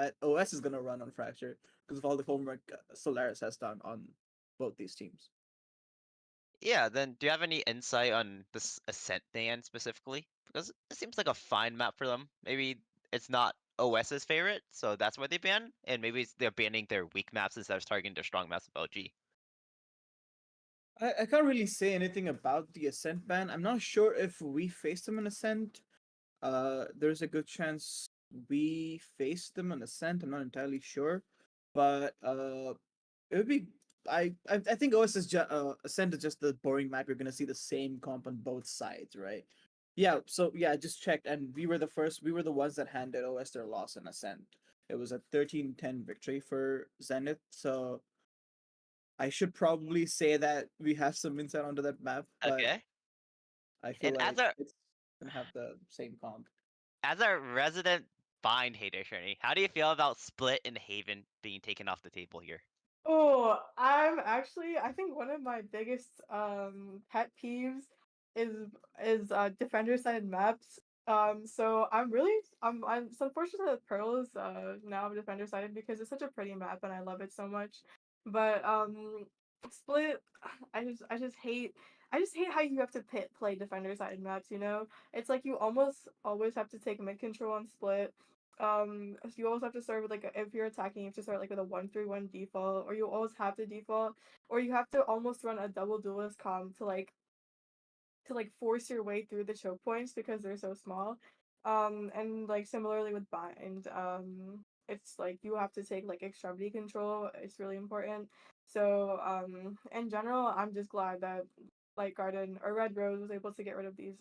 that OS is gonna run on Fracture because of all the homework Solaris has done on both these teams. Yeah, then do you have any insight on this Ascent ban specifically? Because it seems like a fine map for them. Maybe it's not OS's favorite, so that's why they ban, and maybe they're banning their weak maps instead of targeting their strong maps of LG. I can't really say anything about the Ascent ban. I'm not sure if we faced them in Ascent. There's a good chance we faced them in Ascent. I'm not entirely sure, but it would be. I think OS is Ascent is just the boring map. You're gonna see the same comp on both sides, right? Yeah. So yeah, I just checked, and we were the first. We were the ones that handed OS their loss in Ascent. It was a 13-10 victory for Zenith. So I should probably say that we have some insight onto that map, but Okay. I feel And like it's gonna have the same comp. as a resident bind hater, Shani, how do you feel about Split and Haven being taken off the table here? Oh, I think one of my biggest pet peeves is defender side maps. So it's unfortunate that Pearl is now defender sided because it's such a pretty map and I love it so much. But Split, I just hate how you have to play defender sided maps, you know? It's like you almost always have to take mid control on Split. You always have to start with if you're attacking, you have to start with a 1-3-1 default, or you always have to default, or you have to almost run a double duelist comp to force your way through the choke points because they're so small. And similarly with bind, it's like you have to take extremity control. It's really important. So in general, I'm just glad that Light Garden or Red Rose was able to get rid of these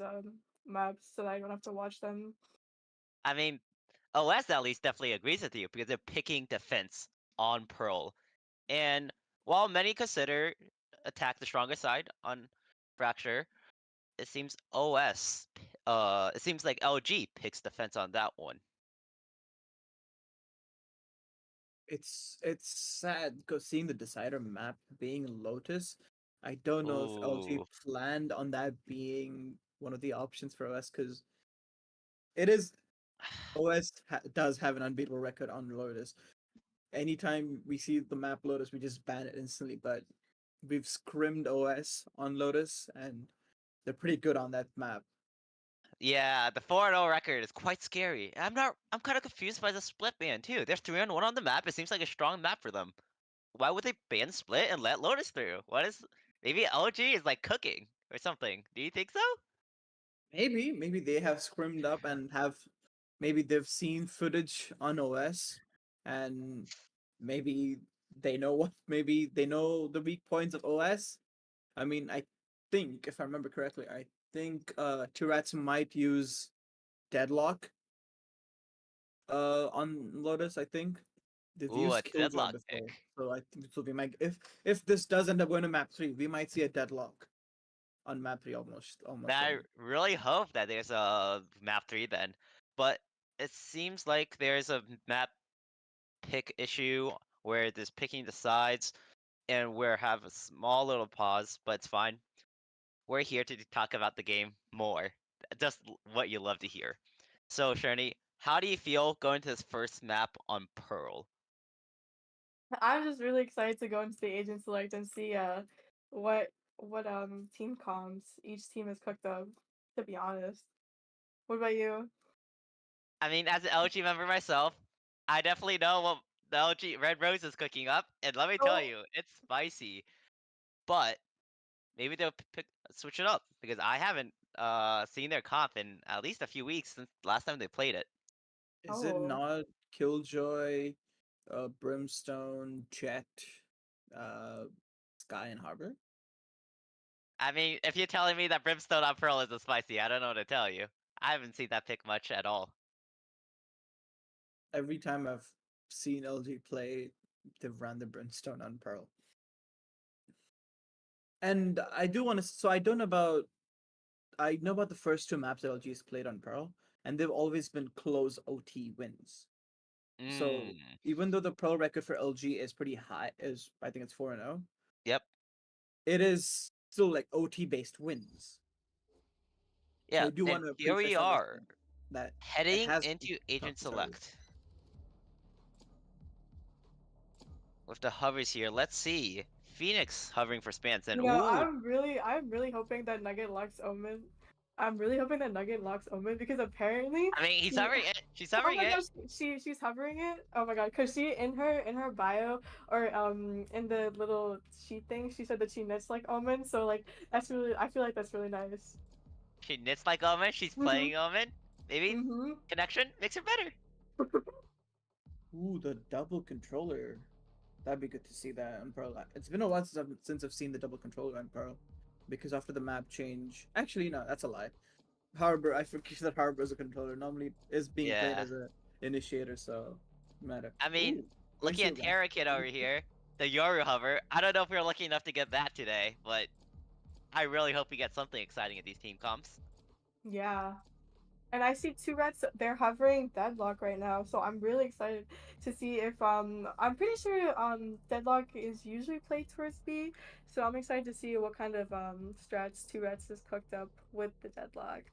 maps so that I don't have to watch them. I mean, OS at least definitely agrees with you because they're picking defense on Pearl. And while many consider attack the stronger side on Fracture, it seems it seems like LG picks defense on that one. It's sad because seeing the decider map being Lotus, I don't know if LG Ooh. planned on that being one of the options for OS because it is OS does have an unbeatable record on Lotus. Anytime we see the map Lotus, we just ban it instantly. But we've scrimmed OS on Lotus, and they're pretty good on that map. Yeah, the 4-0 record is quite scary. I'm kind of confused by the Split ban too. There's 3-1 on the map. It seems like a strong map for them. Why would they ban Split and let Lotus through? Maybe LG is like cooking or something. Do you think so? Maybe they have scrimmed up and maybe they've seen footage on OS, and maybe maybe they know the weak points of OS. I mean, I think if I remember correctly, I think Tourette's might use Deadlock on Lotus. I think they've Ooh, a used Killjoy deadlock before, pick. so I think so we might if this does end up going to map 3, we might see a Deadlock on map 3 almost I certainly. really hope that there's a map 3 then. But it seems like there's a map pick issue where there's picking the sides and we're have a small little pause, but it's fine. We're here to talk about the game more. Just what you love to hear. So, Shani, how do you feel going to this first map on Pearl? I'm just really excited to go into the agent select and see what team comms each team has cooked up, to be honest. What about you? I mean, as an LG member myself, I definitely know what the LG Red Rose is cooking up, and let me tell Oh, you, it's spicy. But maybe they'll switch it up because I haven't seen their comp in at least a few weeks since the last time they played it. Is it oh. not Killjoy, Brimstone, Jet, uh, Sky and Harbor? I mean, if you're telling me that Brimstone on Pearl is a spicy, I don't know what to tell you. I haven't seen that pick much at all. Every time I've seen LG play, they've ran the Brimstone on Pearl. And I do want to. So I know about the first 2 maps that LG's played on Pearl, and they've always been close OT wins. So Mm, even though the Pearl record for LG is pretty high, is I think it's 4-0. yep. It is still like OT based wins. So Yeah, I do and want to here we preface are, everything that it heading has been into tough Agent to start with. Select. with the hovers here. Let's see. Phoenix hovering for spans and You know, ooh. I'm really hoping that Nugget locks Omen. I'm really hoping that Nugget locks Omen because apparently I mean, he's she. hovering it. She's Oh hovering my it. gosh, she's hovering it. Oh my god, cause she in her bio or in the little sheet thing, she said that she knits like Omen. So like that's really, I feel like that's really nice. She knits like Omen. She's Mhm. playing Omen. Maybe Mhm. connection makes her better. Ooh, the double controller. That'd be good to see that on Pearl. It's been a while since I've seen the double controller on Pearl, because after the map change, actually no, that's a lie. Harbor, I forget that Harbor is a controller. Normally is being played Yeah. as a initiator, so matter. I mean, Ooh, going looking to at the Terra Kid over here, the Yoru hover. I don't know if we are lucky enough to get that today, but I really hope we get something exciting at these team comps. Yeah. And I see two rats, they're hovering Deadlock right now, so I'm really excited to see if I'm pretty sure Deadlock is usually played towards B, so I'm excited to see what kind of strats two rats is cooked up with the Deadlock.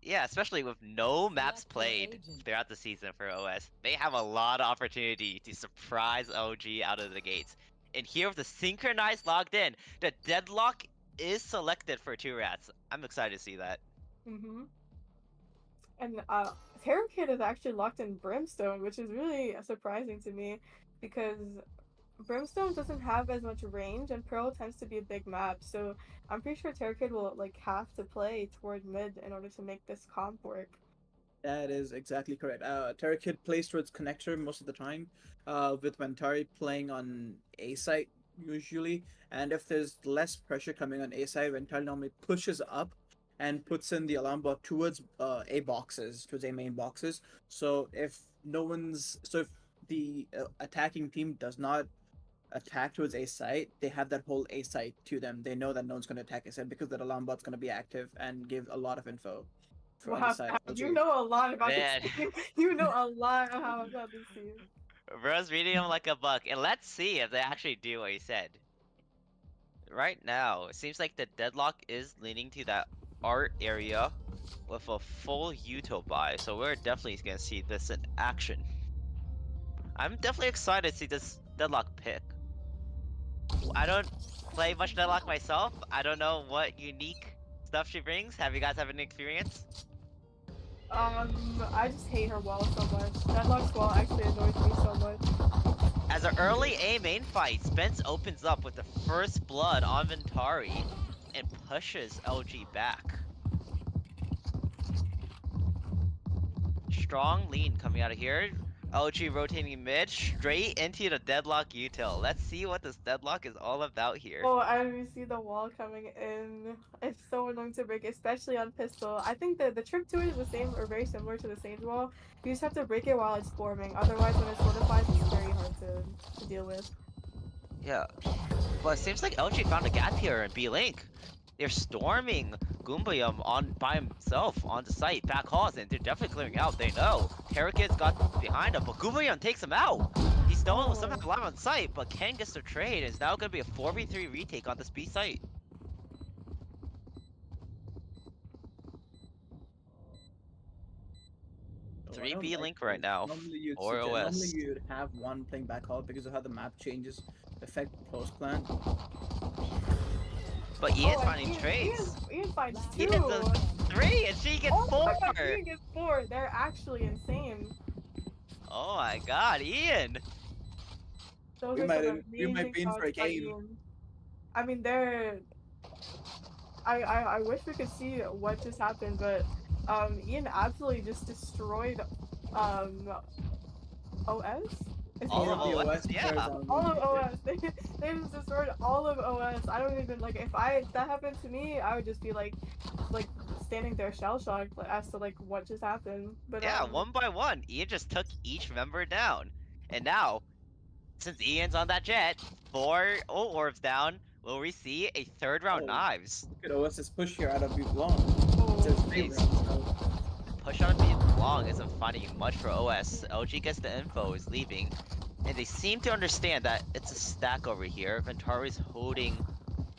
Yeah, especially with no maps played throughout the season for OS. They have a lot of opportunity to surprise OG out of the gates. And here with the synchronized logged in, the deadlock is selected for two rats. I'm excited to see that. Mm-hmm. And Terror Kid is actually locked in Brimstone, which is really surprising to me because Brimstone doesn't have as much range and Pearl tends to be a big map, so I'm pretty sure Terror Kid will like have to play toward mid in order to make this comp work. That is exactly correct. Terra Kid plays towards connector most of the time, with Vantari playing on A site usually. And if there's less pressure coming on A side, Vantari normally pushes up and puts in the alarm bot towards A boxes, towards A main boxes. So if the attacking team does not attack towards A site, they have that whole A site to them. They know that no one's going to attack A site because that alarm bot's going to be active and give a lot of info for on the Wow, side of you LG. know a lot about this Man, team. You know a lot about this team. bro's reading him like a book. And let's see if they actually do what he said. Right now, it seems like the deadlock is leaning to that art area with a full Uto buy. So we're definitely going to see this in action. I'm definitely excited to see this deadlock pick. I don't play much deadlock myself. I don't know what unique stuff she brings. Have you guys have any experience? I just hate her wall so much. Deadlock's wall actually annoys me so much. As an early A main fight, Spence opens up with the first blood on Ventari and pushes LG back. Strong lean coming out of here. LG rotating mid, straight into the deadlock util. Let's see what this deadlock is all about here. Oh, I see the wall coming in. It's so annoying to break, especially on pistol. I think the trick to it is the same or very similar to the Sage wall. You just have to break it while it's forming. Otherwise, when it solidifies, it's very hard to deal with. Yeah, but it seems like LG found a gap here in B-Link. They're storming Goombayum on by himself on the site, back halls, and they're definitely clearing out. They know Terrakid's got behind him, but Goombayum takes him out. He's still somehow alive on site, but Ken gets the trade. It's now going to be a 4v3 retake on this B site. Oh, I 3 don't like B-Link right this. now, or Normally OS. you'd have one playing back hall because of how the map changes affect close clan. But Ian's and finding trades. Ian finds two. Ian's a 3 and she gets 4. My God, Ian gets 4. They're actually insane. Oh my god, Ian! Those We are might some we might amazing be in for a shots by game. Ian. I mean, they're. I wish we could see what just happened, but Ian absolutely just destroyed OS. All of the OS, yeah. All of OS. They just destroyed all of OS. I don't even like if that happened to me, I would just be like standing there shell shocked as to like what just happened. But Yeah, 1 by 1. Ian just took each member down. And now, since Ian's on that jet, 4 orbs down, will we see a 3rd round knives? Look at OS's push here out of Butte Long. It's his favorite, so. Push on being long isn't finding much for OS. LG gets the info, is leaving. And they seem to understand that it's a stack over here. Ventari's holding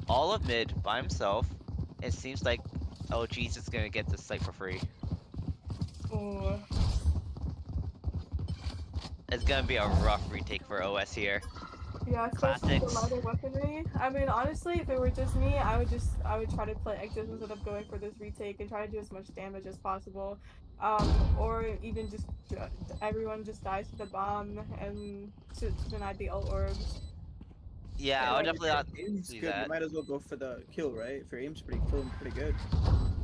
all of mid by himself. It seems like LG's just gonna get this site for free. oh. It's gonna be a rough retake for OS here. Yeah, especially the Classics. lighter weaponry. I mean, honestly, if it were just me, I would try to play exit instead of going for this retake and try to do as much damage as possible. Or even just everyone just dies to the bomb and to deny the ult orbs. Yeah, I would Well, And if definitely your not aim's do good, you that. might as well go for the kill, right? If your aim's pretty good.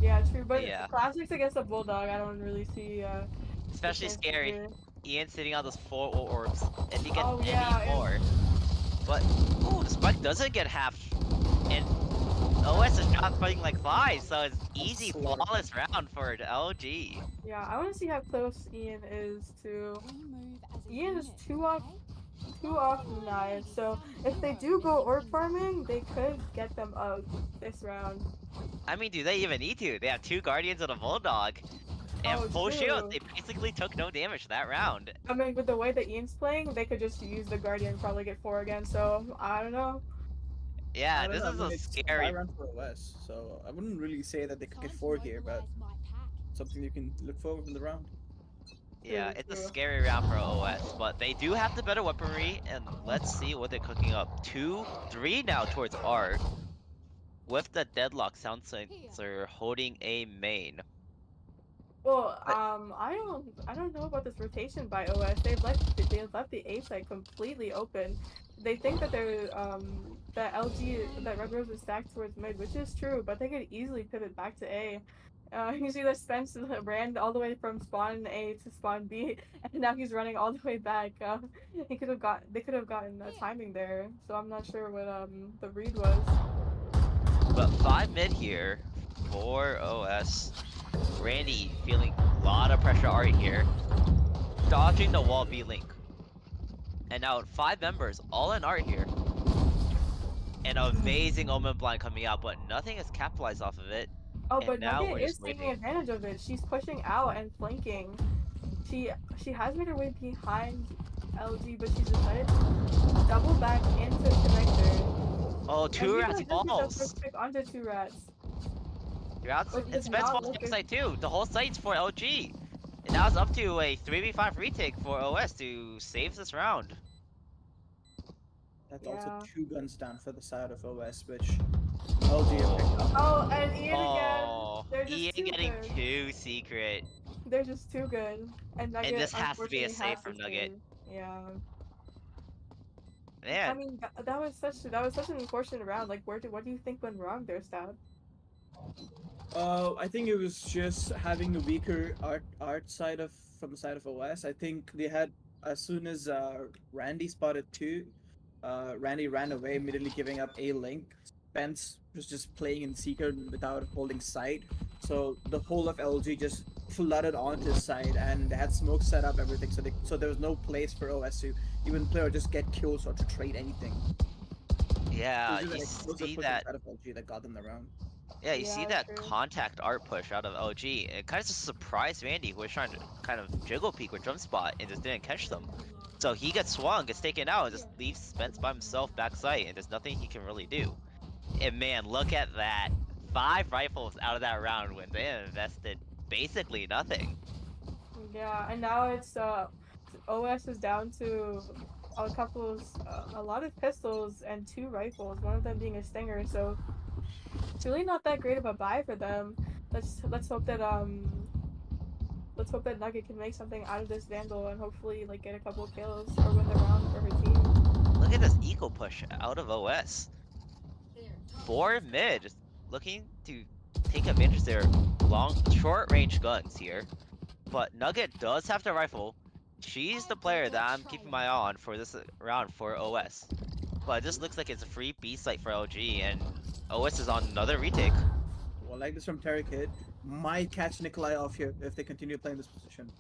yeah, true. But Yeah, classics against a bulldog, I don't really see the especially chances scary. here. Ian sitting on those 4 orbs. If he gets Oh any yeah, and more, but oh, the spike doesn't get half, and OS is not fighting like flies, so it's easy, Slaughter. flawless round for the LG. yeah, I want to see how close Ian is to. Move as a Ian is unit, two off knives. So if they do go orb farming, they could get them up this round. I mean, do they even need to? They have 2 guardians and a bulldog, and Oh, full shields. true. They basically took no damage that round. I mean, with the way that Ian's playing, they could just use the Guardian and probably get 4 again. So I don't know. I Yeah, don't this know. I is mean, a it's a buy scary. round for OS, so I wouldn't really say that they could get Time to 4 here, but mobilize my pack. something you can look forward from the round. Yeah, True, it's a true. scary round for OS, but they do have the better weaponry, and let's see what they're cooking up. 2, 3 now towards R, with the deadlock sound sensor holding a main. Well, But I don't know about this rotation by OS. They've left the A site completely open. They think that that LG that Red Rose is stacked towards mid, which is true, but they could easily pivot back to A. You see that Spence ran all the way from spawn A to spawn B, and now he's running all the way back. They could have gotten a timing there, so I'm not sure what the read was. but 5 mid here for OS. Randy feeling a lot of pressure already here, dodging the wall B link. And now 5 members all in art here. An amazing Omen blind coming out, but nothing is capitalized off of it. Oh, And but now Nugget we're is just taking waiting. advantage of it. She's pushing out and flanking. She she has made her way behind LG, but she's decided to double back into connector. Oh, And 2 he's rats gonna just get the falls. first pick onto 2 rats. Rats But he and does Spence not falls look at backside too. The whole site's for LG. And now it's up to a 3v5 retake for OS to save this round. That's also Yeah. 2 guns down for the side of OS, which LG have picked up. Oh, and Ian again. Oh, They're just Ian too getting good. 2 secret. They're just too good. And And Nugget this has to be a unfortunately save has to from Nugget. save. Yeah. I Man, mean that was such an unfortunate round. Like what do you think went wrong there, Stab? I think it was just having a weaker art side of from the side of OS. I think they had as soon as Randy spotted 2, Randy ran away, immediately giving up a link. Spence was just playing in secret without holding sight. So the whole of LG just flooded onto his side, and they had smoke set up, everything. So there was no place for OS to even play or just get kills or to trade anything. yeah, It was you just an explosive see push that. inside of LG that got them the round. Yeah, you see Yeah, that true. contact art push out of LG. It kind of just surprised Randy, who was trying to kind of jiggle peek with jump spot and just didn't catch them. So he gets swung, gets taken out, and just leaves Spence by himself backside, and there's nothing he can really do. And man, look at that. 5 rifles out of that round when they invested basically nothing. Yeah, and now it's OS is down to a lot of pistols and 2 rifles, one of them being a stinger. So it's really not that great of a buy for them. Let's hope that Nugget can make something out of this Vandal and hopefully like get a couple of kills or win the round for her team. Look at this eco push out of OS. 4 mid, just looking to take advantage of their short range guns here. But Nugget does have the rifle. She's the player that I'm keeping my eye on for this round for OS. But this looks like it's a free B site for LG, and OS is on another retake. Well, like this from Terry Kid, might catch Nikolai off here if they continue playing this position.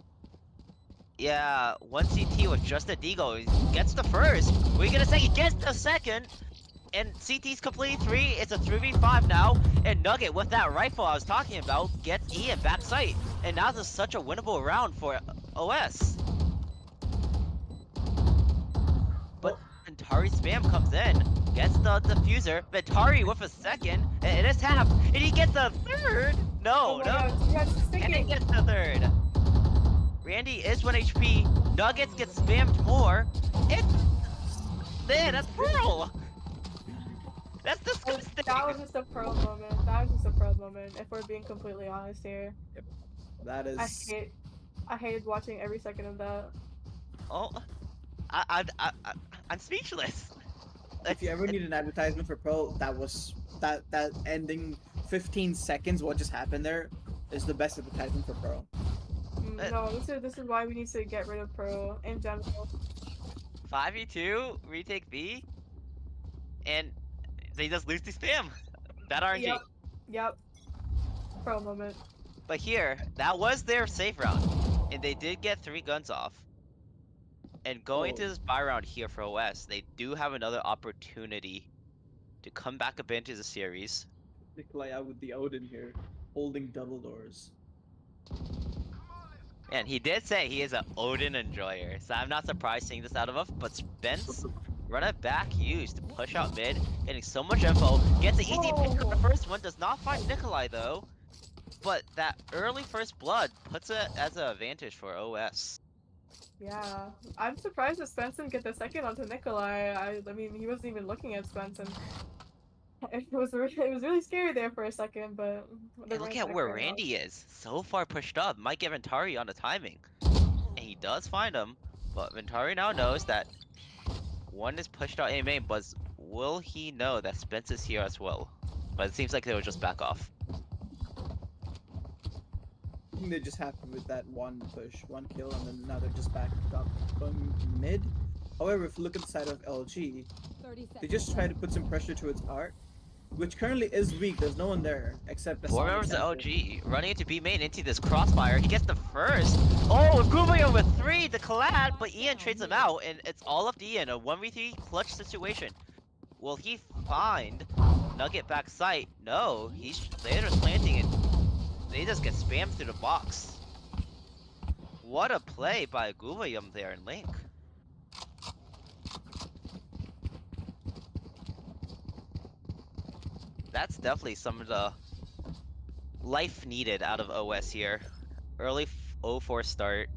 Yeah, 1 CT with just a Deagle. He gets the first. We're gonna say he gets the second. And CT's completely 3. It's a 3v5 now. And Nugget, with that rifle I was talking about, gets Ian back sight. And now this is such a winnable round for OS. But Ventari spam comes in, gets the diffuser. Ventari with a second, and it's half. And he gets a third. Oh No, my no. god, 2 rats And he sticking. gets the third. Randy is 1 HP. Nuggets get spammed more. It understand. That's Pearl. That's Oh, disgusting. that was just a Pearl moment. That was just a Pearl moment. If we're being completely honest here, That I is. hate, I hated watching every second of that. Oh, I'm speechless. If you ever need an advertisement for Pearl, that ending 15 seconds. What just happened there is the best advertisement for Pearl. No, this is why we need to get rid of Pearl in general. 5v2 retake B, and they just lose to spam. Bad RNG. Yep, yep. Pearl moment. But here, that was their safe round, and they did get 3 guns off. And going to Oh. this buy round here for OS, they do have another opportunity to come back a bit into the series. Nikolai out with the Odin here, holding double doors. And he did say he is an Odin enjoyer, so I'm not surprised seeing this out of him. But Spence, run it back used to push out mid, getting so much info, gets an easy pick on the first one, does not find Nikolai though. But that early first blood puts it as an advantage for OS. Yeah, I'm surprised that Spence didn't get the second onto Nikolai. I mean, he wasn't even looking at Spence, and it was really scary there for a second. But And look at where Randy is, so far pushed up. Might get Ventari on the timing, and he does find him. But Ventari now knows that one is pushed out A main, but will he know that Spence is here as well? But it seems like they will just back off. I think they just happened with that one push, one kill, and then now they're just back up going mid. However, if you look at the side of LG, they just try to put some pressure towards Art, which currently is weak. There's no one there except the 4 Sonic members of Sample. OG running into B main into this crossfire. He gets the first. Oh, Gubio with 3 to collab, but Ian trades him out, and it's all up to Ian. A 1v3 clutch situation. Will he find Nugget back sight? No, they're just planting it. They just get spammed through the box. What a play by Gubayum there in Link. That's definitely some of the life needed out of OS here. Early 0-4 start.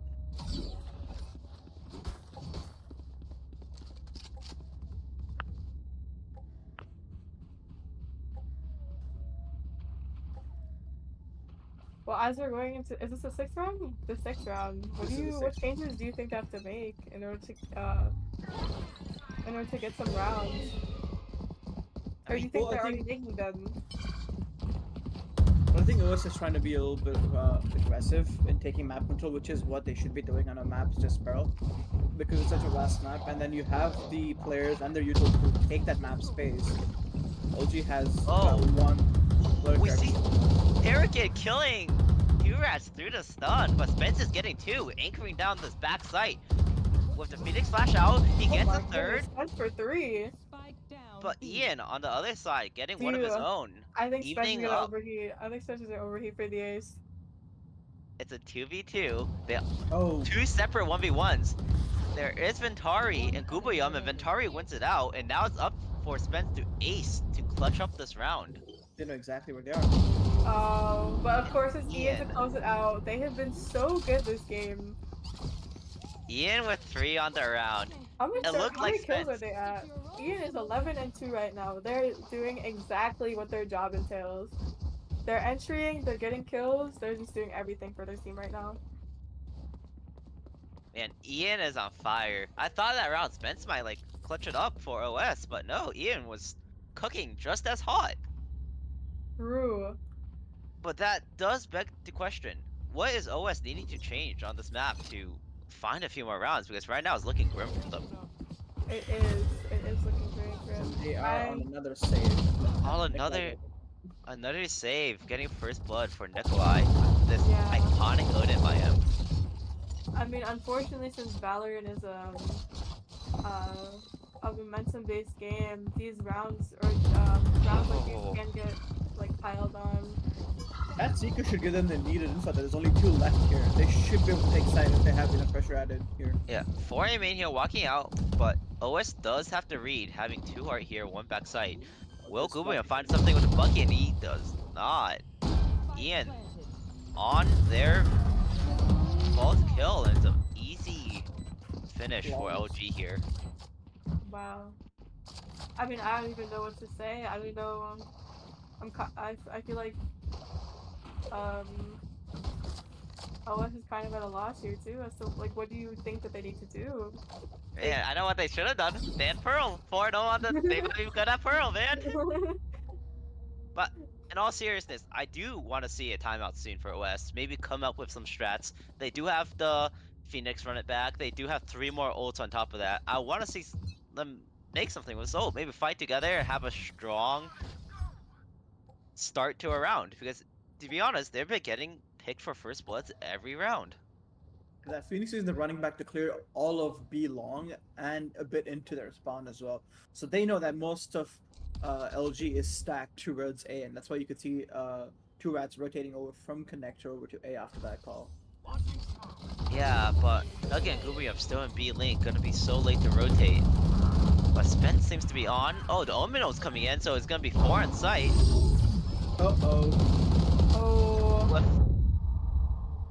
Well, as we're going into, is this the 6th round? The 6th round. What changes do you think they have to make in order to get some rounds? Or do you think Well, they're already making them? I think OS is trying to be a little bit aggressive in taking map control, which is what they should be doing on a map just Pearl, because it's such a vast map, and then you have the players and their usual who take that map space. OG has one player We character. see Arrogant killing Urats through the stun, but Spence is getting 2, anchoring down this back site. With the Phoenix flash out, he gets a third. Spence for 3. But Ian on the other side getting one of his own. I think Spence is Evening gonna up. overheat. I think Spence is gonna overheat for the ace. It's a 2v2. They 2 Oh, separate 1v1s. There is Ventari and Gubayum, and Ventari wins it out, and now it's up for Spence to ace to clutch up this round. they know exactly where they are. But of course it's Ian to Ian. close it out. They have been so good this game. Ian with 3 on the round. How many looked like kills are Spence. they at? Ian is 11 and 2 right now. They're doing exactly what their job entails. They're entering, they're getting kills, they're just doing everything for their team right now. Man, Ian is on fire. I thought that round Spence might like clutch it up for OS, but no, Ian was cooking just as hot. True. But that does beg the question, what is OS needing to change on this map to find a few more rounds? Because right now it's looking grim for them. It is looking very grim. They are on another save. Oh, another save, getting first blood for Nikolai. This iconic Odin by him. I mean, unfortunately, since Valorant is a momentum-based game, these rounds or rounds like these can get like piled on. That Seeker should give them the needed info that there's only 2 left here. They should be able to take side if they have enough pressure added here. Yeah, 4 main here walking out, but OS does have to read, having 2 heart here, 1 backside. Will Gubayum find something with a bucket? And he does not. Ian on their false kill, and it's an easy finish for LG here. Wow. I mean, I don't even know what to say. I don't know. I feel like um OS is kind of at a loss here too. As to like, what do you think that they need to do? They. Yeah, I know what they should have done. Ban Pearl. 4-0 on the. They might be good at Pearl, man. But in all seriousness, I do want to see a timeout soon for OS. Maybe come up with some strats. They do have the Phoenix run it back. They do have 3 more ults on top of that. I want to see them make something with ult. Maybe fight together and have a strong start to a round. Because to be honest, they've been getting picked for first bloods every round. That Phoenix is the running back to clear all of B long and a bit into their spawn as well. So they know that most of LG is stacked towards A, and that's why you could see two rats rotating over from connector over to A after that call. Yeah, but again, Gubium still in B link, gonna be so late to rotate. But Spence seems to be on. Oh, the Omino's coming in, so it's gonna be 4 in sight. Uh-oh. Oh. With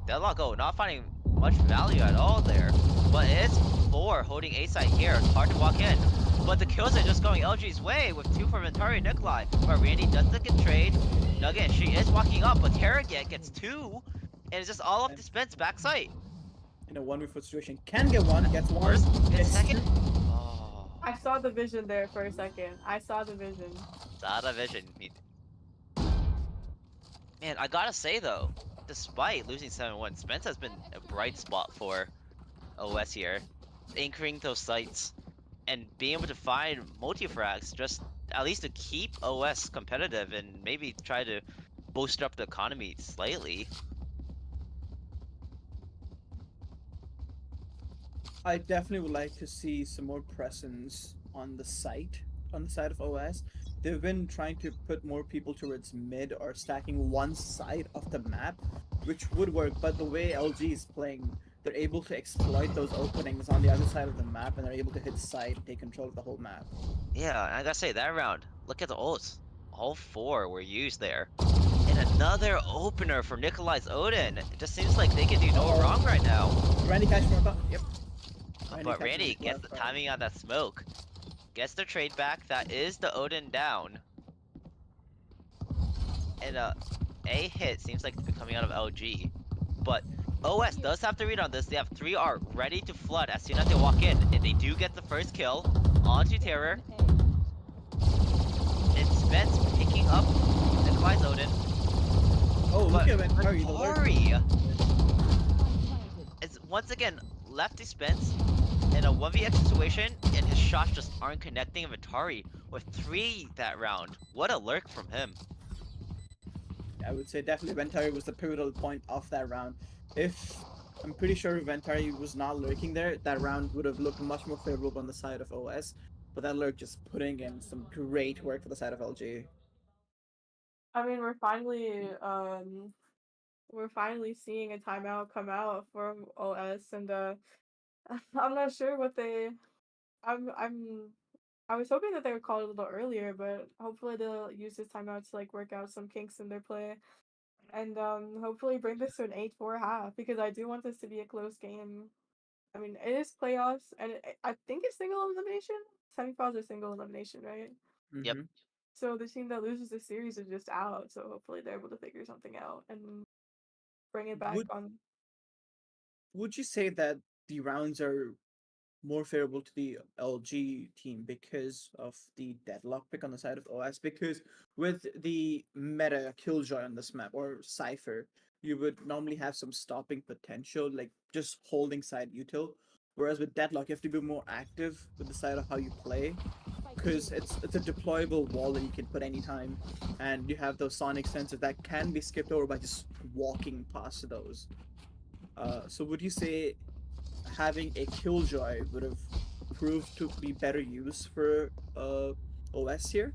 Deadlock, not finding much value at all there. But it's 4 holding A side here. It's hard to walk in. But the kills are just going LG's way with 2 from Ventari and Nikolai. But Randy does the good trade. Again, she is walking up, but Terragant gets 2. And it's just all up to Spence backside. In a 1v4 situation, can get one, gets one. First and gets second. two. Oh, I saw the vision there for a second. I saw the vision. Zada vision. Man, I gotta say though, despite losing 7-1, Spence has been a bright spot for OS here. Anchoring those sites and being able to find multi-frags just at least to keep OS competitive and maybe try to boost up the economy slightly. I definitely would like to see some more presence on the site, on the side of OS. They've been trying to put more people towards mid or stacking one side of the map, which would work, but the way LG is playing, they're able to exploit those openings on the other side of the map, and they're able to hit side and take control of the whole map. Yeah, I gotta say, that round, look at the ults. All 4 were used there. And another opener for Nikolai's Odin. It just seems like they can do no wrong right now. Randy catch from above. Yep. But Randy gets the timing on that smoke. Gets the trade back. That is the Odin down. And a hit seems like to be coming out of LG. But OS does have to read on this. They have 3 art ready to flood as soon as they walk in. And they do get the first kill onto Terror. And Spence picking up Nikolai's Odin. Oh, look at Ventari. Ventari is once again left to Spence in a 1vx situation, and his shots just aren't connecting. Ventari with 3 that round. What a lurk from him. I would say definitely Ventari was the pivotal point of that round. I'm pretty sure if Ventari was not lurking there, that round would have looked much more favorable on the side of OS. But that lurk just putting in some great work for the side of LG. I mean, we're finally seeing a timeout come out from OS, and I'm not sure what they. I was hoping that they would call it a little earlier, but hopefully they'll use this timeout to like work out some kinks in their play, and hopefully bring this to an 8-4 half, because I do want this to be a close game. I mean, it is playoffs, and I think it's single elimination. Semifinals are single elimination, right? Yep. Mhm. So the team that loses this series is just out. So hopefully they're able to figure something out and bring it back on. Would you say that the rounds are more favorable to the LG team because of the deadlock pick on the side of OS? Because with the meta Killjoy on this map or Cypher, you would normally have some stopping potential, like just holding side util. Whereas with deadlock, you have to be more active with the side of how you play, because it's a deployable wall that you can put anytime, and you have those sonic sensors that can be skipped over by just walking past those. So would you say having a Killjoy would have proved to be better use for OS here?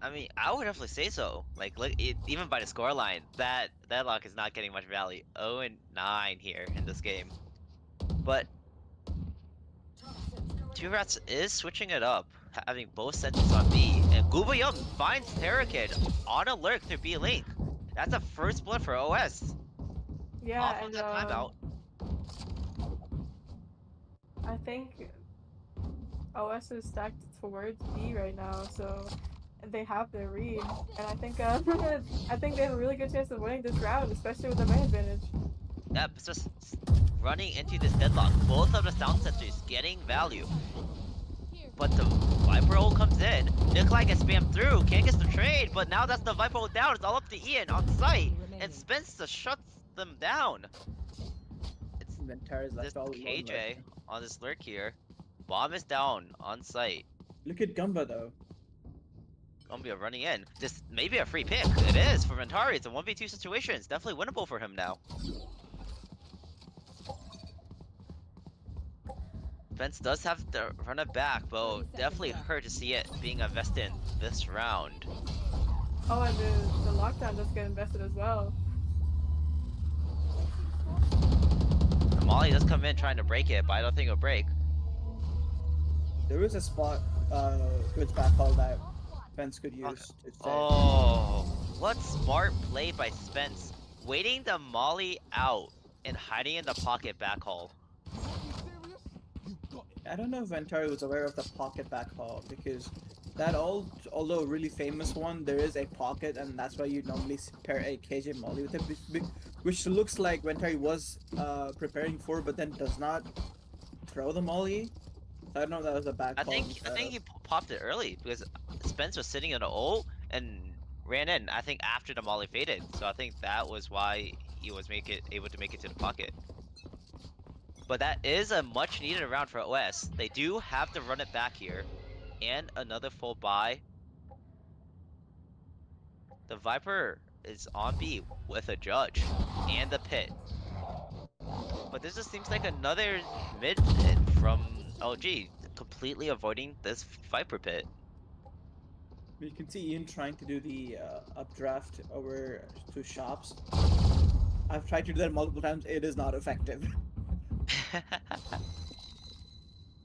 I mean, I would definitely say so. Like, look, even by the scoreline, that Deadlock is not getting much value. 0-9 here in this game. But 2 Rats is switching it up, having both sentries on B, and Gubayum finds Terrakid on a lurk through B Link. That's a first blood for OS. Yeah, Off of and that timeout. I think OS is stacked towards B right now, so they have their read, and I think I think they have a really good chance of winning this round, especially with the man advantage. Yep, it's just running into this deadlock. Both of the sound sensors getting value. But the Viper ult comes in. Nikolai gets spammed through, can't get the trade, but now that's the Viper ult down. It's all up to Ian on site, and Spence just shuts them down. It's Ventara is this left all alone right KJ now. on this lurk here. Bomb is down on site. Look at Gumba though. Columbia running in. This may be a free pick. It is for Ventari. It's a 1v2 situation. It's definitely winnable for him now. Spence does have to run it back, but definitely hurt to see it being invested in this round. Oh, and the lockdown does get invested as well. And Molly does come in trying to break it, but I don't think it'll break. There is a spot, good back call that Spence could use to stay. Oh, what smart play by Spence. Waiting the Molly out and hiding in the pocket back hole. I don't know if Ventari was aware of the pocket back haul because that although a really famous one, there is a pocket, and that's why you normally pair a KJ Molly with it, which looks like Ventari was preparing for, but then does not throw the Molly. I don't know if that was a back I call. think he popped it early because Spence was sitting in an ult and ran in. I think after the Molly faded, so I think that was why he was able to make it to the pocket. But that is a much needed round for OS. They do have to run it back here, and another full buy. The Viper is on B with a judge and the pit. But this just seems like another mid pit from LG, completely avoiding this Viper pit. You can see Ian trying to do the updraft over to shops. I've tried to do that multiple times. It is not effective.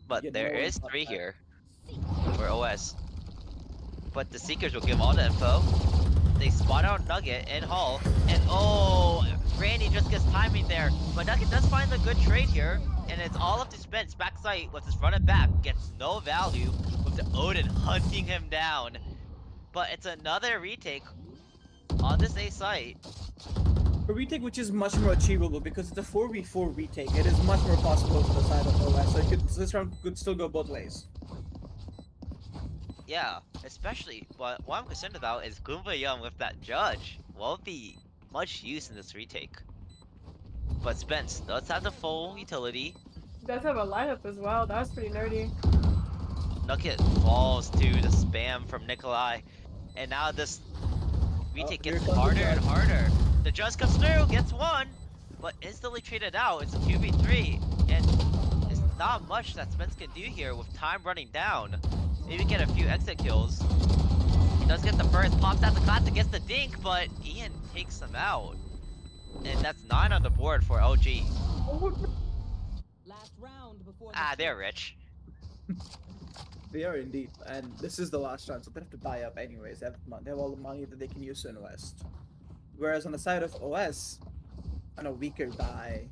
But Yeah, there no is one's 3 not here for OS. But the Seekers will give all the info. They spot out Nugget and Hull, and oh, Randy just gets timing there. But Nugget does find the good trade here, and it's all up to Spence. Backside with his run it back, gets no value with the Odin hunting him down. But it's another retake on this A site. A retake which is much more achievable because it's a 4v4 retake. It is much more possible for the side of OS, so this round could still go both ways. Yeah, especially, but what I'm concerned about is Goomba Young with that judge won't be much use in this retake. But Spence does have the full utility. Does have a lineup as well. That's pretty nerdy. Nugget falls to the spam from Nikolai, and now this retake here gets comes the harder and judge. harder. The judge comes through, gets one, but instantly traded out. It's a 2v3, and it's not much that Spence can do here with time running down. Maybe get a few exit kills. He does get the first, pops out the classic, gets the dink, but Ian takes him out. And that's 9 on the board for OG. Last round before Ah, they're rich. They are indeed, and this is the last round, so they have to buy up anyways. They have all the money that they can use to invest. Whereas on the side of OS, on a weaker buy,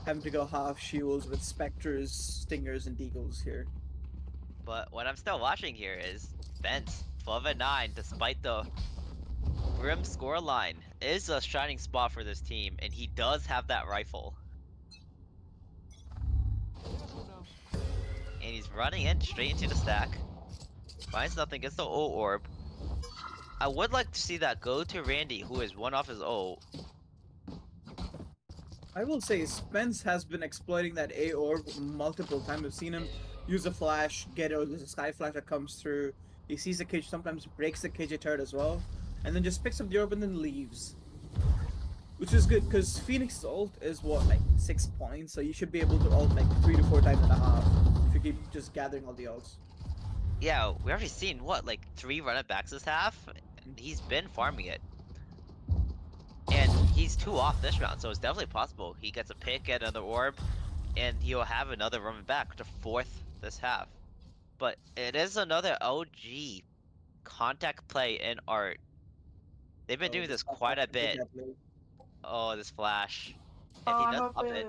having to go half shields with specters, stingers, and deagles here. But what I'm still watching here is Spence, 12-9, despite the grim scoreline, is a shining spot for this team, and he does have that rifle. And he's running in straight into the stack. Finds nothing, gets the ult orb. I would like to see that go to Randy, who is one off his ult. I will say Spence has been exploiting that A orb multiple times. We've seen him use a flash, there's a sky flash that comes through. He sees the cage, sometimes breaks the KJ turret as well, and then just picks up the orb and then leaves. Which is good, because Phoenix's ult is what, like 6 points, so you should be able to ult like 3 to 4 times and a half if you keep just gathering all the ults. Yeah, we already seen, what, like 3 run it backs this half? He's been farming it. And he's 2 off this round, so it's definitely possible. He gets a pick, get another orb, and he'll have another run it back to 4th this half. But it is another OG contact play in art. They've been doing this quite a bit. Oh, this flash. If he I does hope pop it.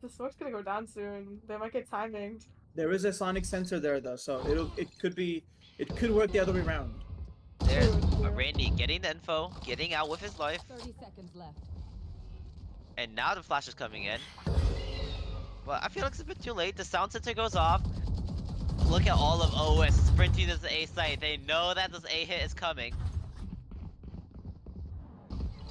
the smoke's gonna go down soon. They might get timing. There is a sonic sensor there though, so it could work the other way around. There's True. Randy getting the info, getting out with his life, 30 seconds left. and now the flash is coming in. But I feel like it's a bit too late. The sound sensor goes off. Look at all of OS sprinting to the A site. They know that this A hit is coming.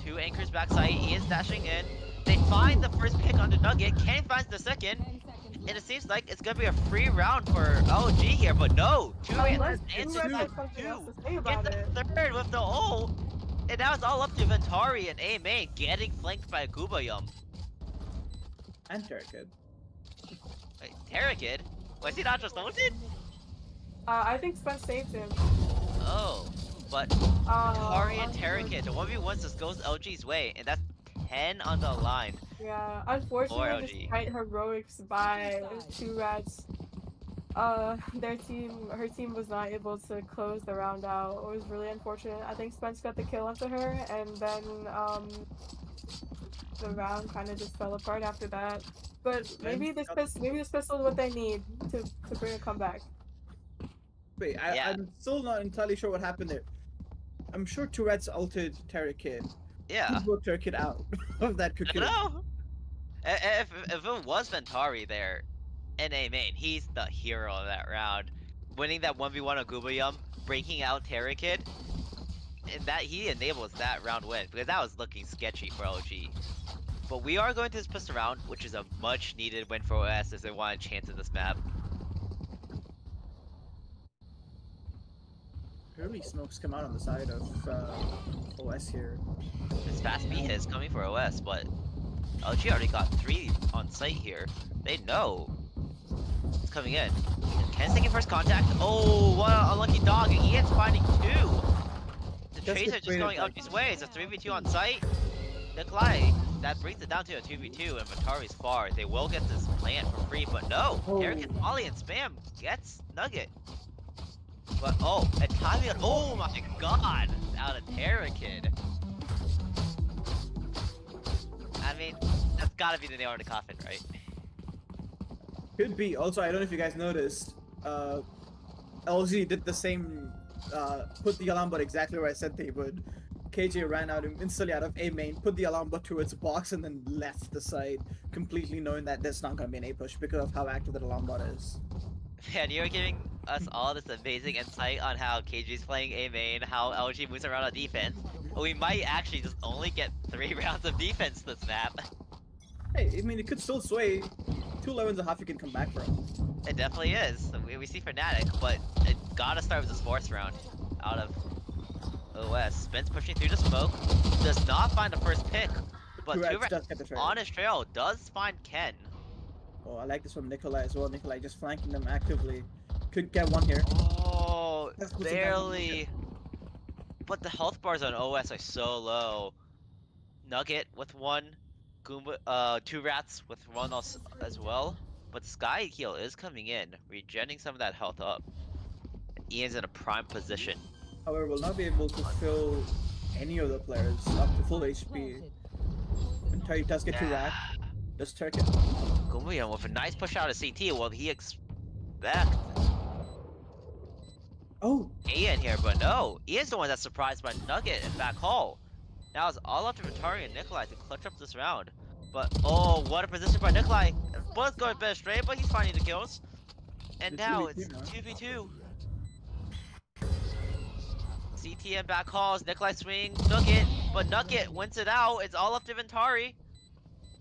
Two anchors backside. Ian's dashing in. They find the first pick on the Nugget. Ken finds the second. 10 seconds And left. it seems like it's gonna be a free round for LG here, but no! Two Unless answers Two to has something else two. to say Get about it. the third with the O! And now it's all up to Ventari and A main getting flanked by Gubayum. And Terrakid. Wait, Terrakid? Was he not just ulted? I think Spence saved him. Oh. But Ventari and Terrakid, the 1v1s just goes LG's way, and that's 10 on the line. Yeah, Or unfortunately, LG. despite heroics by Two Rats, her team was not able to close the round out. It was really unfortunate. I think Spence got the kill onto her, and then the round kind of just fell apart after that. But maybe this pistol is what they need to bring a comeback. Wait, Yeah. I'm still not entirely sure what happened there. I'm sure Tourette's ulted Terrakid. Yeah. Who broke Terrakid out of that I cocoon? don't know. If it was Ventari there in A main, he's the hero of that round. Winning that 1v1 on Gubayum, breaking out Terrakid, and that he enables that round win, because that was looking sketchy for LG. But we are going to this pistol round, which is a much needed win for OS if they want a chance at this map. Early smokes come out on the side of OS here. This fast B hit is coming for OS, but LG already got 3 on site here. They know it's coming in. Ken's taking first contact. Oh, what an unlucky dog. Ian's finding 2. The Just Tracer get just going creative, LG's way. It's a 3v2 on site. Nikolai, that brings it down to a 2v2, and Vatari's far. They will get this plant for free, but no! Oh. Terrakid, Molly, and Spam gets Nugget. But oh, and Tavian, oh my god! Out of Terrakid. I mean, that's gotta be the nail in the coffin, right? Could be. Also, I don't know if you guys noticed, LG did the same, put the alarm bot exactly where I said they would. KJ ran out instantly out of A main, put the alarm bot to its box, and then left the side, completely knowing that there's not gonna be an A push because of how active that alarm bot is. Man, you're giving us all this amazing insight on how KG's playing A main, how LG moves around on defense. We might actually just only get 3 rounds of defense this map. Hey, I mean, it could still sway. 2-11.5 you can come back from. It definitely is. We see Fnatic, but it gotta start with this 4th round out of OS. Spence pushing through the smoke, does not find the first pick, but Tourette's does get the trade. on his trail does find Ken. Oh, I like this from Nikolai as well. Nikolai just flanking them actively. Could get one here. Oh, That's what's barely. But the health bars on OS are so low. Nugget with 1, Goomba, 2 rats with 1 as well. But Sky Heal is coming in, regenerating some of that health up. Ian's in a prime position. However, will not be able to fill any of the players up to full HP until he does get to rack. Just Turk it. Goomba with a nice push out of CT. Will he expect Oh, Ian here? But no, Ian's the one that's surprised by Nugget and back hall. Now it's all up to Vatari and Nikolai to clutch up this round. But oh, what a position by Nikolai. Both going best straight, but he's finding the kills. And It's now 2v2 it's now. 2v2. CTM back halls, Nikolai swing, Nugget, but Nugget wins it out. It's all up to Ventari.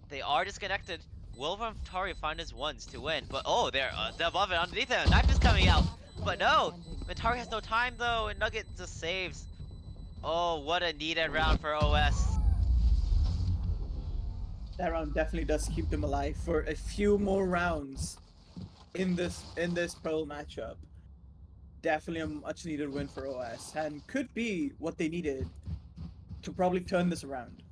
They are disconnected. Will Ventari find his ones to win? But oh, they're above it, underneath it. Knife is coming out. But no, Ventari has no time though, and Nugget just saves. Oh, what a needed round for OS. that round definitely does keep them alive for a few more rounds in this Pearl matchup. Definitely a much needed win for OS, and could be what they needed to probably turn this around.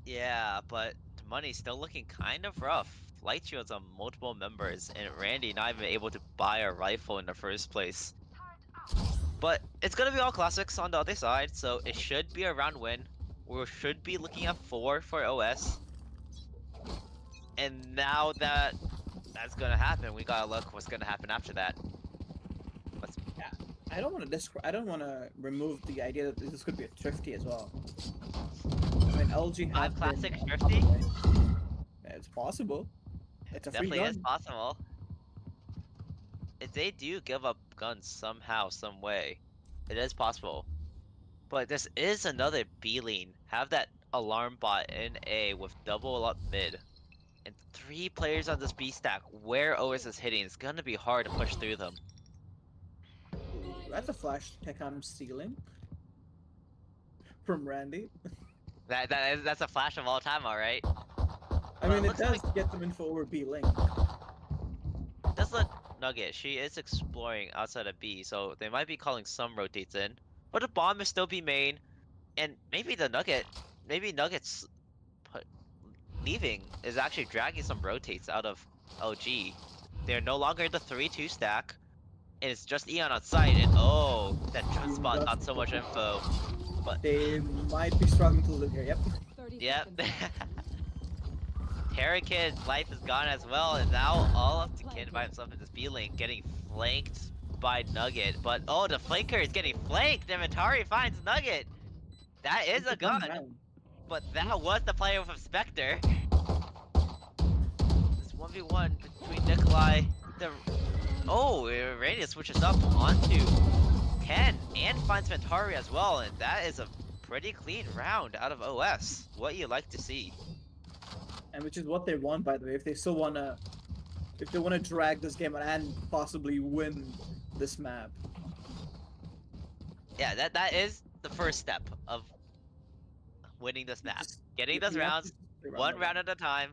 Yeah, but the money's still looking kind of rough. Light shields on multiple members, and Randy not even able to buy a rifle in the first place. But it's gonna be all classics on the other side, so it should be a round win. We should be looking at 4 for OS. And now that that's gonna happen. We gotta look what's gonna happen after that. Let's I don't want to I don't want to remove the idea that this could be a thrifty as well. I mean, LG have classic been thrifty? It's possible. It's a free definitely is gun. possible. If they do give up guns somehow, some way, it is possible. But this is another B lane. Have that alarm bot in A with double up mid. And 3 players on this B stack where OS is hitting. It's gonna be hard to push through them. Ooh, that's a flash tech I'm stealing from Randy. That's a flash of all time, alright? I mean, it looks does like- get them info over B link. Does look Nugget. She is exploring outside of B, so they might be calling some rotates in. But the bomb is still B main, and maybe Nuggets leaving is actually dragging some rotates out of OG. They're no longer in the 3-2 stack, and it's just Eon on site, and oh, that trip spot got so much info. But They might be struggling to live here. Yep. yep. Terra Kid's life is gone as well, and now all up to Kid by himself in this B lane, getting flanked by Nugget. But oh, the flanker is getting flanked. Inventari finds Nugget. That is a gun, but that was the player with Spectre. This 1v1 between Nikolai. Oh, Radius switches up onto Ken and finds Ventari as well, and that is a pretty clean round out of OS. What you like to see. And which is what they want, by the way. If they still wanna, if they wanna drag this game and possibly win this map. Yeah, that is the first step of winning this map. Just Getting you those have rounds, to one round at a time.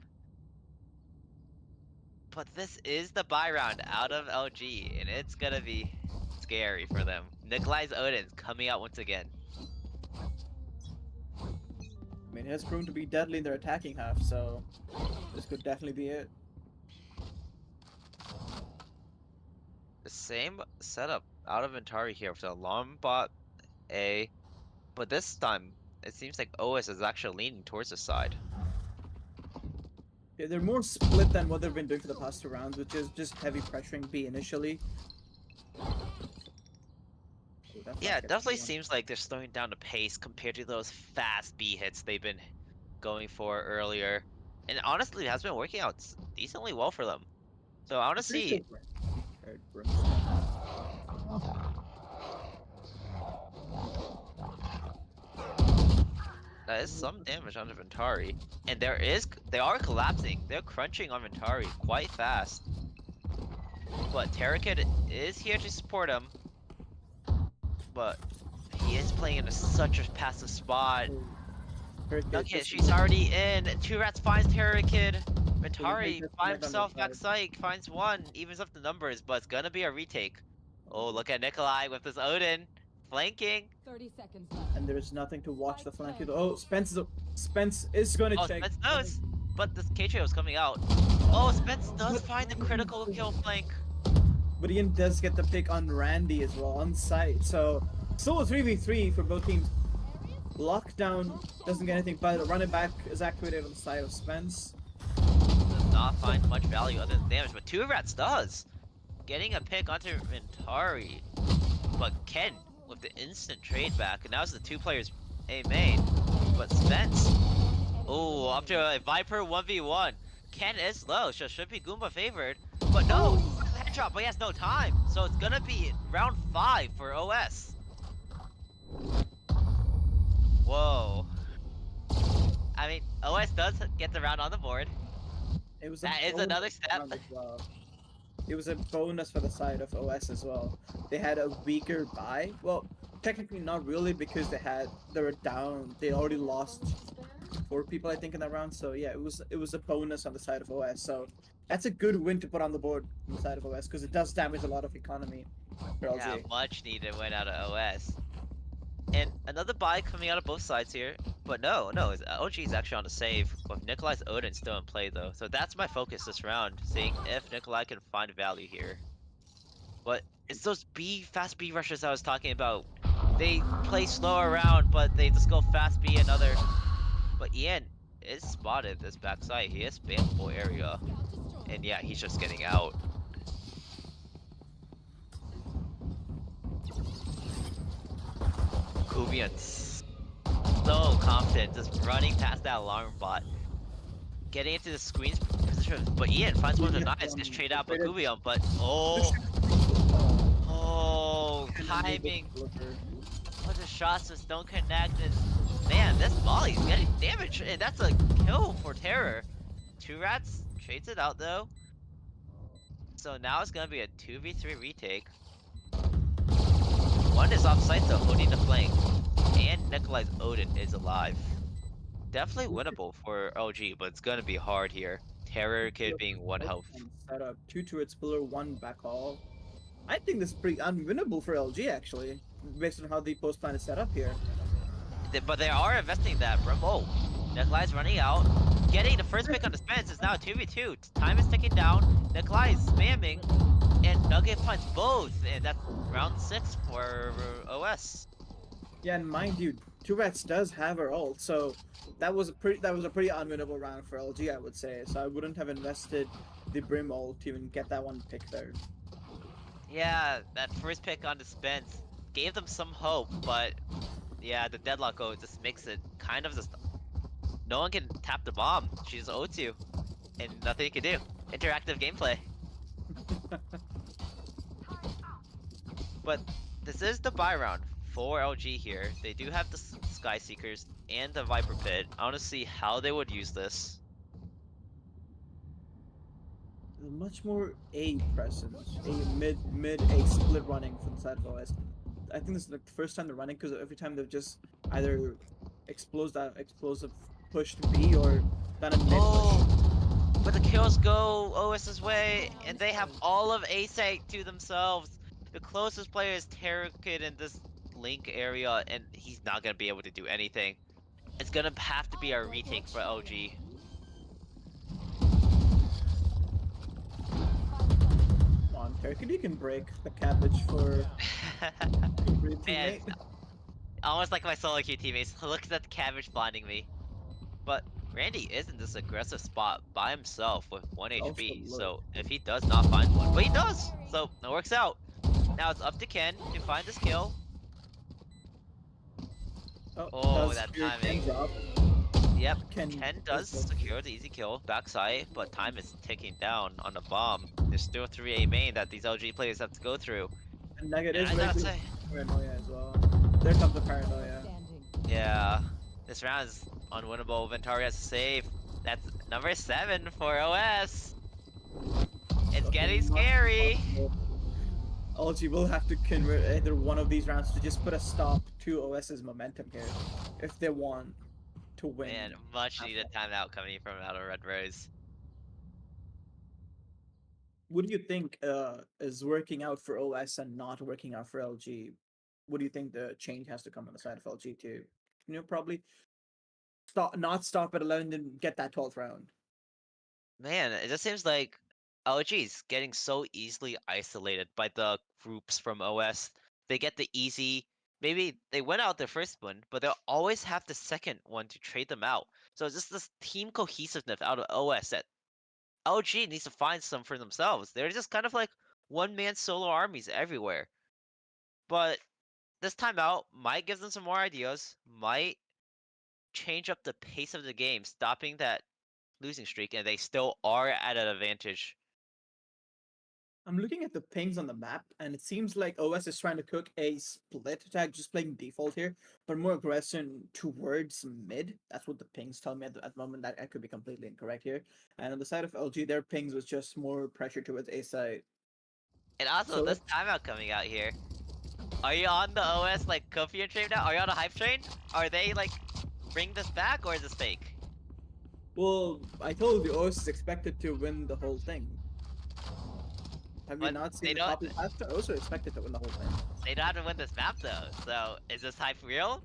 But this is the buy round out of LG, and it's gonna be scary for them. Nikolai's Odin's coming out once again. I mean, it has proven to be deadly in their attacking half, so this could definitely be it. The same setup out of Ventari here with the alarm bot A, but this time it seems like OS is actually leaning towards the side. Yeah, they're more split than what they've been doing for the past 2 rounds, which is just heavy pressuring B initially. Oh, Yeah, it definitely seems like they're slowing down the pace compared to those fast B hits they've been going for earlier. And honestly, it has been working out decently well for them. So I want to see. That is some damage on Ventari. And they are collapsing. They're crunching on Ventari quite fast. But Terrakid is here to support him. But he is playing in such a passive spot. Okay, she's already in. 2 rats finds Terrakid. Ventari by himself back psych, finds 1, evens up the numbers, but it's gonna be a retake. Oh, look at Nikolai with his Odin flanking. 30 seconds left. And there's nothing to watch the flank. Oh, Spence is gonna check. Spence knows, but this K-Trio is coming out. Oh, Spence does find the critical kill flank. But Ian does get the pick on Randy as well, on site. So, still a 3v3 for both teams. Lockdown doesn't get anything, but the running back is activated on the side of Spence. Does not find much value other than damage, but 2 rats does. Getting a pick onto Ventari. But Ken with the instant trade back, and now it's the 2 players A main. But Spence, oh, up to a Viper 1v1. Ken is low, so should be Goomba favored. But no, headshot, but he has no time. So it's gonna be round 5 for OS. Whoa. I mean, OS does get the round on the board. That is another step. Well. It was a bonus for the side of OS as well. They had a weaker buy. Well, technically not really, because they were down. They already lost 4 people, I think, in that round. So yeah, it was a bonus on the side of OS. So that's a good win to put on the board on the side of OS, because it does damage a lot of economy for LG. Yeah, much needed win out of OS. And another buy coming out of both sides here. But no, OG is actually on the save, with Nikolai's Odin still in play though. So that's my focus this round, seeing if Nikolai can find value here. But it's those fast B rushes I was talking about. They play slow around, but they just go fast B But Ian is spotted this backside. He is bannable area. and yeah, he's just getting out. Kubian's so confident, just running past that alarm bot. Getting into the screen's position, but Ian finds one of the knives, gets traded out by Kubian, but timing. But the shots just don't connect, and man, this volley's getting damage, and that's a kill for Terror. Two Rats trades it out though. So now it's gonna be a 2v3 retake. One is off site though, holding the flank. And Nikolai's Odin is alive. Definitely winnable for LG, but it's gonna be hard here. Terror Kid being 1 health. Set up 2 turrets pillar, 1 back hall. I think this is pretty unwinnable for LG actually, based on how the post plan is set up here. But they are investing that from Nikolai's running out. Getting the first pick on the fence is now a 2v2. Time is ticking down. Nikolai is spamming. And Nugget finds both. And that's round 6 for OS. Yeah, and mind you, 2 Rats does have her ult, so that was a pretty unwinnable round for LG, I would say. So I wouldn't have invested the Brim ult to even get that one pick there. Yeah, that first pick on dispense gave them some hope, but yeah, the deadlock just makes it kind of just no one can tap the bomb. She's O2, and nothing you can do. Interactive gameplay. But this is the buy round for LG here. They do have the Sky Seekers and the Viper Pit. I want to see how they would use this. Much more A presence, a mid A split running from the side of OS. I think this is like the first time they're running because every time they've just either explosive push to B or done a mid push. But the kills go OS's way, and they have all of A site to themselves. The closest player is Terror Kid in this link area, and he's not gonna be able to do anything. It's gonna have to be a retake for LG. Terror, you can break the cabbage for your Man, teammate. almost like my solo queue teammates. Look at that cabbage blinding me. But Randy is in this aggressive spot by himself with 1 HP. So if he does not find one, but he does! So it works out. Now it's up to Ken to find this kill. Oh, that timing. Yep, Ken does secure the easy kill backside, but time is ticking down on the bomb. There's still 3A main that these LG players have to go through. And Nugget is paranoia as well. There comes the paranoia. Yeah, this round is unwinnable. Ventari has to save. That's number 7 for OS. It's getting scary. LG will have to convert either one of these rounds to just put a stop to OS's momentum here, if they want to win. Man, much needed timeout coming from out of Red Rose. What do you think is working out for OS and not working out for LG? What do you think the change has to come on the side of LG to, probably not stop at 11 and get that 12th round? Man, it just seems like LG is getting so easily isolated by the groups from OS. They get the easy. Maybe they went out the first one, but they'll always have the second one to trade them out. So it's just this team cohesiveness out of OS that LG needs to find some for themselves. They're just kind of like one-man solo armies everywhere. But this time out might give them some more ideas, might change up the pace of the game, stopping that losing streak, and they still are at an advantage. I'm looking at the pings on the map, and it seems like OS is trying to cook a split attack, just playing default here, but more aggression towards mid. That's what the pings tell me at the moment. That I could be completely incorrect here. And on the side of LG, their pings was just more pressure towards A side. And also, this timeout coming out here. Are you on the OS like Kofi train now? Are you on a hype train? Are they like bring this back, or is this fake? Well, I told you OS is expected to win the whole thing. Have you not seen the copy path? I also expected to win the whole thing. They don't have to win this map though, so is this hype real?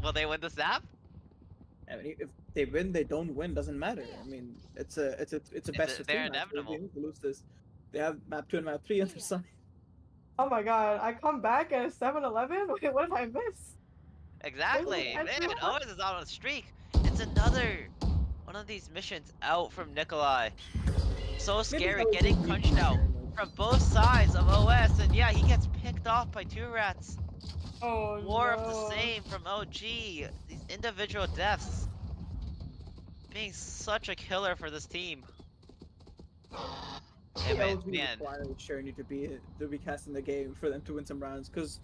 Will they win this map? I mean, if they win, they don't win, doesn't matter. I mean, it's a best of 3 they're match. inevitable. They need to lose this. They have map 2 and map 3 on their side. Oh my god, I come back at 7-11? Wait, what did I miss? Exactly! Man, OS is on a streak! It's another one of these missions out from Nikolai. So Maybe scary, LG getting needs punched more out damage. from both sides of OS, and yeah, he gets picked off by two rats. Oh More of the no. same from OG. These individual deaths being such a killer for this team. The And LG man, requires Sherney to be casting the game for them to win some rounds because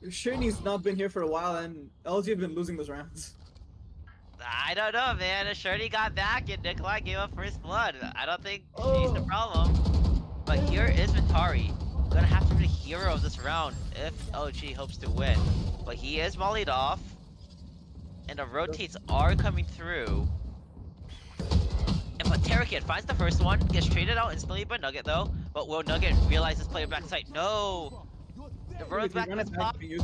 Sherney's not been here for a while and LG have been losing those rounds. I don't know, man. Shirley got back and Nikolai gave up first blood. I don't think she's the Oh. problem. But here is Ventari. Gonna have to be the hero of this round if OG hopes to win. But he is mollied off. And the rotates are coming through. And but Terrakid finds the first one, gets traded out instantly by Nugget though. But will Nugget realize his player backside? No! The Maybe road's they back in run his it back pop. to use.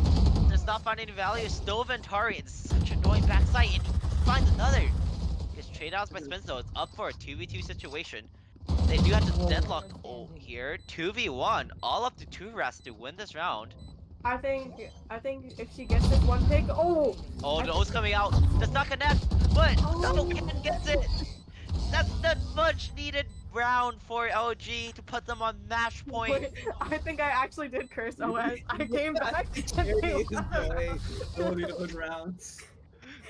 Does not find any value. Still Ventari in such annoying backside, and he finds another. Gets trade outs by Spence though. It's up for a 2v2 situation. They do have to deadlock here. 2v1. All up to 2 rats to win this round. I think if she gets this one pick, oh, Oh, I the O's coming out. Does not connect, but no, Ken gets it. That's the much needed round for OG to put them on match point. wait, I think I actually did curse OS. I came back and Sherney they is won. the ability to win rounds.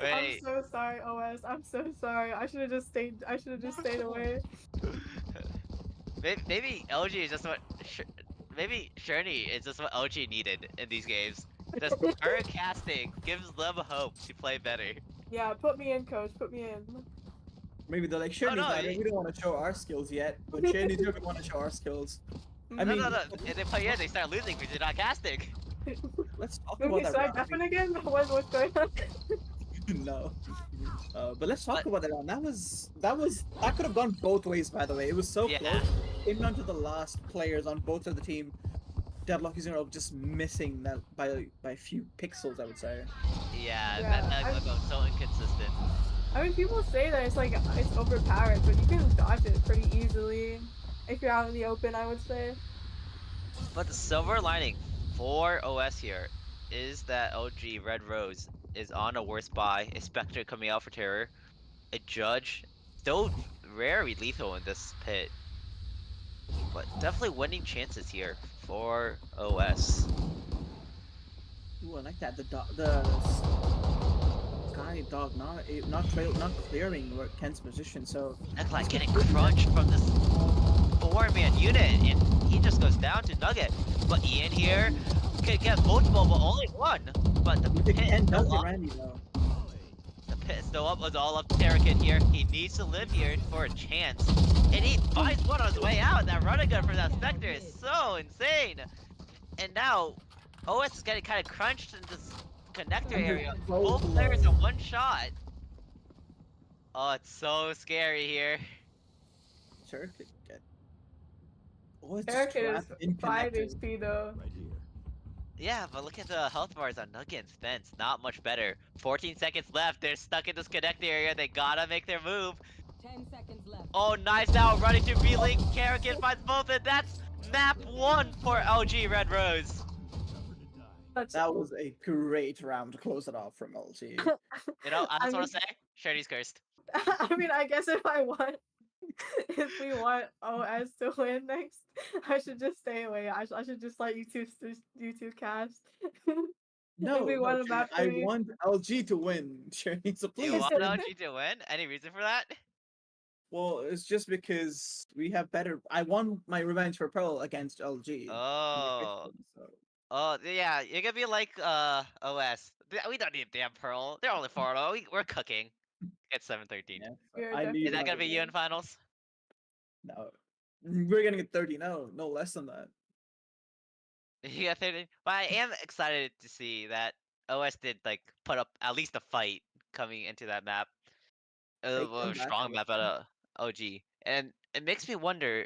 I'm Wait. so sorry, OS. I'm so sorry. I should have just stayed. I should have just stayed away. Maybe LG is just what. Maybe Sherney is just what LG needed in these games. Just current casting gives them hope to play better. Yeah, put me in, coach. Put me in. Maybe they're like, Oh Sherney's no, not here. We don't want to show our skills yet. But Sherney's here. We want to show our skills. I no, mean, no, no. If they play they start losing because they're not casting. let's talk Maybe about that start round. deafing again. What's going on? No. But let's talk But- about that round. That could have gone both ways, by the way. It was so Yeah. close. Came down to the last players on both of the team. Deadlock is just missing that by a few pixels, I would say. Yeah, Yeah, that goes so inconsistent. I mean, people say that it's overpowered, but you can dodge it pretty easily if you're out in the open. I would say. But the silver lining for OS here is that OG Red Rose is on a worse buy, a Spectre coming out for Terror, a Judge, still very lethal in this pit. But definitely winning chances here for OS. Ooh, I like that. The sky dog not clearing where Ken's position. So Nikolai getting crunched from this 4-man unit, and he just goes down to Nugget. But Ian here could get multiple, but only one. But the pit Ken is does still it, up. Randy though. The pit is still up. Was all up to Terrakid here. He needs to live here for a chance. And he finds one on his way out. That running gun from that Spectre is so insane. And now, OS is getting kind of crunched in this connector area. Both players in one shot. Oh, it's so scary here. Sure could get. Oh, it's just Eric is trapped in 5 connector. HP though. Yeah, but look at the health bars on Nugget and Spence. Not much better. 14 seconds left. They're stuck in this connector area. They gotta make their move. 10 seconds left. Oh, nice now. Running to B-Link. Karrakin finds both, and that's map 1 for LG Red Rose. That was a great round to close it off from LG. You know, I I just want mean- to say, Shirley's cursed. I mean, I guess if we want OS to win next, I should just stay away. I should just let you two cast. No, we no, want a Sherney, map I 3. want LG to win, Sherney, so Do you please. want win. LG to win? Any reason for that? Well, it's just because we have better. I want my revenge for Pearl against LG. Oh. So, Oh, yeah, you're gonna be like, OS. We don't need damn Pearl. They're only 4-0. We're cooking. It's 7-13. yeah, We are I need Is that my gonna be you in revenge. finals? No, we're gonna get 30. No less than that. Yeah, 30. But I am excited to see that OS did, like, put up at least a fight coming into that map. They A come back strong and map out of OG. And it makes me wonder,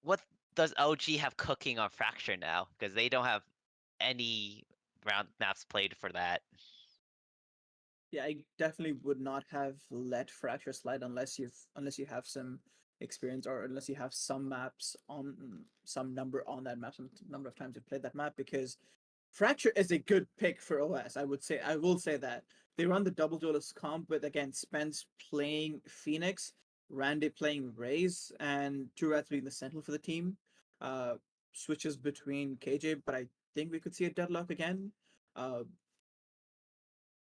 what does OG have cooking on Fracture now? Because they don't have any round maps played for that. Yeah, I definitely would not have let Fracture slide unless you have some experience or unless you have some maps on some number on that map, some number of times you've played that map because Fracture is a good pick for OS. I will say that they run the double duelist comp with again Spence playing Phoenix. Randy playing Raze and Two Rats being the sentinel for the team. Switches between KJ, but I think we could see a deadlock again. Uh,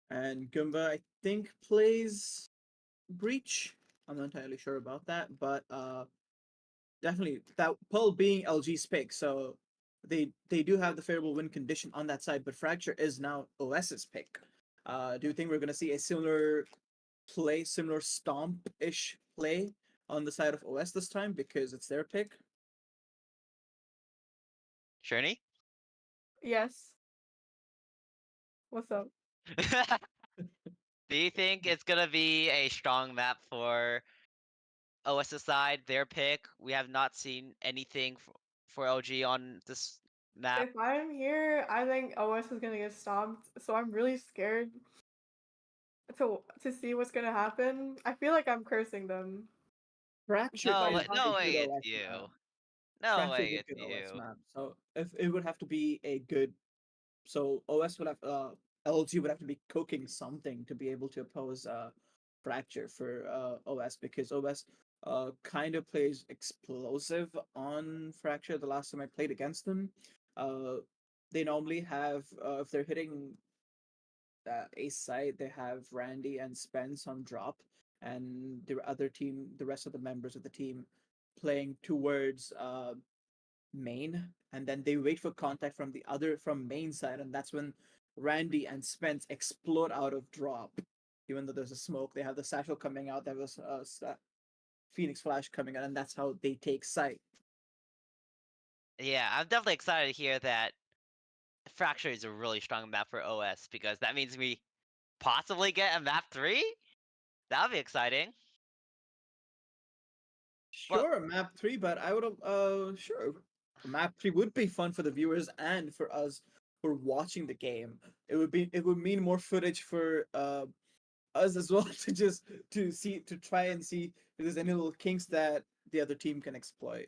and Goomba, I think, plays Breach. I'm not entirely sure about that, but definitely that Pearl being LG's pick, so they do have the favorable win condition on that side. But Fracture is now OS's pick. Do you think we're gonna see a similar play, similar stomp-ish play on the side of OS this time because it's their pick? Shirney? Yes. What's up? Do you think it's gonna be a strong map for OS's side, their pick? We have not seen anything for LG on this map. If I'm here, I think OS is gonna get stomped. So I'm really scared to see what's gonna happen. I feel like I'm cursing them. Fracture No, is no a way good it's OS you. map. No Fracture way is a it's good OS you. map. So if it would have to be a good, so OS would have LG would have to be cooking something to be able to oppose Fracture for OS, because OS kind of plays explosive on Fracture. The last time I played against them, they normally have if they're hitting a site, they have Randy and Spence on drop, and the rest of the members of the team playing towards main, and then they wait for contact from main side, and that's when Randy and Spence explode out of drop. Even though there's a smoke, they have the satchel coming out. There was Phoenix Flash coming out, and that's how they take sight. Yeah, I'm definitely excited to hear that Fracture is a really strong map for OS, because that means we possibly get a map 3? That would be exciting. Sure, map 3, but I would have sure. Map 3 would be fun for the viewers and for us for watching the game. It would mean more footage for us as well to try and see if there's any little kinks that the other team can exploit,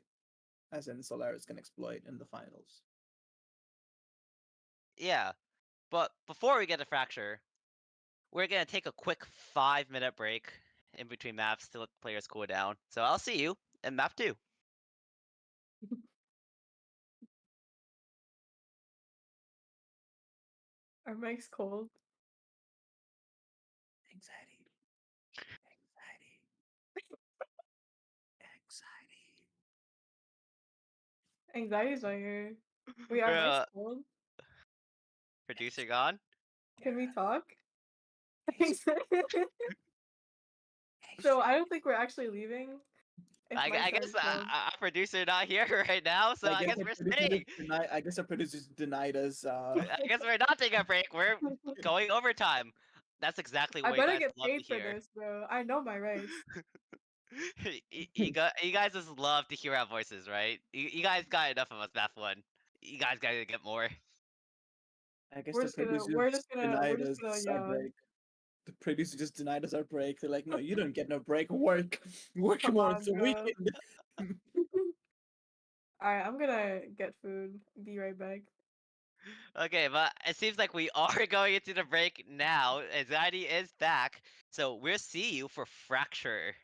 as in Solaris can exploit in the finals. Yeah, but before we get to Fracture, we're gonna take a quick 5-minute break in between maps to let players cool down. So I'll see you in map 2. Our mic's cold. Anxiety. Anxiety. Anxiety. Anxiety's not here. Wait, our mic's cold? Producer gone? Can we talk? So I don't think we're actually leaving. I guess our producer not here right now, so I guess we're staying. I guess our producers denied us. I guess we're not taking a break. We're going overtime. That's exactly what I you better guys get love to paid for hear. this, bro. I know my rights. You guys just love to hear our voices, right? You guys got enough of us, Math 1. You guys gotta get more. I guess We're the just gonna, producers we're just gonna, denied we're just us gonna, our yeah. break. The producer just denied us our break. They're like, no, you don't get no break. Work Come more. on, It's a bro. weekend. Alright, I'm gonna get food. Be right back. Okay, but it seems like we are going into the break now. Anxiety is back, so we'll see you for Fracture.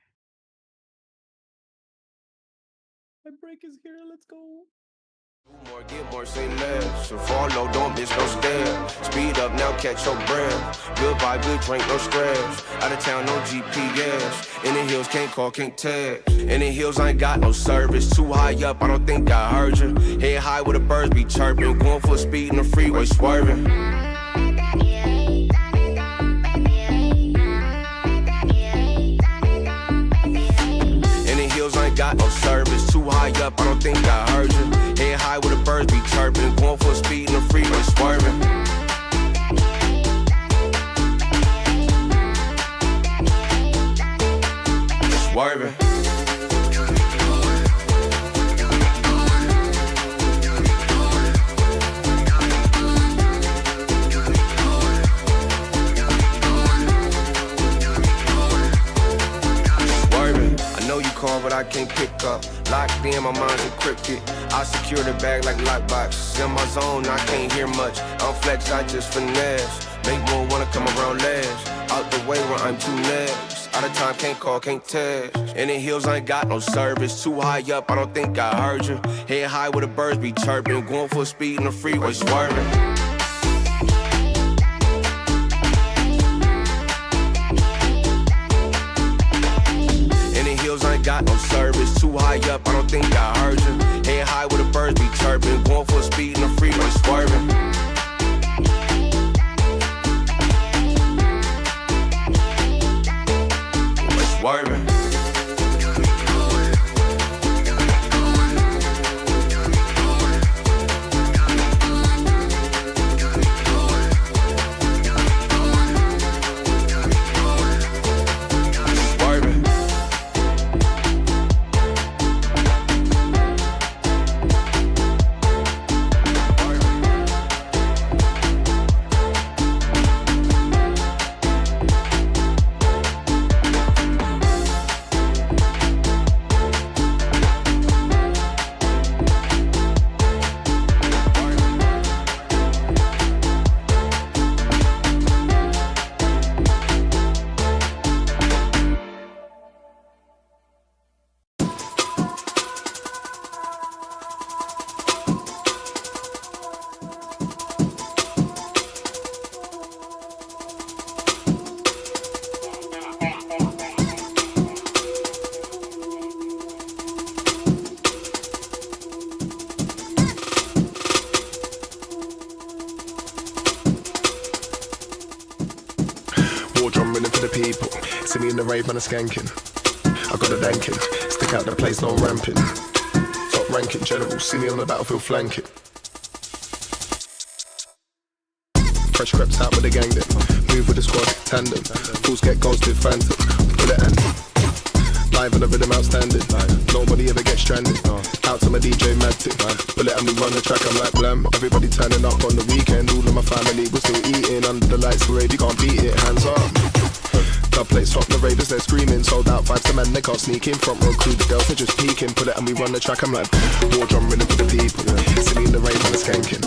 My break is here. Let's go. Do more, get more, say less. So follow, don't miss no step. Speed up now, catch your breath. Good vibe, good drink, no stress. Out of town, no GPS. In the hills, can't call, can't text. In the hills, I ain't got no service. Too high up, I don't think I heard you. Head high where the birds be chirping. Going full speed in the freeway, swerving. I ain't got no service. Too high up, I don't think I heard you. Head high where the birds be chirping. Going full speed in the freeway, swerving. Swerving. But I can't pick up. Locked in, my mind's encrypted. I secure the bag like lockbox. In my zone, I can't hear much. I'm flex, I just finesse. Make more wanna come around last. Out the way where I'm too next. Out of time, can't call, can't text. In the hills, I ain't got no service. Too high up, I don't think I heard you. Head high where the birds be chirping. Going full speed in the freeway, swerving. In the hills, I ain't got no service. Too high up, I don't think I heard you. Head high where the birds be chirping. Going full speed in the freeway, swerving. Swerving. See me in the rave, man, a skanking. I got a danking, stick out the place, no ramping. Top ranking general, see me on the battlefield flanking. Fresh creps out with the gang then, move with the squad, tandem. Fools get ghosted, phantom, bullet and live on the rhythm outstanding. Nobody ever gets stranded. Out to my DJ mad thing. Bullet and we run the track, I'm like blam. Everybody turning up on the weekend. All of my family was still eating under the lights parade. You can't beat it, hands up. Dub plates hot, the ravers they're screaming. Sold out vibes, the man they can't sneak in. Front row crew, the girls are just peeking. Pull it and we run the track, I'm like war drum rhythm for the people. See me in the rave and a skanking.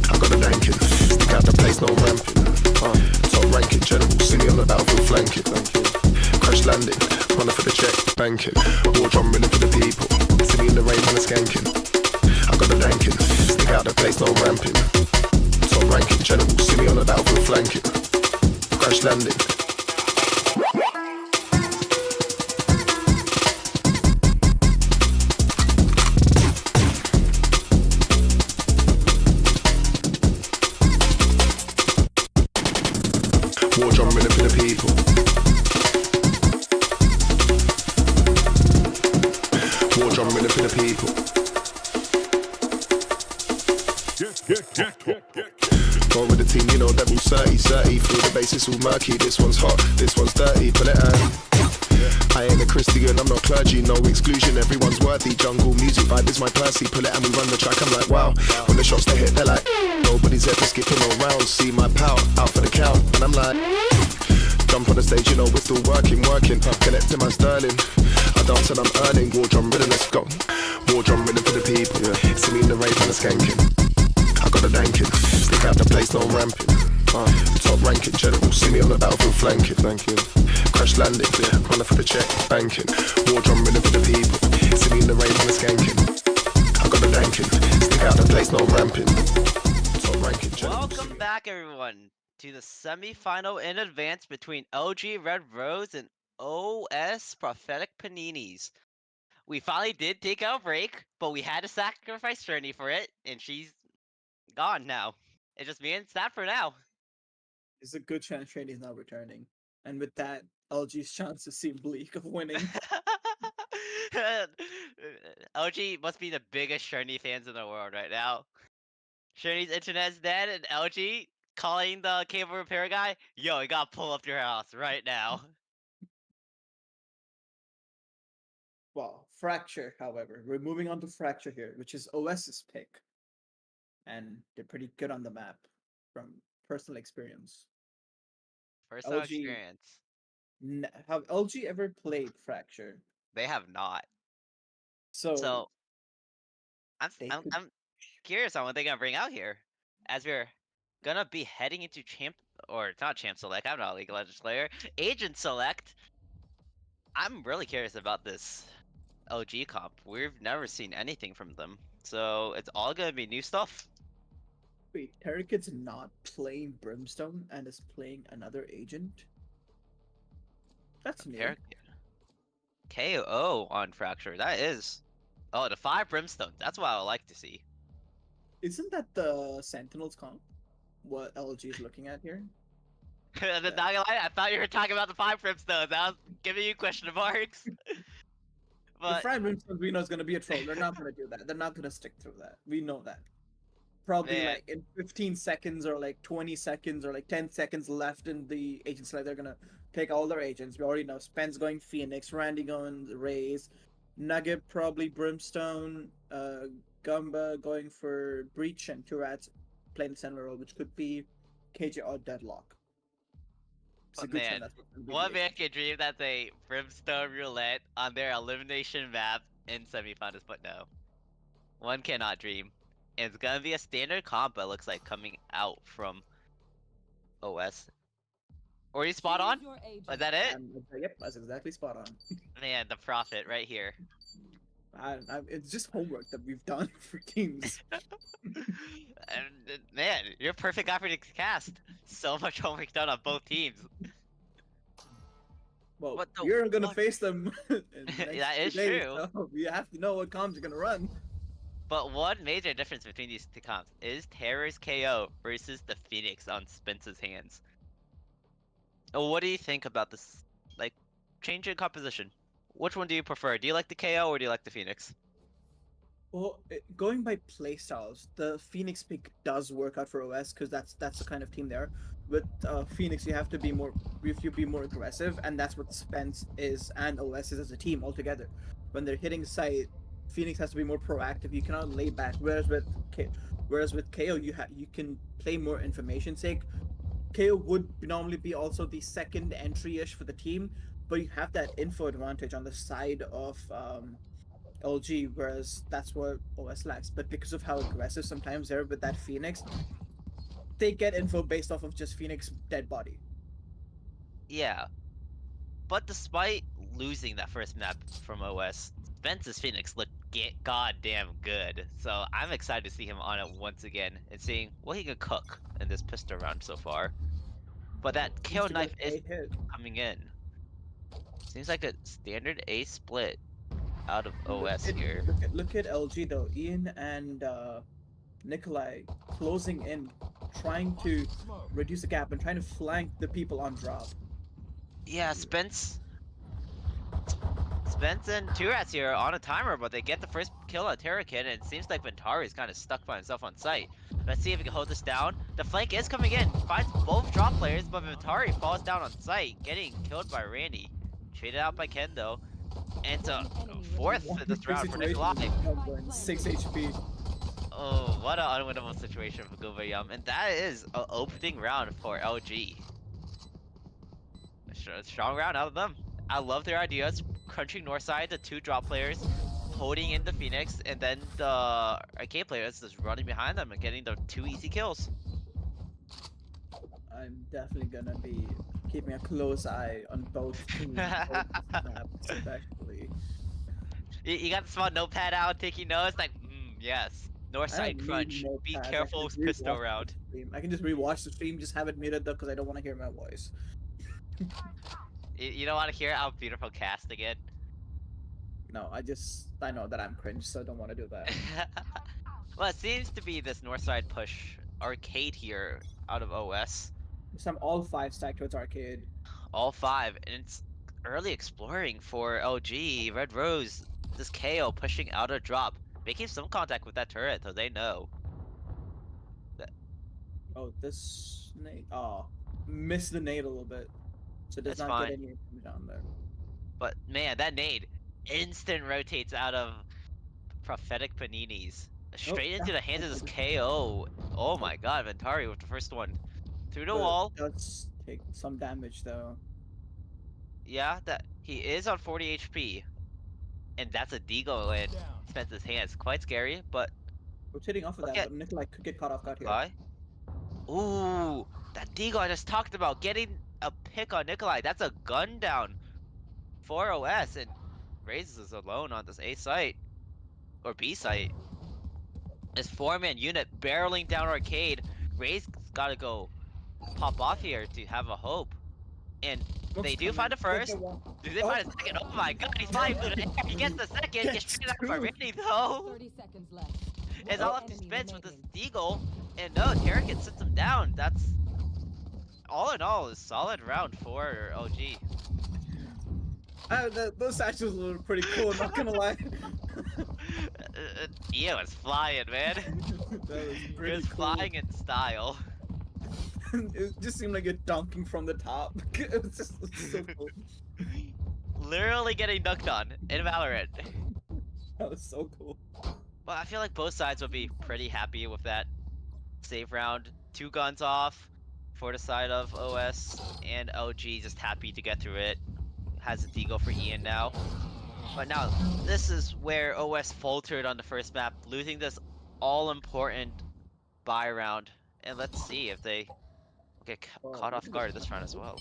I got a danking, stick out the place, no ramping. Top ranking general, see me on the battlefield flanking. Crash landing, running for the check, banking. War drum rhythm for the people. See me in the rave and a skanking. I got a danking, stick out the place, no ramping. Top ranking general, see me on the battlefield flanking. Crash landing. War drum rhythm for the people. War drum rhythm for the people. Go with the team, you know that we're 30. Through the bass, it's all murky. This one's hot, this one's dirty. Pull it on. I ain't a Christian, I'm not clergy, no exclusion, everyone's worthy. Jungle music vibe is my Percy. Pull it and we run the track, I'm like wow. When the shots they hit, they're like nobody's ever skipping around. See my power, out for the count, and I'm like jump on the stage, you know we're still working. Connect to my sterling, I dance and I'm earning. War drum rhythm, let's go. War drum rhythm for the people. See me in the rave and a skanking. I got a danking, stick out the place, no ramping. Top ranking general, see me on the battlefield flanking. Crash landing, running for the check, banking. War drum rhythm for the people. See me in the rave and a skanking. I got a danking, stick out the place, no ramping. Top ranking general. Welcome back, everyone, to the semi-final in advance between OG Red Rose and OS Prophetic Paninis. We finally did take a break, but we had to sacrifice Journey for it, and she's gone now. It's just me and Snap for now. There's a good chance Shady's not returning. And with that, LG's chances seem bleak of winning. LG must be the biggest Journey fans in the world right now. Journey's internet's dead, and LG calling the cable repair guy, yo, you gotta pull up to your house right now. Well, Fracture, however. We're moving on to Fracture here, which is OS's pick. And they're pretty good on the map from personal experience. Personal LG experience. Have LG ever played Fracture? They have not. So So I'm they I'm, could- I'm curious on what they're gonna bring out here, as we're gonna be heading into champ or it's not champ select. I'm not a League of Legends player. Agent select. I'm really curious about this LG comp. We've never seen anything from them, so it's all gonna be new stuff. Wait, Terrakid's not playing Brimstone and is playing another agent? That's new. Terra KO on Fracture. That is. Oh, the 5 Brimstone. That's what I would like to see. Isn't that the Sentinels comp? What LG is looking at here? Not gonna lie, I thought you were talking about the 5 Brimstones. I was giving you question marks. The But Prime Brimstone we know is gonna be a troll. They're not gonna do that. They're not gonna stick through that. We know that. Probably Man. like in 15 seconds or like 20 seconds or like 10 seconds left in the agents, like they're gonna take all their agents. We already know Spence going Phoenix, Randy going Rays, Nugget probably Brimstone, Gumba going for Breach, and Turats playing the center role, which could be KJ or Deadlock. It's a But good chance man, that's what's gonna be what the man agent. can dream that's a Brimstone roulette on their elimination map in semifinals, but no. One cannot dream. And it's gonna be a standard comp, it looks like, coming out from OS. Or you spot on? Is that it? Yep, that's exactly spot on. Man, the Prophet right here. It's just homework that we've done for teams. And, man, you're a perfect guy for the cast. So much homework done on both teams. Well, What the you're gonna fuck? face them. In the next That 2 is days, true. So you have to know what comms you're gonna run. But one major difference between these two comps is Terror's KO versus the Phoenix on Spence's hands. What do you think about this, like, change in composition? Which one do you prefer? Do you like the KO or do you like the Phoenix? Well, going by playstyles, the Phoenix pick does work out for OS because that's the kind of team there. With Phoenix, you have to be more aggressive, and that's what Spence is and OS is as a team altogether. When they're hitting site, Phoenix has to be more proactive. You cannot lay back. Whereas with KO, you can play more information sake. KO would normally be also the second entry-ish for the team, but you have that info advantage on the side of LG, whereas that's what OS lacks. But because of how aggressive sometimes they're with that Phoenix, they get info based off of just Phoenix dead body. Yeah. But despite losing that first map from OS, Spence's Phoenix looked goddamn good. So I'm excited to see him on it once again and seeing what he can cook in this pistol round so far. But that KO Needs to knife get is a hit. coming in. Seems like a standard A split out of OS Look at- here. Look at LG though. Ian and Nikolai closing in, trying to reduce the gap and trying to flank the people on drop. Yeah, Spence and Turats here are on a timer, but they get the first kill on Terrakid, and it seems like Ventari is kind of stuck by himself on site. Let's see if he can hold this down. The flank is coming in, finds both drop players, but Ventari falls down on site, getting killed by Randy. Traded out by Ken though. And it's a fourth for this round for Nikolai. 6 HP. Oh, what an unwinnable situation for Gubayum. And that is an opening round for LG. A strong round out of them. I love their ideas. Crunching north side, the 2 drop players, holding in the Phoenix, and then the arcade players just running behind them and getting the 2 easy kills. I'm definitely gonna be keeping a close eye on both teams. Maps, especially. You got the small notepad out, taking notes, like, yes. North I side don't crunch. need Be notepads, I careful can with just pistol rewatch round. the stream. I can just rewatch the stream, just have it muted though, because I don't want to hear my voice. You don't want to hear our beautiful cast again? No, I know that I'm cringe, so I don't want to do that. Well, it seems to be this north side push arcade here out of OS. So I'm all 5 stacked towards arcade. All 5, and it's early exploring for LG. Red Rose, this KO pushing out a drop, making some contact with that turret, though they know. Oh, this nade. Oh, missed the nade a little bit. So it does That's not fine. get any damage on there. But man, that nade instant rotates out of Prophetic Paninis. Straight into the hands of this KO. Oh my god, Ventari with the first one. Through the But wall. does take some damage though. Yeah, that he is on 40 HP. And that's a deagle in Spence's hands. Quite scary, but Rotating off of Look that, at- but Nikolai could get caught off guard here. Nikolai. Ooh, that deagle I just talked about, getting a pick on Nikolai. That's a gun down for OS, and Raze is alone on this A site or B site. This 4-man unit barreling down Arcade. Raze gotta go pop off here to have a hope. And Smoke's they do coming. find a Get first. the one. Do they Oh. find a second? Oh my god, he's flying through the air. He gets the second. Gets Gets straight out by two. Randy though. 30 seconds left. It's One all up to enemy Spence with this remaining. Deagle. And no, Terrican sits him down. That's all in all a solid round for OG. Those actions were pretty cool, not gonna lie. Ian was flying, man. That was He pretty was cool. flying in style. It just seemed like you're dunking from the top. It was just so cool. Literally getting dunked on in Valorant. That was so cool. But I feel like both sides would be pretty happy with that save round. 2 guns off for the side of OS, and OG just happy to get through it. Has a deagle for Ian now. But now, this is where OS faltered on the first map, losing this all-important buy round. And let's see if they get caught off guard this round as well.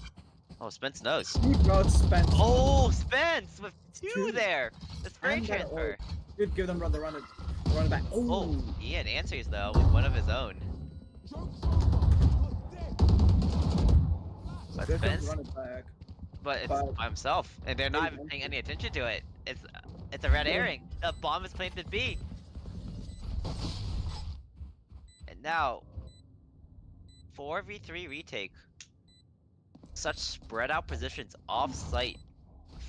Oh, Spence knows. He brought Spence. Oh, Spence with 2 Two. there! The spray And that transfer. Good, give them the run it back. Oh, Ian answers though with one of his own. But Good for him Spence, to run it back. but it's but- by himself, and they're not even paying any attention to it. It's a red Yeah. herring. The bomb is planted B. And now, 4v3 retake. Such spread out positions off site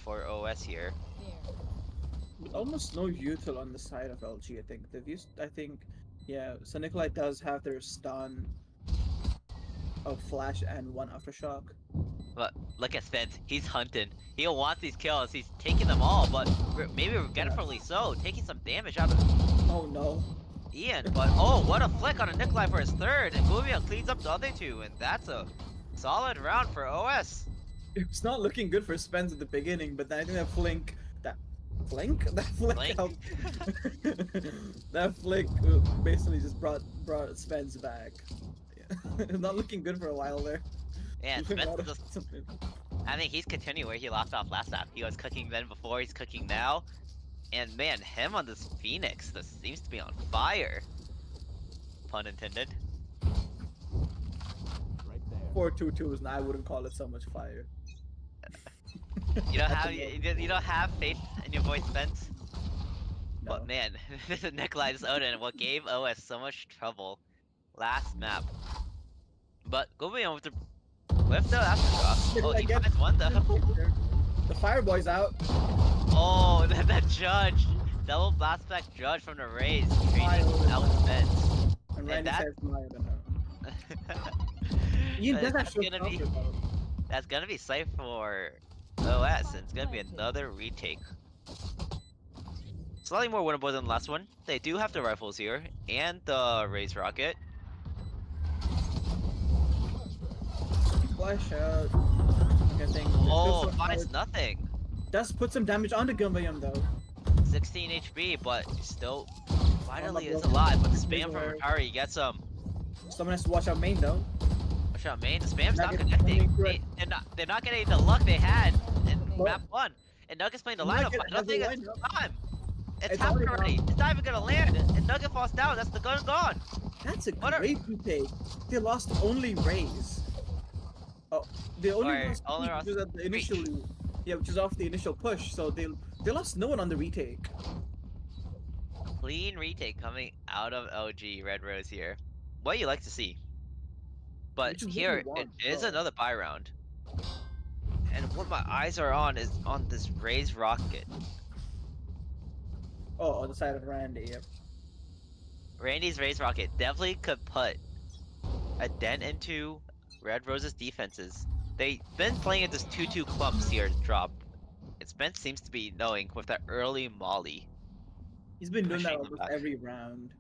for OS here. With almost no util on the side of LG, I think. They've used, yeah, so Nikolai does have their stun of Flash and 1 Aftershock. But look at Spence, he's hunting. He'll want these kills, he's taking them all, but maybe regretfully so, taking some damage out of Oh no. Ian. But oh, what a flick on a Nikolai for his third, and Boomian cleans up the other 2, and that's a solid round for OS. It's not looking good for Spence at the beginning, but then I think that flick Flink? out. That flick basically just brought Spence back. Yeah. Not looking good for a while there. Yeah, Doing a Spence lot is of just, something. I think he's continuing where he left off last time. He was cooking then before, he's cooking now. And man, him on this Phoenix, this seems to be on fire. Pun intended. 4-2-2s, and I wouldn't call it so much fire. You don't That's have a you don't have faith in your voice, Spence. No. But man, this is Nikolai's Odin, what gave OS so much trouble last map. But going on with the aftershock. Oh, he Again. finds one though. The Fireboy's out. Oh, that judge. Double blast back judge from the Rays trading out Spence. And And Randy that- says Maya than her. Ian But does have that's short gonna be cover, though. that's gonna be safe for OS, and it's gonna be another retake. Slightly more winnable than the last one. They do have the rifles here and the Rays rocket. Flash out. I think Oh, finds nothing. does put some damage onto Gilbayum though. 16 HP, but still finally is block. alive. But the spam from Where- Atari gets him. Someone has to watch out main though. Watch out, main. The spam's not Nugget connecting. coming through it. They're not getting the luck they had in Well, map 1. And Nugget's playing the lineup. Nugget I don't has a think it's lineup. time. It's It's happened already already. It's not even gonna land. And Nugget falls down. That's the gun gone. That's a What are- great retake. They lost only Rays. Oh, they only Or lost only Peach, lost which was at the Reach. initial, yeah, which is off the initial push. So they lost no one on the retake. Clean retake coming out of LG Red Rose here. What you like to see. But Which is what here, we it want, is so. another buy round. And what my eyes are on is on this Rays rocket. Oh, on the side of Randy. Yep. Randy's Rays rocket definitely could put a dent into Red Rose's defenses. They've been playing at this 2-2 clumps here drop. And Spence seems to be knowing with that early molly. He's been doing that Pushing them almost back. every round,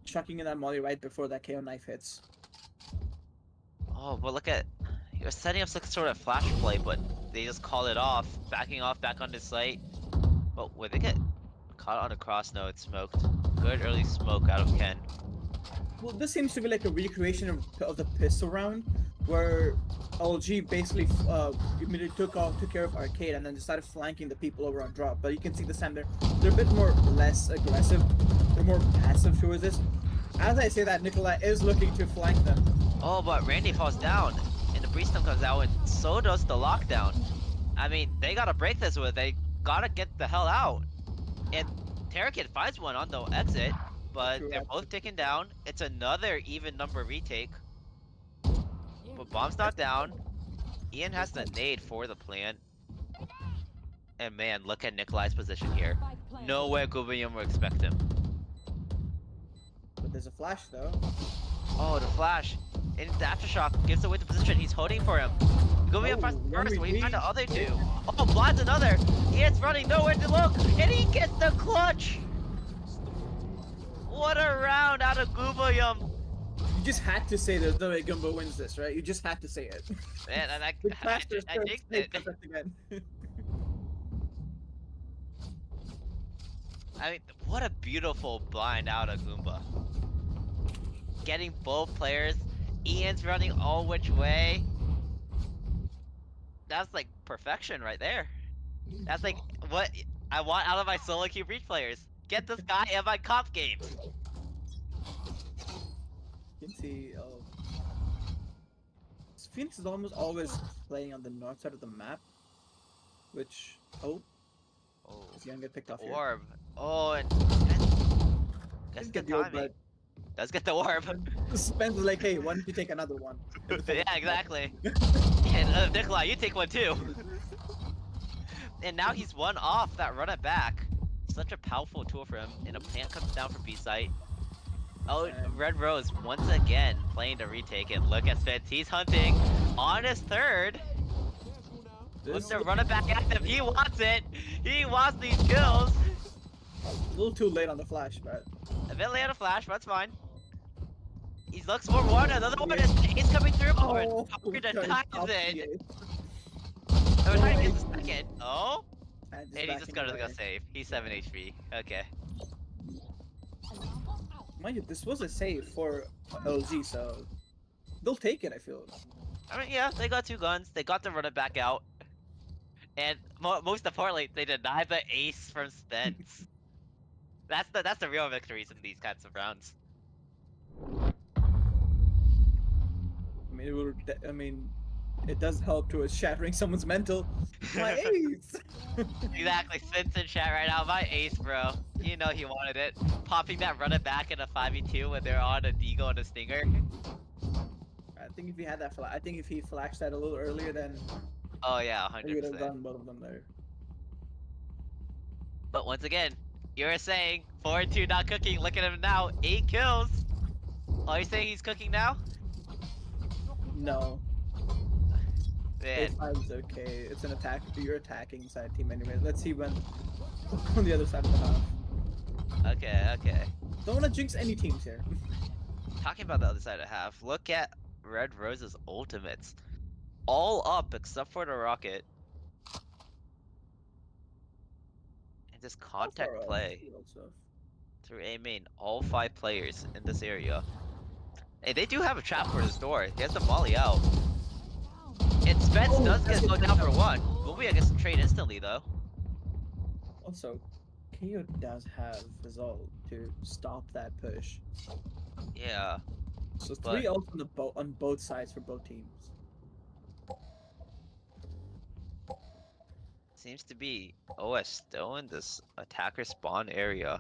chucking in that molly right before that KO knife hits. Oh, but look at, you're setting up some sort of flash play, but they just call it off, backing off back onto site. But when they get caught on a cross node, smoked. Good early smoke out of Ken. Well, this seems to be like a recreation of the pistol round, where LG basically immediately took care of Arcade and then just started flanking the people over on drop. But you can see this time they're a bit more less aggressive. They're more passive towards this. As I say that, Nikolai is looking to flank them. Oh, but Randy falls down, and the Breestem comes out, and so does the lockdown. I mean, they gotta break this with. They gotta get the hell out. And Terrakid finds one on the exit, but they're both taken down. It's another even number retake. But bomb's not down. Ian has the nade for the plant. And man, look at Nikolai's position here. Nowhere Gubium will expect him. But there's a flash though. Oh, the flash. And the aftershock gives away the position. He's holding for him. Gubium finds first when he finds the other two. Oh, blinds another. Ian's running nowhere to look. And he gets the clutch. What a round out of Gubium. You just had to say there's no way Gumbo wins this, right? You just had to say it. Man, and I jinxed it. Again. I mean, what a beautiful blind out of Goomba. Getting both players. Ian's running all which way. That's like perfection right there. That's like what I want out of my solo queue breach players. Get this guy in my comp games. You can see, Phoenix is almost always playing on the north side of the map, which, is he gonna get picked off here? Orb. Oh, and guess the timing. Does get the orb. Spence is like, hey, why don't you take another one? Yeah, exactly. And Nikolai, you take one too. And now he's one off that run it back. Such a powerful tool for him. And a plant comes down for B site. Oh, Red Rose once again playing to retake it. Look at Spence. He's hunting on his third. Looks to run it back at him. He wants it. He wants these kills. A little too late on the flash, but a bit late on the flash, but that's fine. He looks for one. Another one is he's coming through. Oh, we're gonna tie it. I'm trying to get the second. Oh, and he's just gonna go save. He's 7 HP. Okay. Mind you, this was a save for LG, so they'll take it, I feel. I mean, yeah, they got two guns. They got to run it back out. And most importantly, they denied the ace from Spence. That's the real victories in these kinds of rounds. I mean, it does help towards shattering someone's mental. My ace! Exactly, Spence in chat right now. My ace, bro. You know he wanted it. Popping that run it back in a 5v2 when they're on a Deagle and a Stinger. I think if he had that I think if he flashed that a little earlier, then oh yeah, 100%. He would have done both of them there. But once again, you were saying 4-2 not cooking. Look at him now, 8 kills. Oh, you're saying he's cooking now? No. Man. 8-5 is okay. It's an attack. You're attacking side team anyway. Let's see when on the other side of the half. Okay. Don't want to jinx any teams here. Talking about the other side of half, look at Red Rose's ultimates. All up except for the rocket. And just contact play through A main. All 5 players in this area. Hey, they do have a trap for this door. He has the molly out. And Spence does get slowed down for 1. Gumbi gets the trade instantly though. Also, KO does have Resolve to stop that push. Yeah. So 3 ults on both sides for both teams. Seems to be OS still in this attacker spawn area.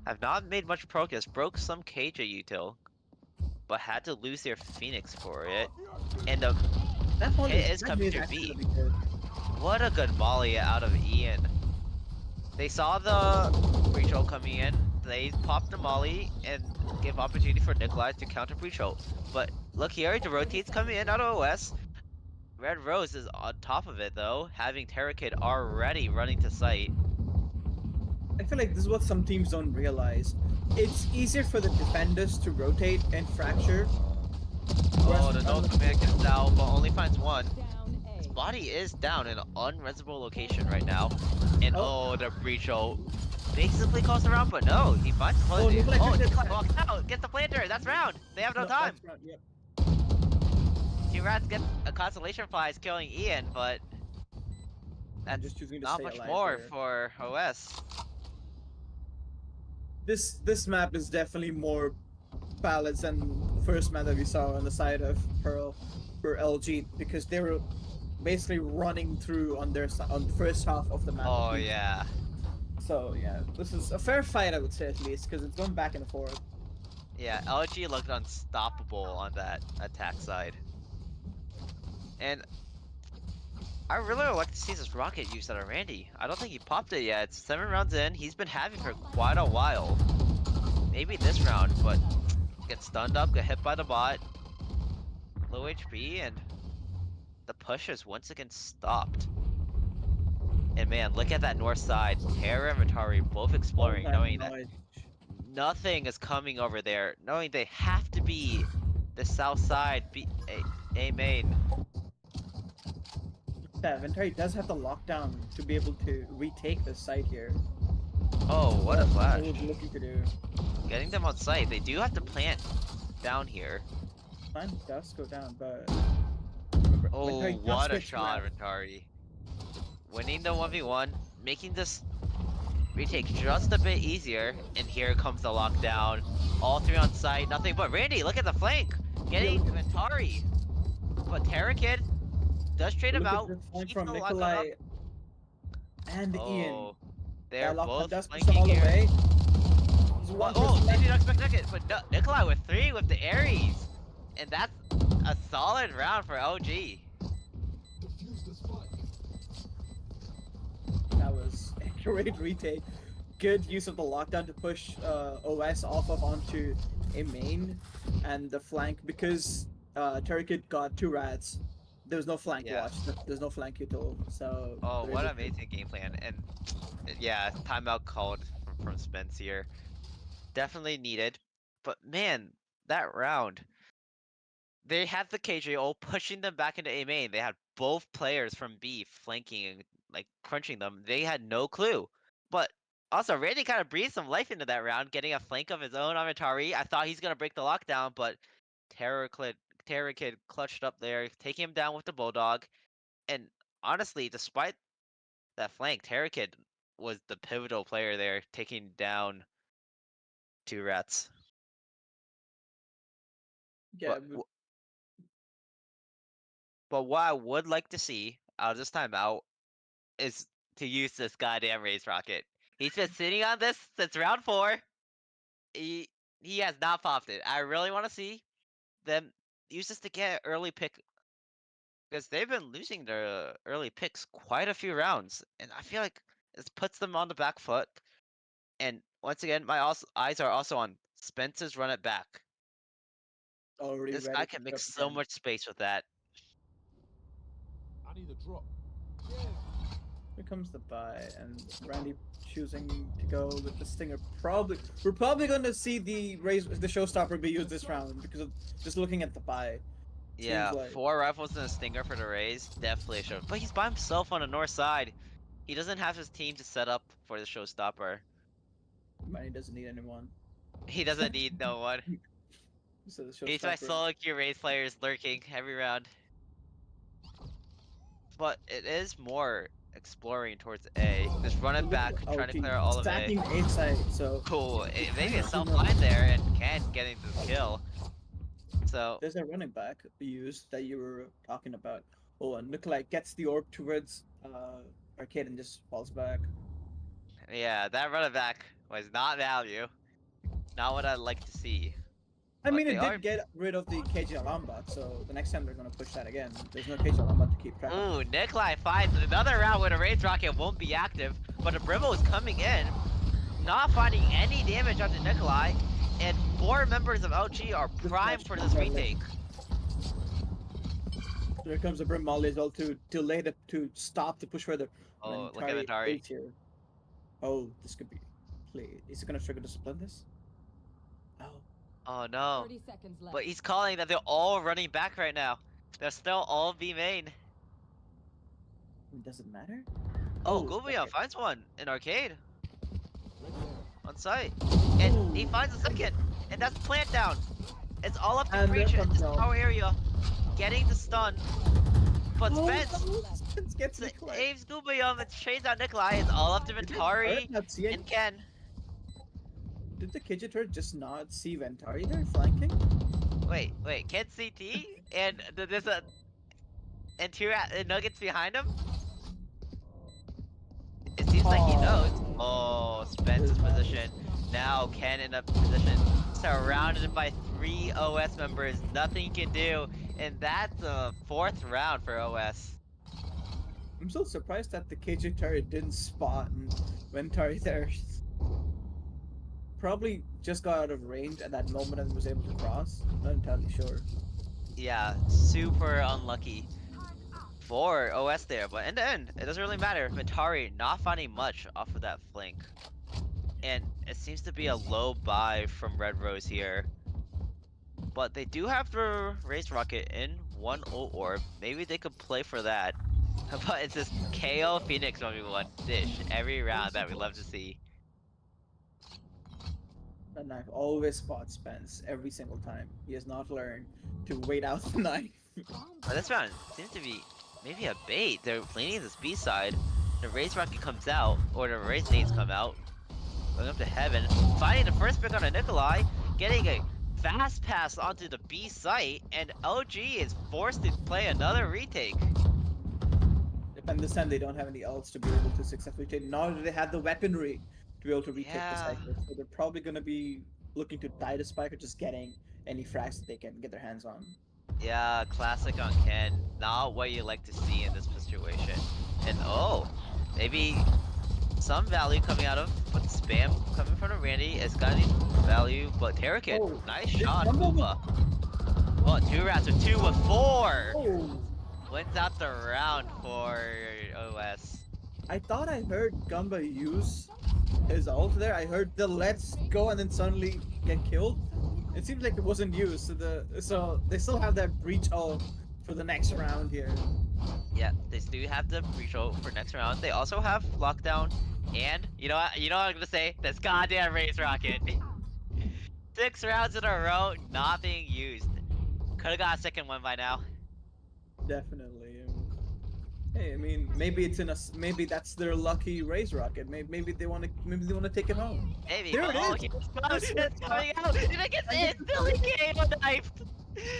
Have not made much progress. Broke some KJ util, but had to lose their Phoenix for it. And the hit is coming to B. What a good molly out of Ian. They saw the breach ult coming in. They popped the molly and give opportunity for Nikolai to counter breach ult. But look here, the rotates coming in out of OS. Red Rose is on top of it though, having Terrakid already running to site. I feel like this is what some teams don't realize. It's easier for the defenders to rotate and fracture. Oh, the no command gets down, but only finds 1. His body is down in an unresable location right now. And the breach ult basically calls around, but no, he finds the Nikolai walks out, gets the planter, that's round. They have no time. Yep. Two rats get a constellation prize killing Ian, but I'm that's just choosing to not stay much alive more here. for OS. This map is definitely more balanced than the first map that we saw on the side of Pearl for LG, because they were basically running through on their on the first half of the map. Oh yeah. So yeah, this is a fair fight, I would say, at least, because it's going back and forth. Yeah, LG looked unstoppable on that attack side. And I really would like to see this rocket used out of Randy. I don't think he popped it yet. It's 7 rounds in. He's been having for quite a while. Maybe this round, but get stunned up, get hit by the bot. Low HP, and the push is once again stopped. And man, look at that north side. Terra and Vitari both exploring, knowing that nothing is coming over there, knowing they have to be the south side, A main. Yeah, Ventari does have the lockdown to be able to retake this site here. Oh, what a flash. What we're looking to do. Getting them on site. They do have to plant down here. Plan does go down, but... Oh, Ventari does what a switch shot, map. Vitari. Winning the 1v1, making this retake just a bit easier, and here comes the lockdown. All three on site, nothing but Randy, look at the flank! Getting Vitari! But Terra Kid does trade him Look at out. this flank Keeps from the lockdown Nikolai up. and Ian. Oh, they're That lockdown both does push them flanking all the here. way. There's one Oh, person they left. did not expect it, but Nikolai with 3 with the Ares! And that's a solid round for OG. That was a great retake. Good use of the lockdown to push OS off of onto a main and the flank, because Turkid got 2 rats. There was no flank Yeah. watch. There's no flank util. So. Oh, they're what an able to- amazing game plan. And yeah, timeout called from Spence here. Definitely needed. But man, that round, they had the KJO pushing them back into A main. They had both players from B flanking and like crunching them. They had no clue. But also, Randy kind of breathed some life into that round, getting a flank of his own on Atari. I thought he's gonna break the lockdown, but Terror Kid clutched up there, taking him down with the Bulldog. And honestly, despite that flank, Terror Kid was the pivotal player there, taking down 2 rats. Yeah. But what I would like to see out of this timeout is to use this goddamn raise rocket. He's been sitting on this since round 4. He has not popped it. I really want to see them use this to get an early pick, because they've been losing their early picks quite a few rounds, and I feel like this puts them on the back foot. And once again, my eyes are also on Spence's run it back. Already This ready guy to can pick make up so again. much space with that. I need a drop. Here comes the buy, and Randy choosing to go with the Stinger. We're probably going to see the showstopper be used this round, because of just looking at the buy. Yeah, Seems like- 4 rifles and a stinger for the raise, definitely should. But he's by himself on the north side. He doesn't have his team to set up for the showstopper. Man, he doesn't need anyone. He doesn't need no one. So the He's my showstopper. solo queue raise players lurking every round. But it is more exploring towards A. Just run it back, trying to clear all of A. Stacking A side, so Cool. Maybe a self-blind there and Ken getting the kill. So there's a running back used that you were talking about. Oh, and Nikolai gets the orb towards Arcade and just falls back. yeah, that run it back was not value. Not what I'd like to see. I But mean, they it are- did get rid of the KJ alarm bot, so the next time they're gonna push that again. There's no KJ alarm bot to keep track of. Ooh, Nikolai finds another round where the Rage Rocket won't be active, but the Brimble is coming in, not finding any damage onto Nikolai, and 4 members of OG are primed for this retake. There comes the Brim Molly as well to delay to stop the push further. Oh, When look at Atari. is here. Oh, this could be played. Is it gonna struggle to split this? Oh. Oh no. 30 seconds left. But he's calling that they're all running back right now. They're still all B main. Does it matter? Oh, Gubion finds one in arcade. On site. And he finds a second. And that's plant down. It's all up to And there Breach in comes this Dom. power area. getting the stun. But Oh, Spence no, Spence gets the Nikolai. Abe's Gubayum and trades out Nikolai. It's all up to Did the Ventari turret not see and Ken. Did the Kidget turret just not see Ventari there flanking? Wait, Ken CT? And there's a... And two Nuggets behind him? It seems like he knows. Oh, Spence's position. Now Ken in a position surrounded by 3 OS members. Nothing he can do. And that's the 4th round for OS. I'm so surprised that the Kidget turret didn't spot Ventari there. Probably just got out of range at that moment and was able to cross. Not entirely sure. Yeah, super unlucky for OS there, but in the end, it doesn't really matter. Ventari not finding much off of that flank. And it seems to be a low buy from Red Rose here. But they do have the Raised Rocket in 1 ult orb. Maybe they could play for that. But it's this KO Phoenix 1v1 dish every round that we love to see. That knife always spots Spence every single time. He has not learned to wait out the knife. But this round seems to be maybe a bait. They're leaning this B side. The Raised Rocket comes out, or the Raised Nades come out. Going up to heaven. Finding the first pick on a Nikolai. Getting a fast pass onto the B site. And OG is forced to play another retake. And this time they don't have any ults to be able to successfully take. Nor do they have the weaponry to be able to retake the cycle. So they're probably going to be looking to die to Spike or just getting any frags that they can get their hands on. Yeah, classic on Ken. Not what you like to see in this situation. And oh, maybe some value coming out of, but spam coming from Randy is got any value. But Terrakid, Oh, nice shot, Booba. Oh, 2 rats with 2 with 4. Oh! Wins out the round for OS. I thought I heard Gumba use his ult there. I heard the let's go and then suddenly get killed. It seems like it wasn't used, so they still have that breach ult for the next round here. Yeah, they do have the breach ult for next round. They also have lockdown, and you know what I'm gonna say? This goddamn Raised Rocket. 6 rounds in a row not being used. Could have got a second one by now. Definitely. Hey, I mean, maybe it's maybe that's their lucky Raised Rocket. Maybe they want to take it home. Maybe. There it Oh, is. it's coming out. And it gets instantly KO knifed.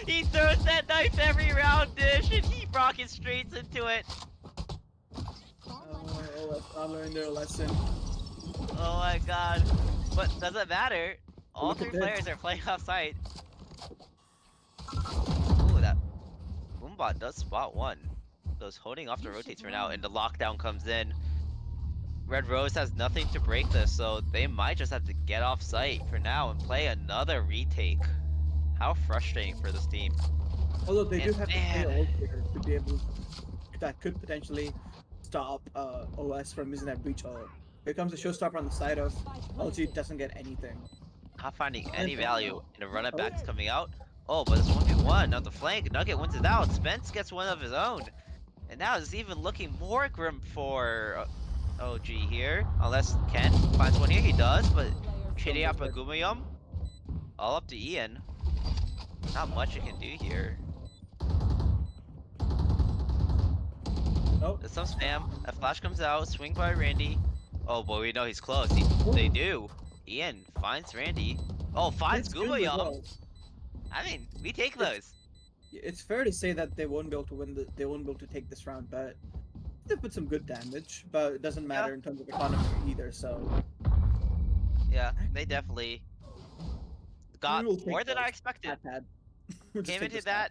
He throws that knife every round dish, and he rockets straight into it. Oh, let's not learn their lesson. Oh my god. But doesn't matter. All Look at 3 this. players are playing off site. Ooh, that Boombot does spot 1. So it's holding off the rotates for now, and the lockdown comes in. Red Rose has nothing to break this, so they might just have to get off site for now and play another retake. How frustrating for this team. Although they do And have to man. play ult here to be able that could potentially stop OS from using that breach ult. Here comes a showstopper on the side of LG, doesn't get anything. Not finding any value in the run it backs coming out. Oh, but it's 1v1 on the flank. Nugget wins it out. Spence gets one of his own. And now it's even looking more grim for OG here. Unless Ken finds one here. He does, but trading up a Gumayum. All up to Ian. Not much you can do here. Nope. There's some spam. A flash comes out. Swing by Randy. Oh boy, we know he's close. They do. Ian finds Randy. Oh, finds It's good as Gumayum. well. I mean, we take those. It's fair to say that they won't be able to win they won't be able to take this round, but they put some good damage. But it doesn't matter in terms of economy either. So Yeah, they definitely got We will take more than I those. expected. Tad. We'll just Came take into this that,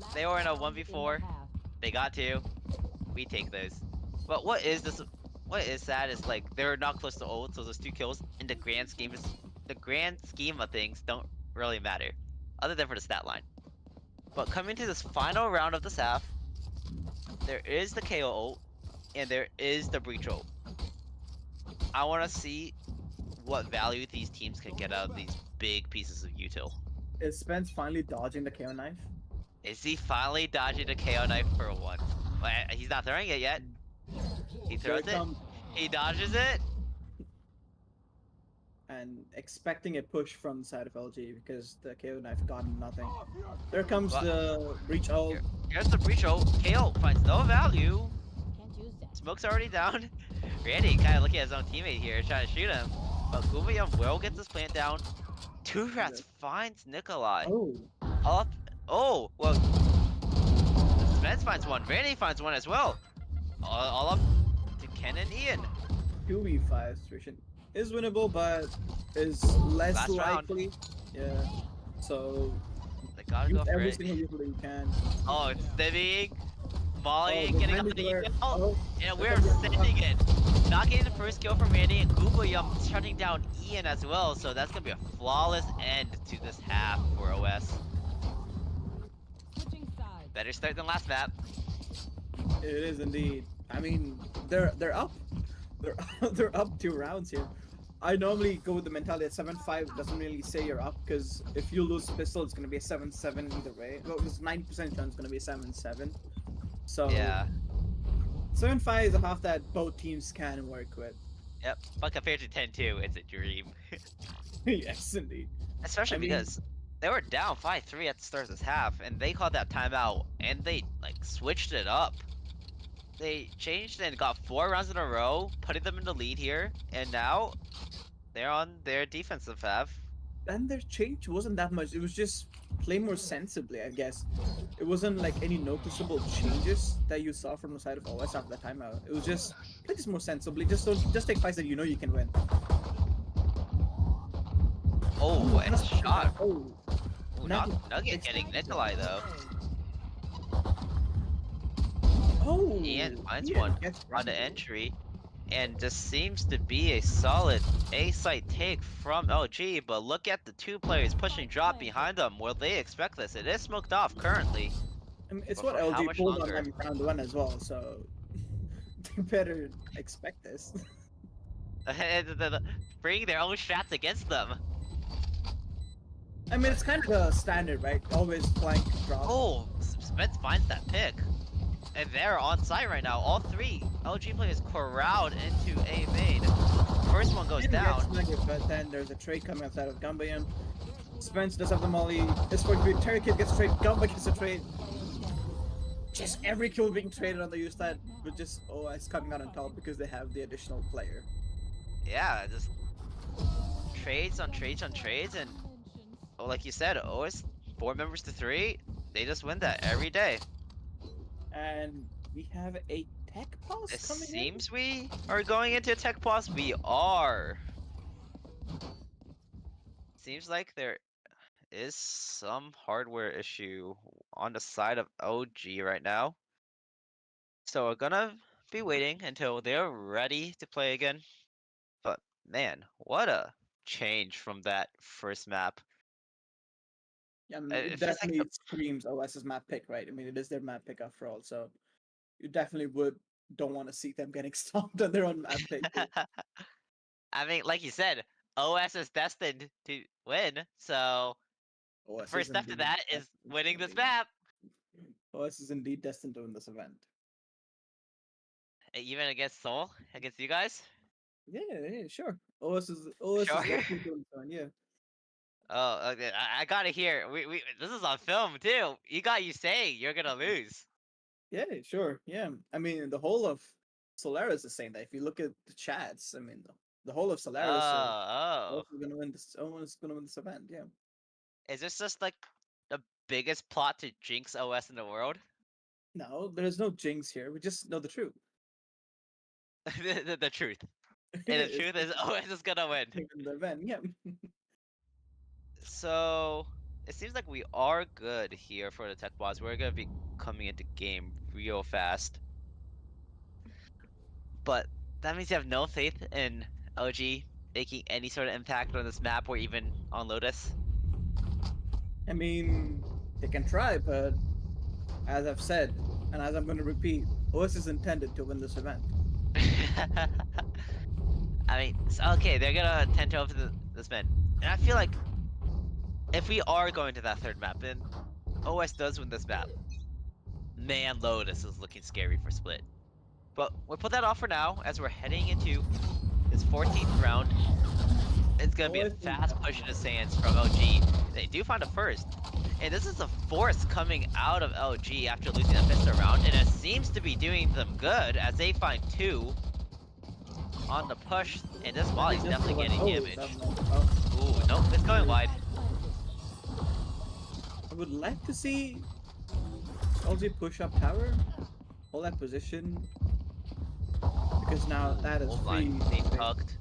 now. they were in a 1v4. They got 2. We take those. But what is sad is like they're not close to ult, so those 2 kills in the grand scheme of things don't really matter, other than for the stat line. But coming to this final round of the SAF, there is the KO ult, and there is the breach ult. I want to see what value these teams can get out of these big pieces of util. Is Spence finally dodging the KO knife? Is he finally dodging the KO knife for 1? Well, he's not throwing it yet. He Here throws it it. comes. He dodges it. And and expecting a push from the side of LG because the KO knife got nothing. There comes Well, the breach ult. Here's the breach ult. KO finds no value. Can't use that. Smoke's already down. Randy kind of looking at his own teammate here, trying to shoot him. But Gumayam will get this plant down. Two Rats finds Nikolai. Oh, Up. Oh, well. Spence finds one. Randy finds one as well. All up to Ken and Ian. 2v5 situation is winnable, but is less Last round. likely. Yeah. So They gotta use go for every it. single vehicle that you can. Oh, it's Stimming. Molly Oh, getting up Randy the Blair. eval. Oh, And look we're at the- sending it. Not getting the first kill from Randy, and Gubayam shutting down Ian as well. So that's gonna be a flawless end to this half for OS. Switching sides. Better start than last map. It is indeed. I mean, they're up. They're up 2 rounds here. I normally go with the mentality that 7-5 doesn't really say you're up, because if you lose pistol, it's gonna be a 7-7 either way. Well, there's 9% chance it's gonna be a 7-7. So Yeah. 7-5 is a half that both teams can work with. Yep. But compared to 10-2, it's a dream. Yes, indeed. Especially I mean- because they were down 5-3 at the start of this half, and they called that timeout, and they like switched it up. They changed and got 4 rounds in a row, putting them in the lead here, and now they're on their defensive half. And their change wasn't that much. It was just play more sensibly, I guess. It wasn't like any noticeable changes that you saw from the side of OS after that timeout. It was just play this more sensibly. Just take fights that you know you can win. Oh, and That's- shot. Oh, Ooh, Nugget. Nugget getting Nikolai though. oh. Ian finds Ian one gets on the rounded. entry, and just seems to be a solid A-site take from OG, but look at the 2 players pushing drop behind them. Will they expect this? It is smoked off currently. I mean, it's But what for how LG much pulled longer? on them round 1 as well, so they better expect this. Bring their own strats against them. I mean, it's kind of a standard, right? Always flank drop. Oh, Spence finds that pick. And they're on site right now. All 3 LG players corralled into A main. First one goes Ian gets down. Nugget, but then there's a trade coming outside of Gumbayam. Spence does have the molly. It's going to be Terry Kid gets a trade. Gumba gets a trade. Just every kill being traded on the U side, but just OS coming out on top because they have the additional player. Yeah, just trades on trades on trades, and oh, like you said, OS 4 members to 3, they just win that every day. And we have a tech pause It coming seems we are going into a tech pause. We are. Seems like there is some hardware issue on the side of OG right now. So we're gonna be waiting until they're ready to play again. But man, what a change from that first map. in. I mean, it it feels like definitely screams OS's map pick, right? I mean, it is their map pick after all, so you definitely don't want to see them getting stomped on their own map pick. I mean, like you said, OS is destined to win. So the OS first is step to indeed that is destined winning to this win. map. OS is indeed destined to win this event. Even against Seoul, against you guys. Yeah, sure. OS is Sure. definitely doing fine, yeah. Oh, okay. I gotta hear. We this is on film too. You got you saying you're gonna lose. Yeah, sure. Yeah. I mean, the whole of Solaris is saying that. If you look at the chats, I mean, the whole of Solaris Oh. is going to win this. Is going to win this event. Yeah. Is this just like the biggest plot to jinx OS in the world? No, there's no jinx here. We just know the truth. The truth. And the It's truth is OS is gonna win. win the event. Yeah. So it seems like we are good here for the tech bots. We're gonna be coming into game real fast. But that means you have no faith in OG making any sort of impact on this map or even on Lotus. I mean, they can try, but as I've said, and as I'm going to repeat, OS is intended to win this event. I mean, okay, they're gonna 10 over this man. And I feel like if we are going to that third map, then OS does win this map. Man, Lotus is looking scary for Split. But we'll put that off for now as we're heading into this 14th round. It's gonna be a OS is fast push definitely into Sands from LG. They do find a first. And this is a force coming out of LG after losing the first round, and it seems to be doing them good as they find 2 on the push, and this Molly's Just definitely the one- getting oh, damage. oh. Ooh, nope, it's going wide. I would like to see LG push up tower, hold that position, because now that is Hold free. line, they tucked.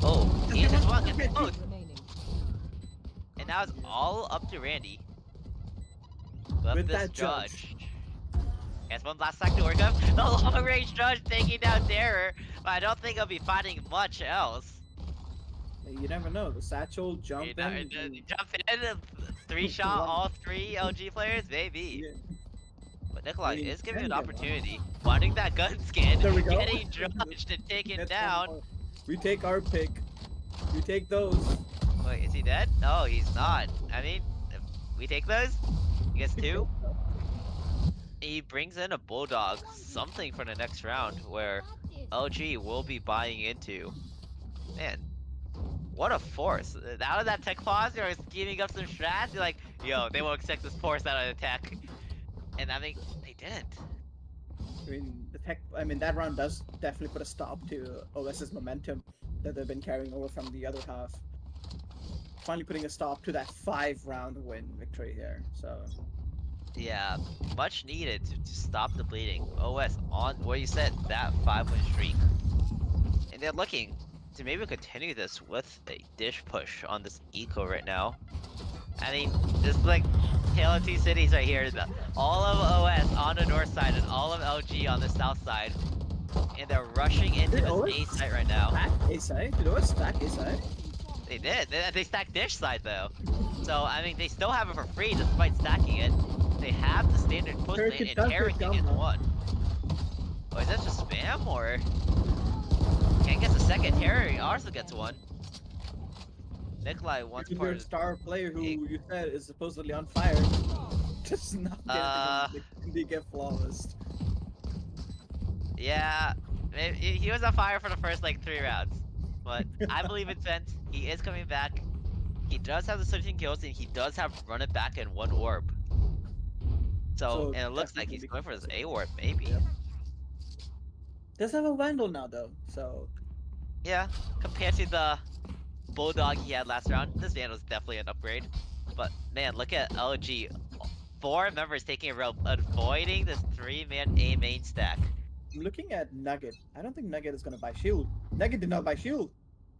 Oh, he just walked in close. And now it's all up to Randy. Left With this that judge. Guess one last second to work up. The long range judge taking down Terror, but I don't think he'll be finding much else. You never know. The satchel jump You know, in. jump in, 3-shot all 3 LG players, maybe. Yeah. But Nikolai mean, is giving can an get one. opportunity, finding that gun skin, There we go. getting judged and taken Gets down. one more. We take our pick. You take those. Wait, is he dead? No, he's not. I mean, if we take those, he gets 2. He brings in a Bulldog, something for the next round, where LG will be buying into. Man, what a force. Out of that tech pause, you're scheming up some strats, you're like, yo, they won't accept this force out of the tech. And I mean, they didn't. I mean, that round does definitely put a stop to OS's momentum that they've been carrying over from the other half. Finally putting a stop to that 5-round win victory here, so... Yeah, much needed to stop the bleeding. OS on what you said, that 5-win streak. And they're looking to maybe continue this with a dish push on this eco right now. I mean, just like Tale of Two Cities right here. All of OS on the north side and all of LG on the south side. And they're rushing into Did this OS A site right now. Stack A side? Did OS stack A side? They did. They stacked dish side though. So, I mean, they still have it for free despite stacking it. They have the standard push lane and Terrakin gets 1. Oh, is that just spam or? Can't get the second. Terry also gets 1. Nikolai wants part Your of star player who you said is supposedly on fire. Just not getting to get flawless. Yeah, he was on fire for the first like 3 rounds. But I believe in Fence. He is coming back. He does have the 13 kills and he does have run it back in 1 orb. So and it looks like he's going for his A orb, maybe. Yep. Does have a Vandal now though, so Yeah, compared to the Bulldog he had last round, this Vandal is definitely an upgrade. But man, look at LG. 4 members taking a rope, avoiding this 3-man A main stack. I'm looking at Nugget. I don't think Nugget is gonna buy shield. Nugget did not buy shield.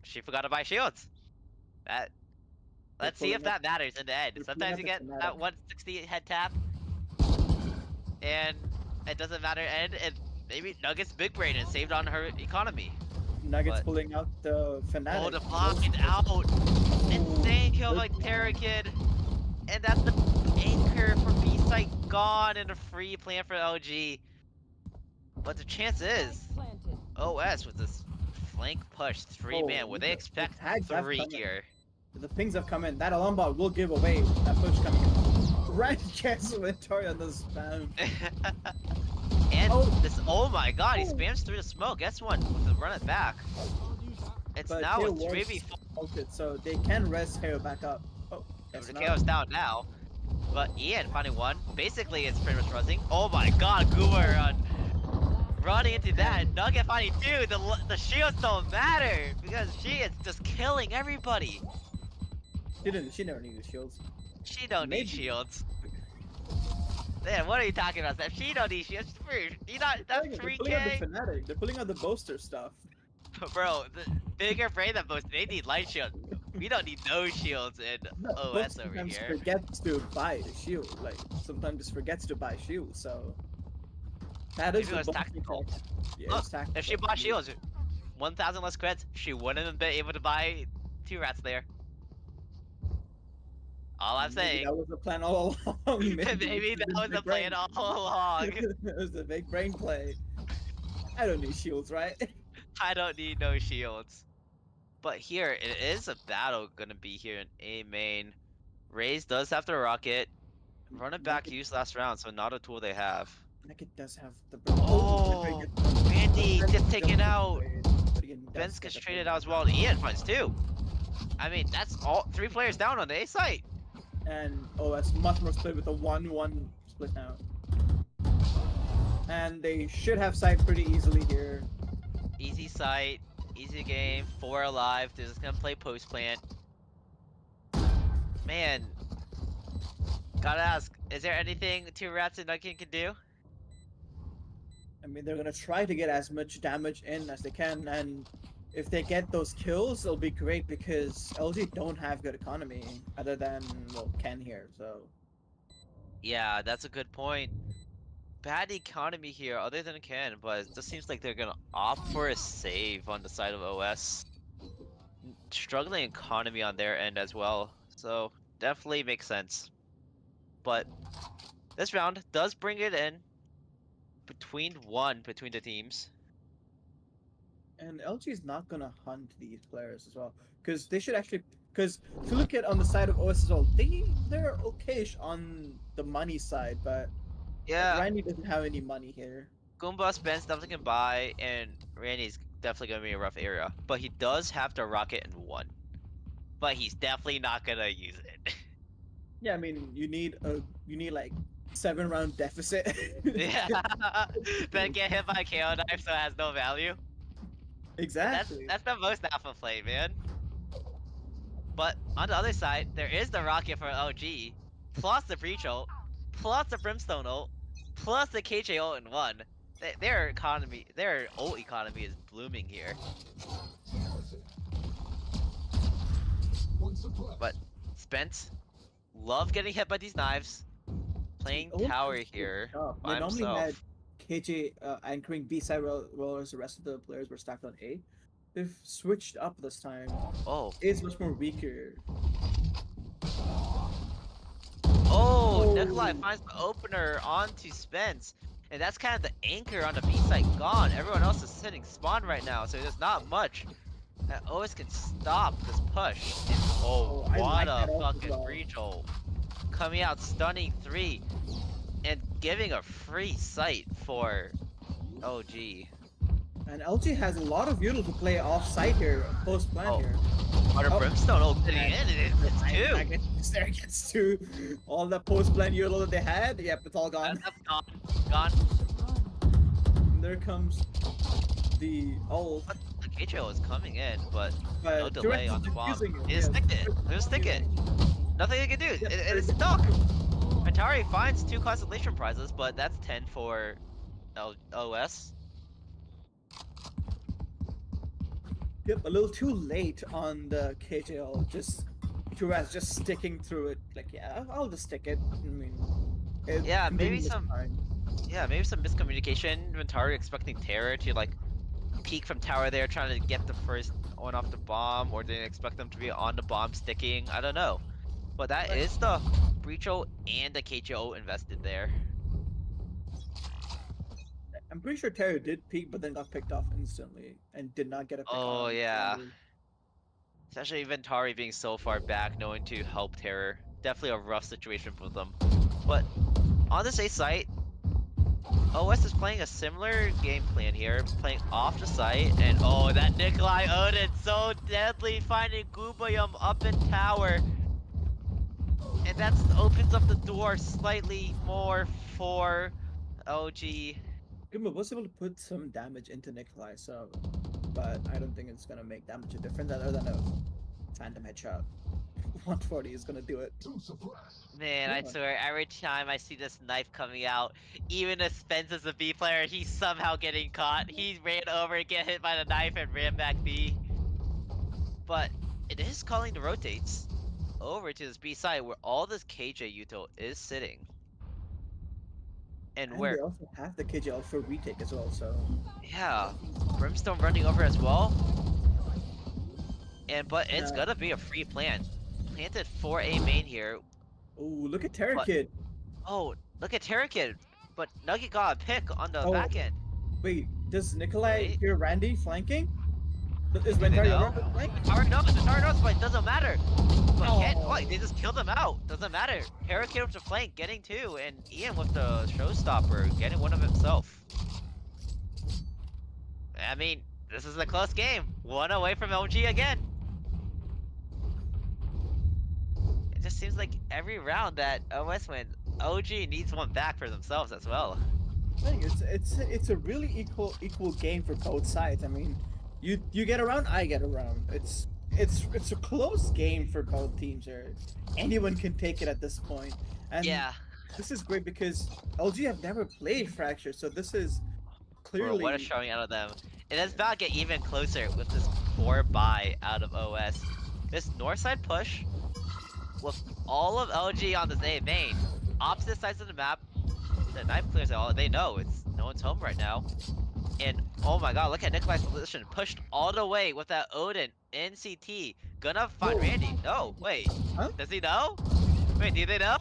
She forgot to buy shields. Let's see if that matters in the end. Sometimes you get that 160 head tap, and it doesn't matter. And maybe Nugget's big brain and saved on her economy. Nuggets pulling out the Fnatic. Oh, the blocked out. Insane kill by Terrakid. And that's the anchor for B-site gone and a free plan for LG. But the chance is OS with this flank push 3-man. Would they expect 3 here? The pings have come in. That alarm bot will give away that push coming in. Right, cancel Victoria on the spam. And this, oh my god, he spams through the smoke. Guess what? With the run it back. It's But now a KO 3v4. So they can rest KO back up. Oh, The KO's down now. But Ian finding 1. Basically, it's pretty much rushing. Oh my god, Goober running into that. Nugget finding 2. The shields don't matter because she is just killing everybody. She never needed shields. She don't need shields. Man, what are you talking about, Steph? She don't need shields. That's 3K. They're pulling out the boaster stuff. Bro, the bigger brain than most. They need light shields. We don't need no shields in OS over here. Sometimes forgets to buy the shield. Like sometimes just forgets to buy shield. So that is Maybe it was tactical. Yeah, Look, it's tactical. if she bought shields, 1,000 less creds, she wouldn't have been able to buy 2 rats there. All I'm saying. That was the plan all along. Maybe that was the plan all along. It was a big brain play. I don't need shields, right? I don't need no shields. But here, it is a battle gonna be here in A main. Raze does have the rocket. Run it back used last round, so not a tool they have. Naked does have the Oh, Randy just taken out. But again, Vince get gets the traded pick. out as well, and Ian finds 2. I mean, that's all 3 players down on the A site. And OS much more split with a 1-1 split now. And they should have side pretty easily here. Easy site, easy game, 4 alive. They're just gonna play post plant. Man, gotta ask, is there anything 2 Rats and Nugget can do? I mean, they're gonna try to get as much damage in as they can, and if they get those kills, it'll be great because LG don't have good economy other than well Ken here. So Yeah, that's a good point. Bad economy here, other than Ken, but it just seems like they're gonna opt for a save on the side of OS. Struggling economy on their end as well, so definitely makes sense. But this round does bring it in between the teams. and LG is not gonna hunt these players as well because they should actually because if you look at on the side of OS as well, they're okayish on the money side, but Yeah, Randy doesn't have any money here. Goomba Spence definitely can buy, and Randy's definitely gonna be a rough area. But he does have the rocket in 1. But he's definitely not gonna use it. Yeah, I mean you need like 7-round deficit. Yeah, then get hit by KO knife so it has no value. Exactly. That's the most alpha play, man. But on the other side, there is the rocket for OG, plus the breach ult, plus the brimstone ult, plus the KJ ult in 1. Their ult economy is blooming here. But Spence, love getting hit by these knives. Playing Oh, tower that's good here stuff. by They normally himself. had KJ anchoring B side while the rest of the players were stacked on A. They've switched up this time. Oh, It's much more weaker. oh, Nikolai Oh. finds the opener onto Spence. And that's kind of the anchor on the B side gone. Everyone else is sitting spawn right now, so there's not much that OS can stop this push. And, oh, Oh, I what like a that ult as fucking well. breach ult. Coming out stunning 3 and giving a free sight for OG. And LG has a lot of util to play off site here, post plan Oh, here. But a Oh, brimstone ult getting and in, it's 2. There gets 2. All the post plan util that they had, yep, it's all gone. That's gone. Gone. And there comes the ult. But the KJO is coming in, but But no delay Durex on is the bomb. defusing it, He just yes. stick it. Just stick it. Nothing he can do. Yeah, It is stuck. Atari finds 2 constellation prizes, but that's 10 for OS. Yep, a little too late on the KJL. Just Turaz just sticking through it. Like, yeah, I'll just stick it. I mean, Yeah, maybe convenience some- fine. Yeah, maybe some miscommunication. Atari expecting Terror to like peek from tower there, trying to get the first one off the bomb, or didn't expect them to be on the bomb sticking. I don't know. But that is the Breacho and the KJO invested there. I'm pretty sure Terry did peek, but then got picked off instantly and did not get a pick Oh, on yeah. Randy. Especially Ventari being so far back, knowing to help Terror. Definitely a rough situation for them. But on this A site, OS is playing a similar game plan here, playing off the site, and oh, that Nikolai Odin so deadly, finding Gubayum up in tower. And that opens up the door slightly more for OG. Guma was able to put some damage into Nikolai, so, but I don't think it's gonna make that much a difference other than a phantom headshot. 140 is gonna do it. Man, I Yeah. swear, every time I see this knife coming out, even if Spence is a B player, he's somehow getting caught. He ran over, get hit by the knife, and ran back B. But it is calling the rotates over to this B side where all this KJ Yuto is sitting. And And where, they also have the KJL for retake as well, so. yeah, Brimstone running over as well. But it's Yeah. gonna be a free plant. Planted for a main here. Oh, look at Terra But- Kid. Oh, look at Terra Kid. But Nugget got a pick on the Oh. back end. Wait, does Nikolai Wait. hear Randy flanking? Is Do they Ventari know? over flank? The tower knows, but it doesn't matter. But can't, Oh. what, they just killed him out. Doesn't matter. Terra Kid with the flank, getting 2, and Ian with the showstopper, getting one of himself. I mean, this is a close game. One away from OG again. It just seems like every round that OS wins, OG needs one back for themselves as well. Thing, it's a really equal game for both sides. I mean, you get around, I get around. It's a close game for both teams here. Anyone can take it at this point. And Yeah. this is great because LG have never played Fracture, so this is Bro, clearly what a showing out of them. It is about to get even closer with this 4-buy out of OS. This north side push with all of LG on this A main. Opposite sides of the map. The knife clears it all. They know it's no one's home right now. And oh my god, look at Nikolai's position. Pushed all the way with that Odin in CT. Gonna find Whoa. Randy. No, wait. Huh? Does he know? Wait, do they know?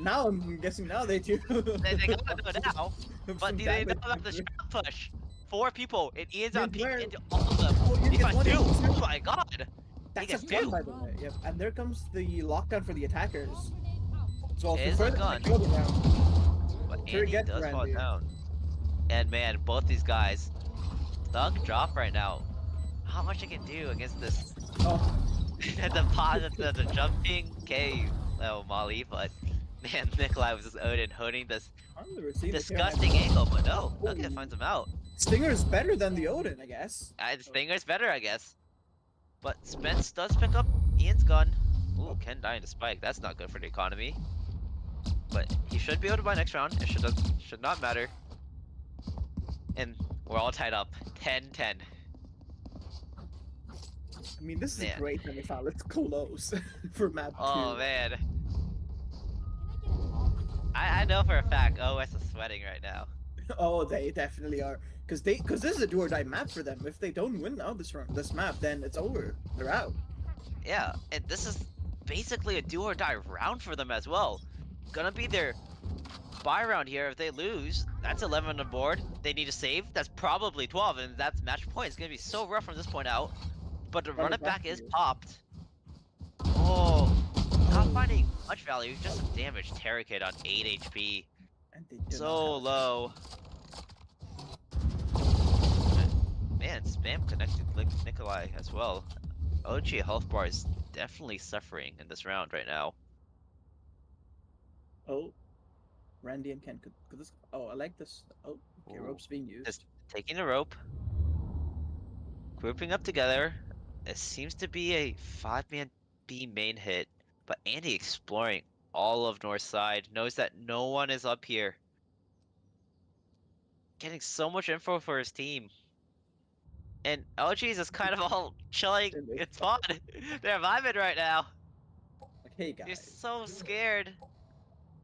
now I'm guessing now they do. They gotta know now. But Some do they know damage. about the shot push? 4 people, and Ian's on peek where- into all of them. Oh, you He get finds one 2. in. Oh my god. That's gets a gun, 2. by the way. Yep. And there comes the lockdown for the attackers. So It if is a further gun. kill them now, But Here Andy get does fall Randy. down. And man, both these guys stuck drop right now. How much it can do against this oh, the jumping K Molly, but man, Nikolai was just Odin holding this I've never seen this here. disgusting angle, but no, okay, Ooh. finds him out. Stinger is better than the Odin, I guess. Stinger's better, I guess. But Spence does pick up Ian's gun. Ooh, Ken dying to spike. That's not good for the economy. But he should be able to buy next round. It should not matter. And we're all tied up. 10-10. I mean, this is Man. a great semifinal. It's close for map 2. Oh man. I know for a fact OS is sweating right now. Oh, they definitely are. Because this is a do or die map for them. If they don't win out this map, then it's over. They're out. Yeah, and this is basically a do or die round for them as well. Gonna be their buy round here. If they lose, that's 11 on the board. They need to save. That's probably 12, and that's match point. It's gonna be so rough from this point out. But the run it back is popped. Oh, not finding much value. Just some damage. Terra Kid on 8 HP. And they do So not have- low. Man, spam connected Nikolai as well. OG health bar is definitely suffering in this round right now. Oh, Randy and Ken. Could this? Oh, I like this. Oh, okay, Ooh. rope's being used. Just taking the rope, grouping up together. It seems to be a 5-man B main hit, but Andy exploring all of north side, knows that no one is up here. Getting so much info for his team. And LG is just kind of all chilling. It's fun. They're vibing right now. Like, hey They're guys, so scared.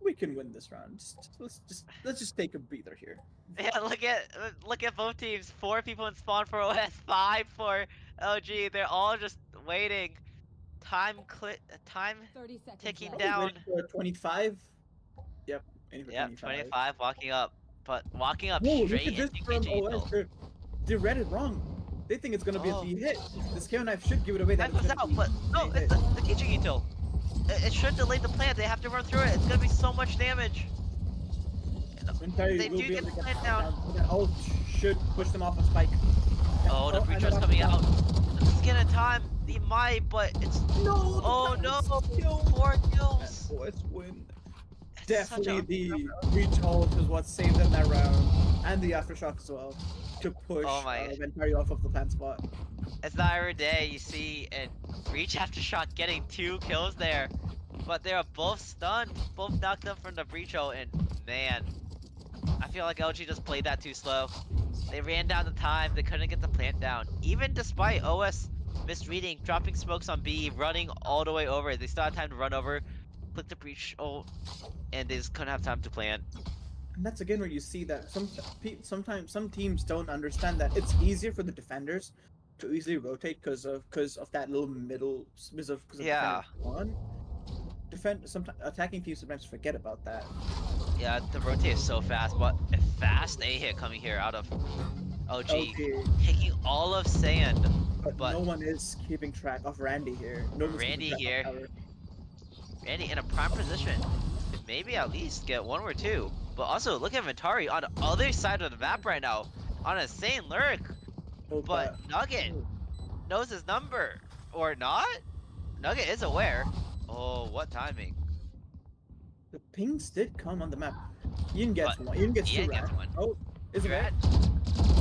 we can win this round. Let's just take a breather here. Yeah, look at both teams. 4 people in spawn for OS, 5 for LG. They're all just waiting. Time 30 seconds ticking left. down. Waiting for 25. Yep. Waiting for Yep, 25 walking up. But walking up Whoa, look straight at this into from KG OS. though. They read it wrong. They think it's gonna be Oh. a B hit. This KO knife should give it away. That Knife it's was gonna out, be but no, a it's hit. the KG kill. It should delay the plant. They have to run through it. It's gonna be so much damage. Entire They will do be get able to the get plant down. That ult should push them off a spike. Oh, the and breacher's then coming off out. the It's getting time. He might, but it's No! oh no, Kill. 4 kills. OS win. It's such Definitely a- the breach ult is what saved them that round. And the aftershock as well. To push Oh my- Ventari off of the plant spot. It's not every day you see a breach aftershock getting 2 kills there. But they are both stunned, both knocked up from the breach ult, and man, I feel like LG just played that too slow. They ran down the time, they couldn't get the plant down. Even despite OS misreading, dropping smokes on B, running all the way over, they still had time to run over, click the breach ult, and they just couldn't have time to plant. And that's again where you see that sometimes some teams don't understand that it's easier for the defenders to easily rotate because of that little middle because of Yeah. one. Sometimes attacking teams sometimes forget about that. Yeah, the rotate is so fast, but a fast A hit coming here out of OG, Okay, taking all of sand. but no But- one is keeping track of Randy here. No one's keeping Randy track of here. Tyler. Randy in a prime position, could maybe at least get 1 or 2. But also, look at Ventari on the other side of the map right now, on a insane lurk. Oh, but Nugget knows his number. Or not? Nugget is aware. Oh, what timing. the pings did come on the map. Ian gets But one. Ian gets Ian two gets rat. one. Oh, is it red?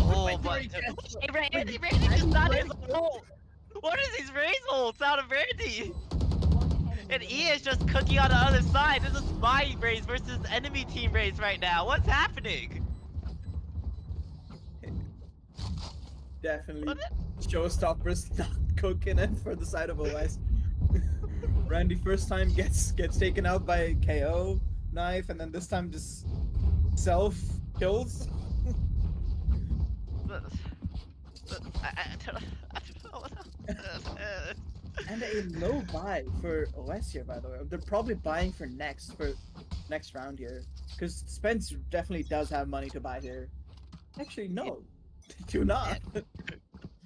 Oh, but Randy gets- Randy Wait, just not his Randy- ult. What is these raise ults out of Randy? And enemy E is just cooking on the other side. This is my race versus enemy team race right now. What's happening? Definitely showstoppers not cooking it for the side of OS. Randy first time gets taken out by KO knife, and then this time just self kills. I don't know. And a low buy for OS here, by the way. They're probably buying for next round here, because Spence definitely does have money to buy here. Actually, no, they do not.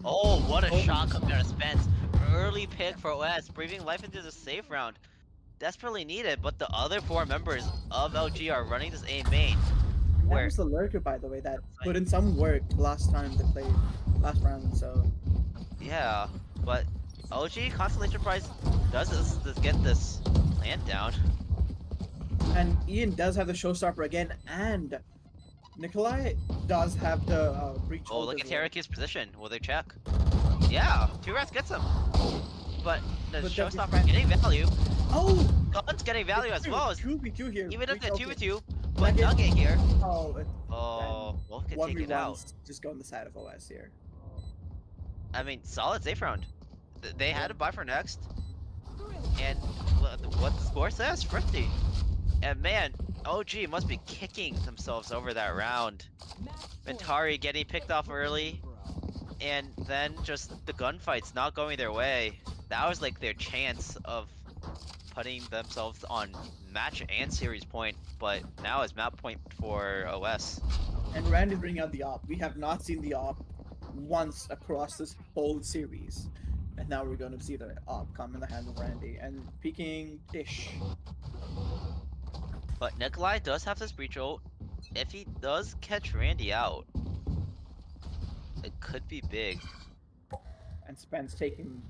Oh, what a Oh. shot coming out of Spence. Early pick for OS, breathing life into the safe round. Desperately needed, but the other 4 members of LG are running this A main. That Where was the lurker, by the way, that put in some work last time they played last round. So yeah, but OG Constellation Prize does this to get this land down. and Ian does have the showstopper again, and Nikolai does have the breach. Oh, ult look as at well. Teraki's position. Will they check? Yeah, 2 rats gets him. But the But that's showstopper fine. getting value. Oh, Gun's getting value as well. 2v2 here. Even if breach it's ult. 2v2, but Nugget. Nugget here. Oh, Oh, Wolf can take it 1v1s out. just go on the side of OS here. I mean, solid safe round. They had to buy for next. And what the score says, 50. And man, OG must be kicking themselves over that round. Mentari getting picked off early, and then just the gunfights not going their way. That was like their chance of putting themselves on match and series point, but now it's map point for OS. And Randy's bringing out the op. We have not seen the op once across this whole series. And now we're going to see the op come in the hands of Randy. And peeking Dish. But Nikolai does have this breach ult. If he does catch Randy out, it could be big. And Spence taking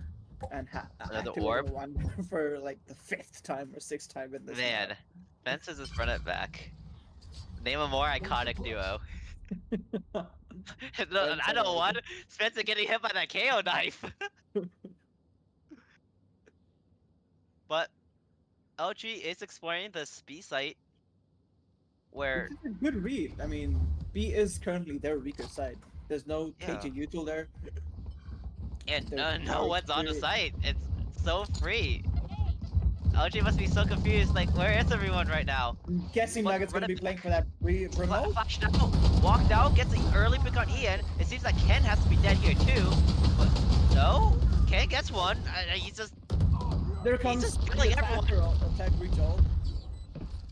and Another activating orb? one for like the 5th time or 6th time in this. Man, map. Spence is just run it back. Name a more iconic duo. No, I don't want Spencer getting hit by that KO knife. But LG is exploring this B site where Which is a good read. I mean, B is currently their weaker side. There's no Yeah. KJ util there. and They're no very one's on the free. site. It's so free. LG must be so confused, like where is everyone right now? I'm guessing But Nugget's run gonna it be playing for that remote. Flashed out, walked out, gets an early pick on Ian. It seems like Ken has to be dead here too. But no, Ken gets one. He's just There comes just the killing everyone. attack breach ult.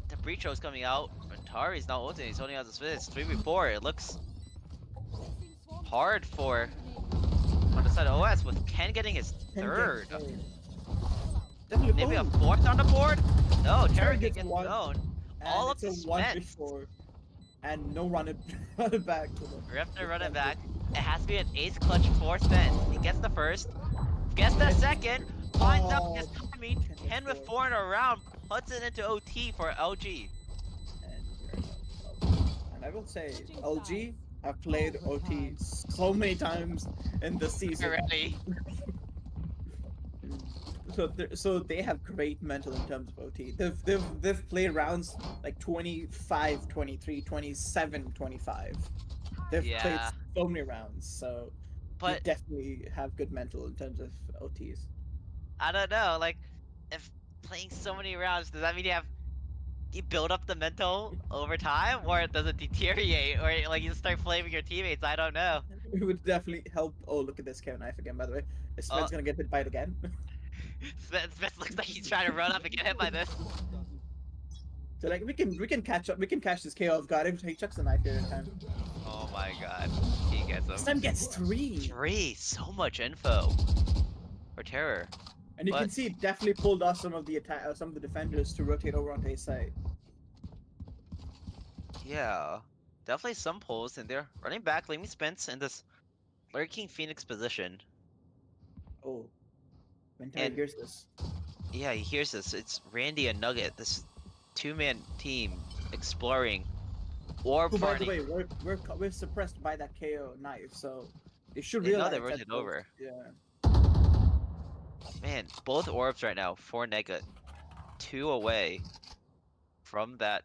the breach is coming out. Atari's not ulting, he's holding out his fist. 3v4, it looks hard for on the side of OS with Ken getting his Ken third. gets third. Definitely Maybe a boom. 4th on the board? No, Terry Terry gets gets one, zone. And All up it's to a 1 Spence. before. And no run it, run it back to them. We have to run it back. It has to be an ace clutch for Spence. He gets the first, gets the second, finds out his Oh, timing. Ken 10 with with 4 in a round, puts it into OT for LG. And I will say, LG have played OT so many times in the season. Already. So they have great mental in terms of OT. They've played rounds like 25, 23, 27, 25. They've played Yeah. so many rounds, so they But definitely have good mental in terms of OTs. I don't know, like, if playing so many rounds, does that mean you build up the mental over time, or does it deteriorate, or like you start flaming your teammates? I don't know. It would definitely help. Oh, look at this KO knife again, by the way. Is Oh. Sven's gonna get hit by it again? Spence looks like he's trying to run up and get hit by this. So like we can catch up. We can catch this KO off guard. He chucks the knife here in time. Oh my god, he gets This him. time gets 3. 3, so much info. For Terror. And you can But- see it definitely pulled off some of the some of the defenders to rotate over onto his side. Yeah, definitely some pulls, and they're running back, leaving Spence in this lurking Phoenix position. Oh, Mentari And- hears this. Yeah, he hears this. It's Randy and Nugget, this two-man team exploring or Who, by the farming. way, we're suppressed by that KO knife, so they should They know realize they that. rotated over. Yeah. Man, both orbs right now, 4 nega, 2 away from that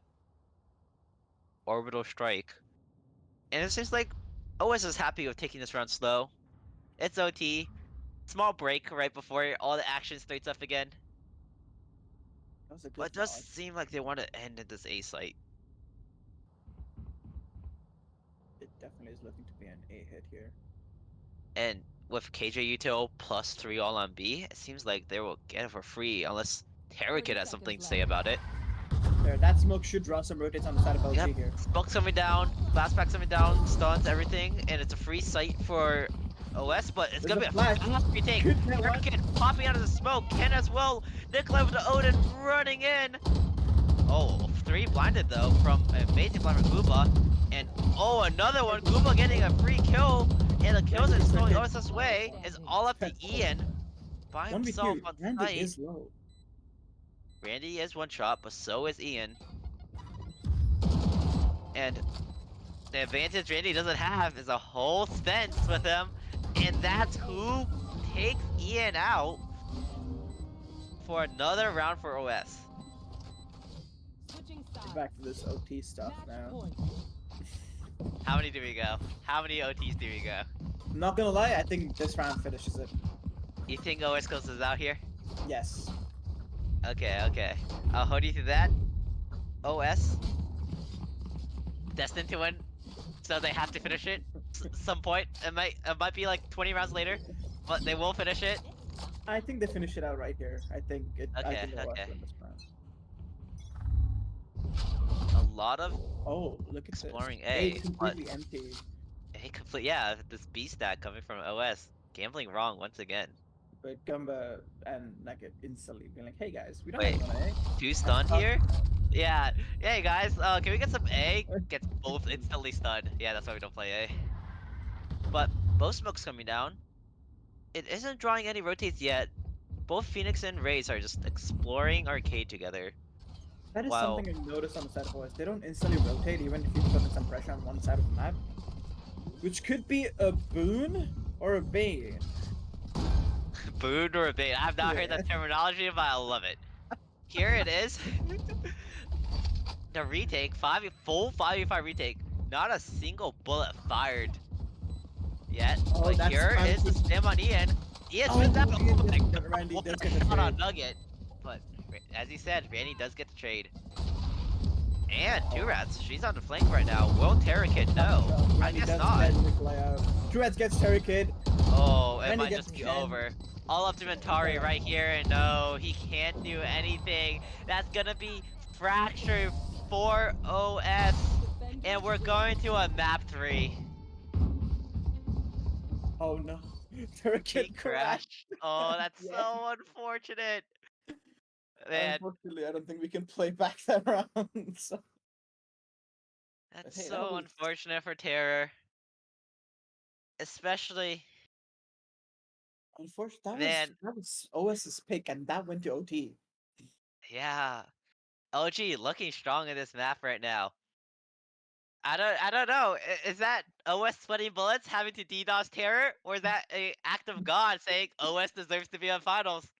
orbital strike. And it seems like OS is happy with taking this round slow. It's OT. Small break right before all the action starts up again. That was a But good it does dodge. seem like they want to end at this A site. It definitely is looking to be an A hit here. And with KJ Util +3 all on B, it seems like they will get it for free unless Terra 30 has something to seconds say left. about it. There, that smoke should draw some rotates on the side of LG Yep, here. smoke's coming down, flashback's coming down, stuns everything, and it's a free site for OS, but it's There's gonna be a a flash. fast retake. Good net one. Hurricane popping out of the smoke, Ken as well. Nikolai with the Odin running in. Oh, 3 blinded though from amazing blind from Gooba. And oh, another one, Gooba getting a free kill. And the kills is going OS's way is all up to Ian by himself 1v2. on Randy site. is low. Randy is one shot, but so is Ian. And the advantage Randy doesn't have is a whole fence with him, and that's who takes Ian out for another round for OS. Switching We're sides. back to this OT stuff Match now. point. How many do we go? How many OTs do we go? Not gonna lie, I think this round finishes it. You think OS closes out here? Yes. Okay, okay. I'll hold you to that. OS destined to win, so they have to finish it some point. It might be like 20 rounds later, but they will finish it. I think they finish it out right here. I think Okay, OS okay. win this round. A lot of Oh, look at exploring this. A, but completely empty. A complete, yeah, this B stack coming from OS. Gambling wrong once again. But Gumba and Nugget instantly being like, hey guys, we don't Wait, have an A. 2 stun tough. here? Yeah. Hey guys, can we get some A? Gets both instantly stunned. Yeah, that's why we don't play A. But both smokes coming down. It isn't drawing any rotates yet. Both Phoenix and Raze are just exploring arcade together. That is Wow. something I noticed on the side of OS. They don't instantly rotate even if you put in some pressure on one side of the map. Which could be a boon or a bane. Boon or a bait. I've not heard Yeah. that terminology, but I love it. Here it is. The retake, full 5v5 retake. Not a single bullet fired yet. Oh, But that's here is the fancy. spam on Ian. Ian's Oh, with that. Ian Oh my does- God, Randy what does a get the shot on trade. Nugget. But as he said, Randy does get the trade. And 2 rats, she's on the flank right now. Will Terra Kid know? I Randy guess does not. get Nikolai out. Two gets Terry Kid. Oh, it Randy might gets just be Jen. over. All up to Mentari right here, and no, he can't do anything. That's gonna be fracture for OS, and we're going to a map 3. Oh no. Terry He Kid crashed. crashed. Oh, that's Yeah. so unfortunate. Man, Unfortunately, I don't think we can play back that round. So. that's hey, that so was- unfortunate for Terror. Especially, Unfortunately, Man. that was OS's pick, and that went to OT. yeah. OG looking strong in this map right now. I don't know. Is that OS sweating bullets having to DDoS Terror, or is that a act of God saying OS deserves to be on finals?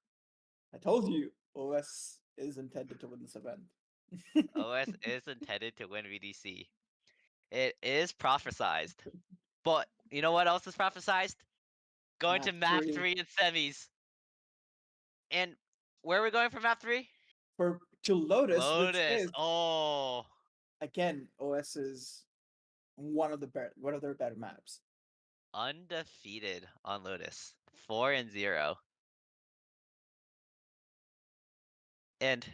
I told you, OS is intended to win this event. OS is intended to win VDC. It is prophesized. But you know what else is prophesized? Going to Map map three. 3 in semis. And where are we going for map 3? To Lotus, which Lotus. is Oh. again OS is one of their better maps. Undefeated on Lotus. 4-0. And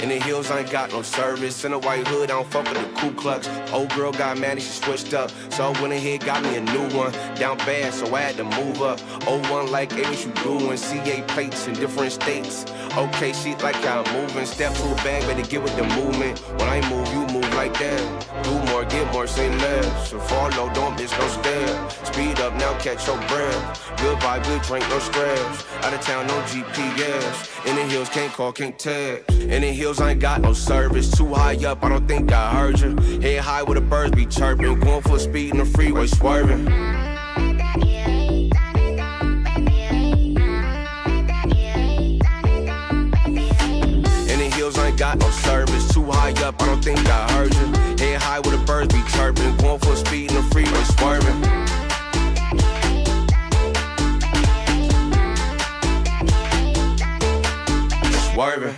In the hills, I ain't got no service. In a white hood, I don't fuck with the Ku Klux. Old girl got mad and she switched up, so I went ahead, got me a new one. Down bad, so I had to move up. Old one like, hey, what you doing? CA plates in different states. Okay, she like how I'm moving. Step to a bag, better get with the movement. When I move, you move like that. Do more, get more, say less. So follow, don't miss no stairs. Speed up now, catch your breath. Good vibe, good drink, no stress. Out of town, no GPS. In the hills, can't call, can't tag. In the hills, I ain't got no service. Too high up, I don't think I heard you. Head high where the birds be chirping. Going full speed in the freeway, swerving. In the hills, I ain't got no service. Too high up, I don't think I heard you. Head high where the birds be chirping. Going full speed in the freeway, swerving. Swerving.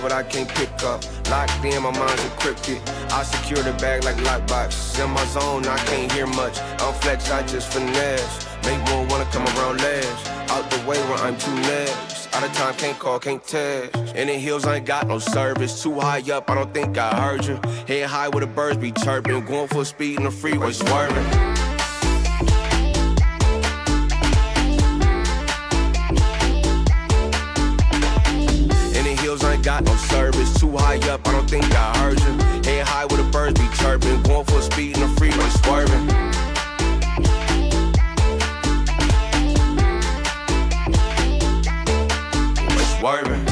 But I can't pick up. Locked in, my mind's encrypted. I secure the bag like lockbox. In my zone, I can't hear much. I'm flex, I just finesse. Make more wanna come around last. Out the way where I'm too next. Out of time, can't call, can't text. In the hills, I ain't got no service. Too high up, I don't think I heard you. Head high where the birds be chirping. Going full speed in the freeway, swerving. I ain't got no service. Too high up, I don't think I heard you. Head high where the birds be chirping. Going full speed in the freeway, swerving. Swerving.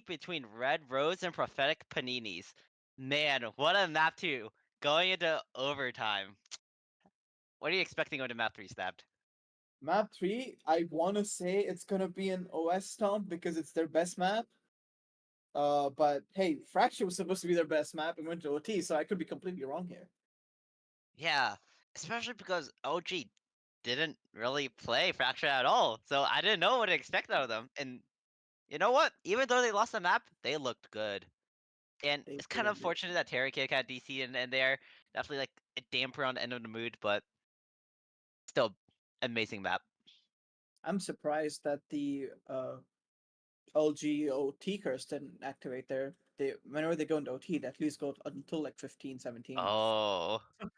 between Red Rose and Prophetic Paninis. Man, what a map 2 going into overtime. What are you expecting on the map 3, Stabbed? Map 3, I want to say it's going to be an OS stomp because it's their best map. But hey, Fracture was supposed to be their best map and went to OT, so I could be completely wrong here. Yeah, especially because OG didn't really play Fracture at all, so I didn't know what to expect out of them. And you know what? Even though they lost the map, they looked good. And They it's kind really of did. fortunate that Terra Kick had DC in there. Definitely like a damper on the end of the mood, but still amazing map. I'm surprised that the LG OT curse didn't activate there. They whenever they go into OT, they at least go until like 15, 17. Oh, I'm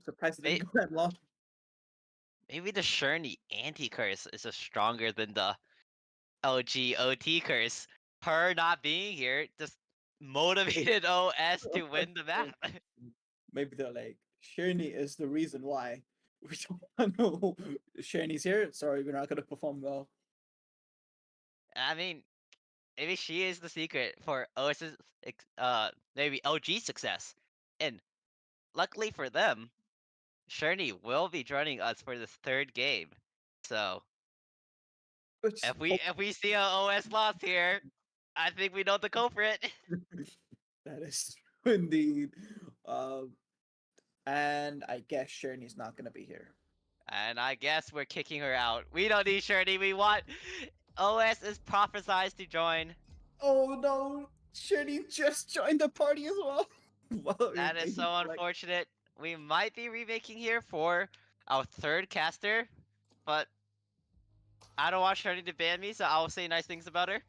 surprised it may- didn't go that long. maybe the Sherney anti-curse is just stronger than the LG OT curse. Her not being here just motivated OS to win the map. Maybe they're like, Shirney is the reason why. We don't know Shirney's here. Sorry, we're not gonna perform well. I mean, maybe she is the secret for OS's maybe LG success. And luckily for them, Sherney will be joining us for this third game. So Which if we see a OS loss here, I think we know the culprit. that is true indeed. And I guess Shirney's not gonna be here. And I guess we're kicking her out. We don't need Sherney. We want OS is prophesized to join. Oh no, Shirney just joined the party as well. Well, That is so unfortunate. We might be remaking here for our third caster, but I don't want Sherney to ban me, so I'll say nice things about her.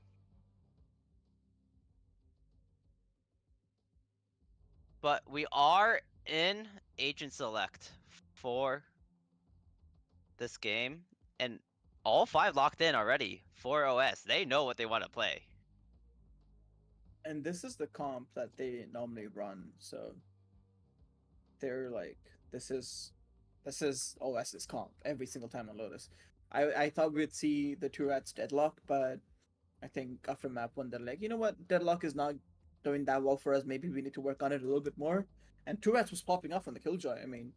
But we are in Agent Select for this game, and all 5 locked in already for OS. They know what they want to play. And this is the comp that they normally run, so they're like, this is OS's comp every single time on Lotus. I thought we'd see the two rats deadlock, but I think after map 1 they're like, you know what, deadlock is not doing that well for us. Maybe we need to work on it a little bit more. And two rats was popping off on the Killjoy. I mean,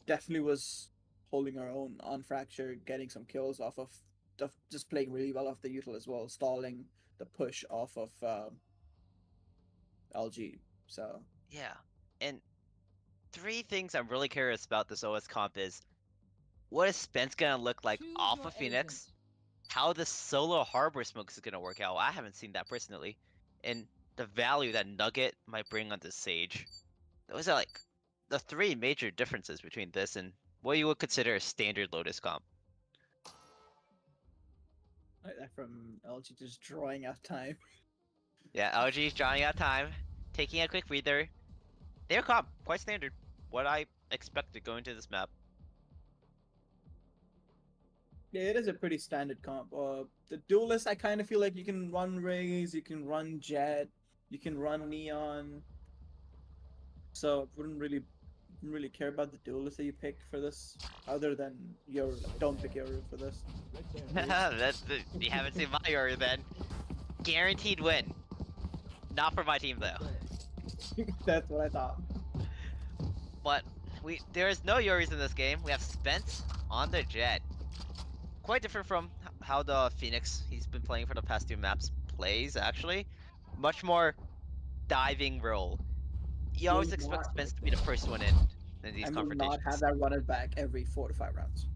definitely was holding our own on Fracture, getting some kills off of just playing really well off the util as well, stalling the push off of LG. So Yeah, and 3 things I'm really curious about this OS comp is, what is Spence gonna look like Choose off your of Phoenix? agent. How the solo harbor smokes is gonna work out. I haven't seen that personally. And the value that Nugget might bring onto Sage. Those are like the 3 major differences between this and what you would consider a standard Lotus comp. like that from LG just drawing out time. Yeah, LG's drawing out time, taking a quick breather. Their comp, quite standard. What I expected going to this map. Yeah, it is a pretty standard comp. The duelist, I kind of feel like you can run Raze, you can run Jet, you can run Neon. So wouldn't really care about the duelist that you pick for this, other than your don't pick your for this. You haven't seen my Yoru then. Guaranteed win. Not for my team though. That's what I thought. But there is no Yoris in this game. We have Spence on the Jet. Quite different from how the Phoenix he's been playing for the past 2 maps plays, actually. Much more diving role. You always Will expect not- Spence to be the first one in these And will not confrontations. have that run it back every 4 to 5 rounds.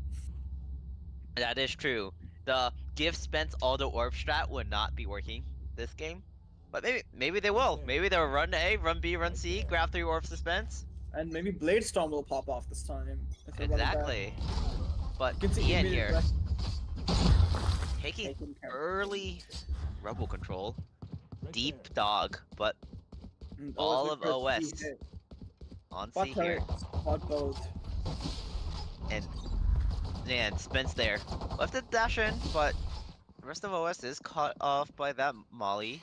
That is true. The give Spence all the orb strat would not be working this game. But maybe they will. Maybe they'll run A, run B, run C, grab 3 orbs to Spence. And maybe Blade Storm will pop off this time. If they run it back. Exactly. But You can see Ian immediate here rest- taking taking care of- early rebel control. Deep dog, but and all OS of with first OS C hit. on Spot C here. turret, spot both. And man, Spence there. Left to dash in, but the rest of OS is caught off by that Molly.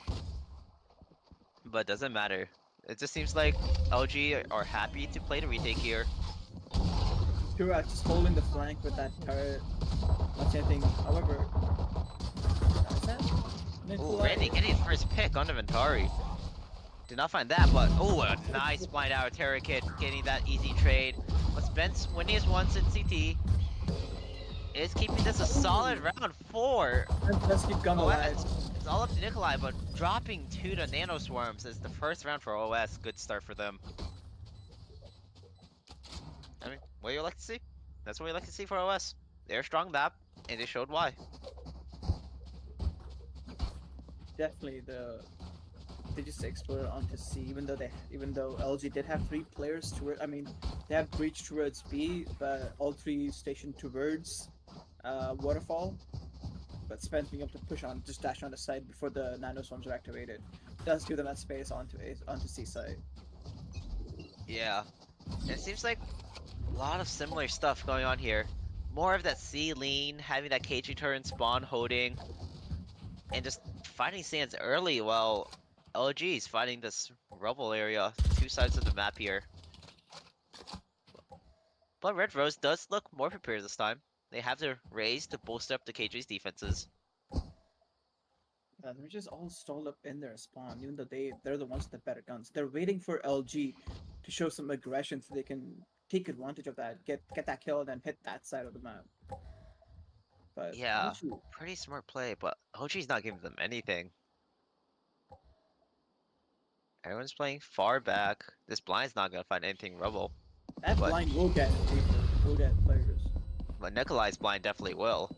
But doesn't matter. It just seems like LG are happy to play the retake here. Two rats just holding the flank with that turret. Not saying anything. However, is that? Ooh, Randy getting his first pick on the Ventari. Did not find that, but oh, a nice blind out of Terra Kid getting that easy trade. But Spence winning his once in CT is keeping this a solid round 4. Let's keep going alive. It's all up to Nikolai, but dropping 2 to Nano Swarms is the first round for OS. Good start for them. I mean, what do you like to see? That's what we like to see for OS. They're a strong map, and they showed why. Definitely they just exploded onto C, even though LG did have 3 players toward. I mean, they have breached towards B, but all 3 stationed towards waterfall. But Spence being able to push on, just dash on the side before the nano swarms are activated, does give them that space onto C side. Yeah, it seems like a lot of similar stuff going on here. More of that C lean, having that KG turn spawn holding, and just fighting stands early while LG is fighting this rubble area, 2 sides of the map here. But Red Rose does look more prepared this time. They have their raise to bolster up the KG's defenses. They're just all stalled up in their spawn, even though they're the ones with the better guns. They're waiting for LG to show some aggression so they can take advantage of that, get that kill, and then hit that side of the map. But Yeah, LG, pretty smart play, but OG's not giving them anything. Everyone's playing far back. This blind's not gonna find anything rubble. that But- blind will get people, will get players. But Nikolai's blind definitely will.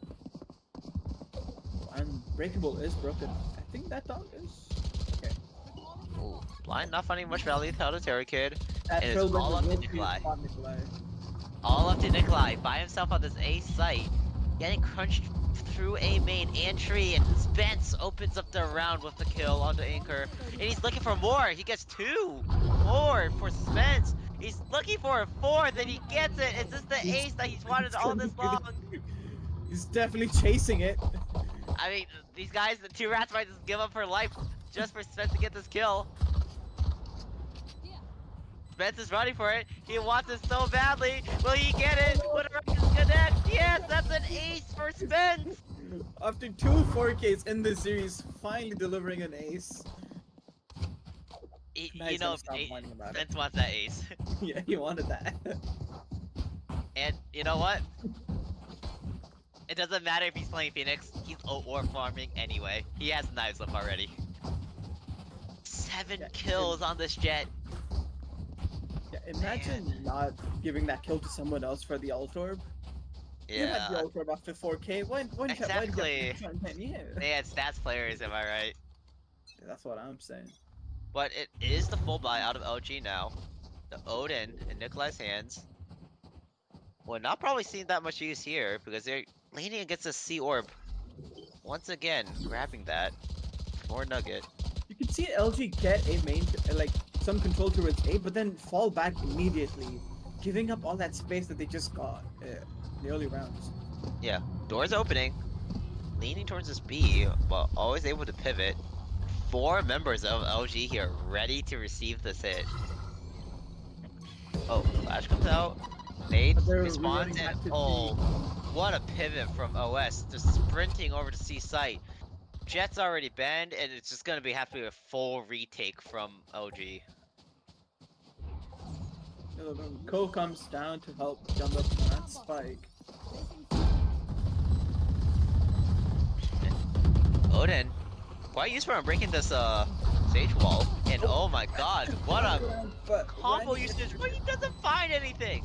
Unbreakable is broken. I think that dog is. Okay. Ooh, blind not finding much value out of Terra Kid. That It is trailblazer all up to will be Nikolai. upon Nikolai. All up to Nikolai by himself on this A site. Getting crunched through A main and tree, and Spence opens up the round with the kill on the anchor. And he's looking for more. He gets 2 more for Spence. He's looking for a 4th, and he gets it. Is this the ace that he's wanted all this long? He's definitely chasing it. I mean, these guys, the 2 rats might just give up for life just for Spence to get this kill. Spence is running for it. He wants it so badly. Will he get it? Will the Russians connect? Yes, that's an ace for Spence. After 2 4Ks in this series, finally delivering an ace. Now You he's know, gonna stop whining about it. Spence wants that ace. Yeah, he wanted that. And you know what? It doesn't matter if he's playing Phoenix. He's or farming anyway. He has knives up already. 7 Yeah, kills on this jet. Yeah, imagine not giving that kill to someone else for the ult orb. You had the Yeah, ult orb after 4K. Exactly. Yeah. they had stats players, am I right? That's what I'm saying. But it is the full buy out of LG now. The Odin in Nikolai's hands. Well, not probably seeing that much use here because they're leaning against a C orb. Once again, grabbing that. More nugget. You can see LG get a main, like, some control towards A, but then fall back immediately, giving up all that space that they just got in the early rounds. Yeah, doors opening. Leaning towards this B, but always able to pivot. 4 members of LG here ready to receive this hit. Oh, Flash comes out. Nade But they're responds rerunning and back to oh, what a pivot from OS. Just sprinting over to C site. Jet's already banned, and it's just gonna have to be a full retake from LG. Ko comes down to help jump up on that spike. Odin, quite useful on breaking this stage wall. And oh my god, what a But combo Randy- usage, but he doesn't find anything.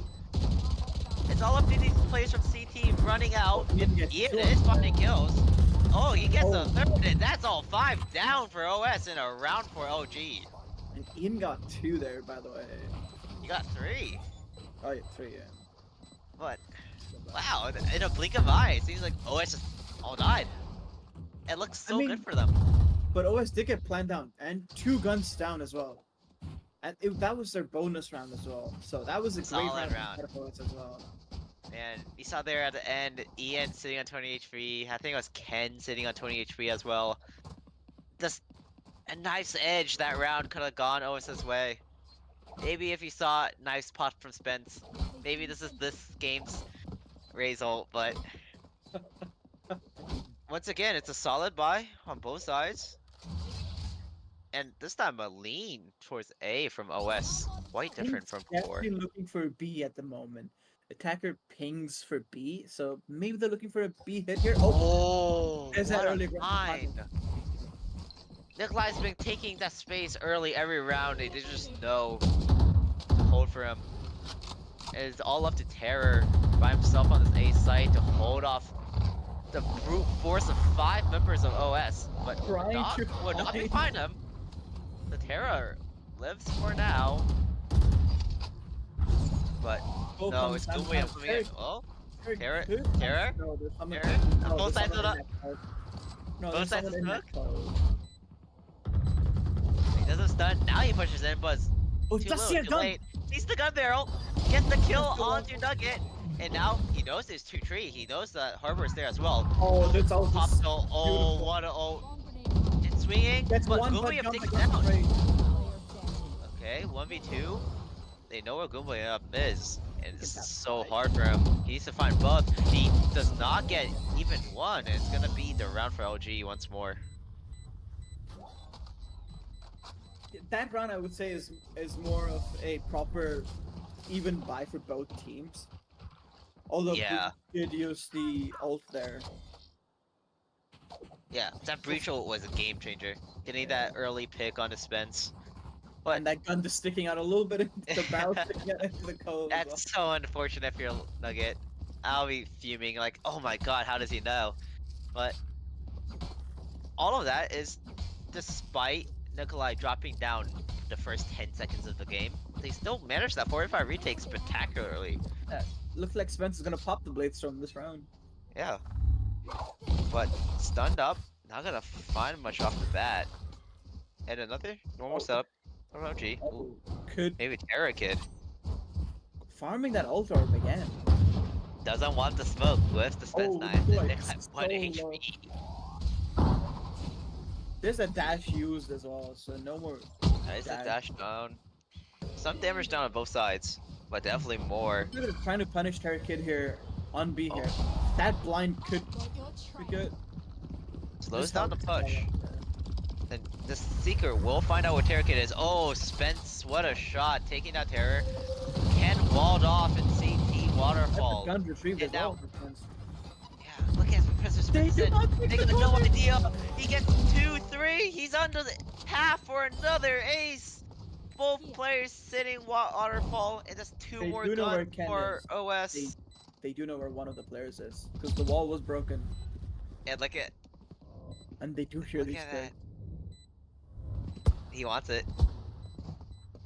It's all up to these players from CT running out. Ian gets Ian two is of finding them. kills. Oh, he gets a Oh. 3rd, and that's all 5 down for OS in a round for LG. And Ian got 2 there, by the way. He got 3. Oh yeah, 3, yeah. But, wow, in a blink of an eye, it seems like OS just all died. It looks so mean- good for them. But OS did get planned down, and 2 guns down as well. And that was their bonus round as well. So that was a great Solid round round. for OS as well. And you saw there at the end, Ian sitting on 20 HP. I think it was Ken sitting on 20 HP as well. Just a knife's edge that round could have gone OS's way. Maybe if you saw knife's pot from Spence, maybe this is this game's result, but once again, it's a solid buy on both sides. And this time a lean towards A from OS. Quite different from before. Definitely looking for B at the moment. Attacker pings for B, so maybe they're looking for a B hit here. Oh, there's that what early a aggressive find! Nikolai's been taking that space early every round. They just know to hold for him. It's all up to Terror by himself on this A site to hold off the brute force of 5 members of OS. But Trying would to not be find- find him. The Terror lives for now. But Oh, no, comes it's down, Goombay comes coming in. Oh, Terror? Terror? Terror? No, there's someone. Terror? No, Both there's sides someone of in that code. No, both there's sides someone of in that code. He doesn't stun. Now he pushes in, but Oh, too does little, see a too gun? late. Sees the gun barrel, gets the kill That's the one. onto Nugget, and now he knows there's 2 tree. He knows that Harbor is there as well. Oh, that's all. Pop Just ult, oh, beautiful. what a ult. Bomb grenade. It's swinging, Gets but one, Goombay but up jump takes against down. Ray. Okay, 1v2. They know where Goombay up is, and it's Get that so fight. hard for him. He needs to find both. He does not get even one, and it's gonna be the round for LG once more. That round, I would say, is more of a proper even buy for both teams. Although Yeah. he did use the ult there. Yeah, that breach ult was a game changer. Getting that early pick on dispense. But And that gun just sticking out a little bit into the barrel to get into the code. as well. that's so unfortunate for your Nugget. I'll be fuming like, oh my god, how does he know? But all of that is despite Nikolai dropping down the first 10 seconds of the game. They still managed that 45 retake spectacularly. Looks like Spence is gonna pop the Bladestorm this round. Yeah. But stunned up, not gonna find much off the bat. And another normal setup. OG. Ooh, Could maybe Terra Kid. farming that ult orb again. Doesn't want the smoke with the Spence Oh, 9. boy, Nikolai 1 so low. HP. There's a dash used as well, so no more. Nice dash down. Some damage down on both sides, but definitely more. They're trying to punish Terra Kid here on B here. Oh. That blind could be good. Slows Just down the help push. us all. And the Seeker will find out what Terror Kid is. Oh, Spence, what a shot. Taking out Terror. Ken walled off and CT Waterfall. Gun retrieved as And now- well. for Spence. Yeah, look at Professor Spence. did not pick They the got no cover. idea. He gets 2, 3. He's under the half for another ace. Both players sitting Waterfall, and that's 2 They more do know where guns Ken for is. OS. They do know where one of the players is because the wall was broken, And look at and they do hear Look these at things. that. He wants it.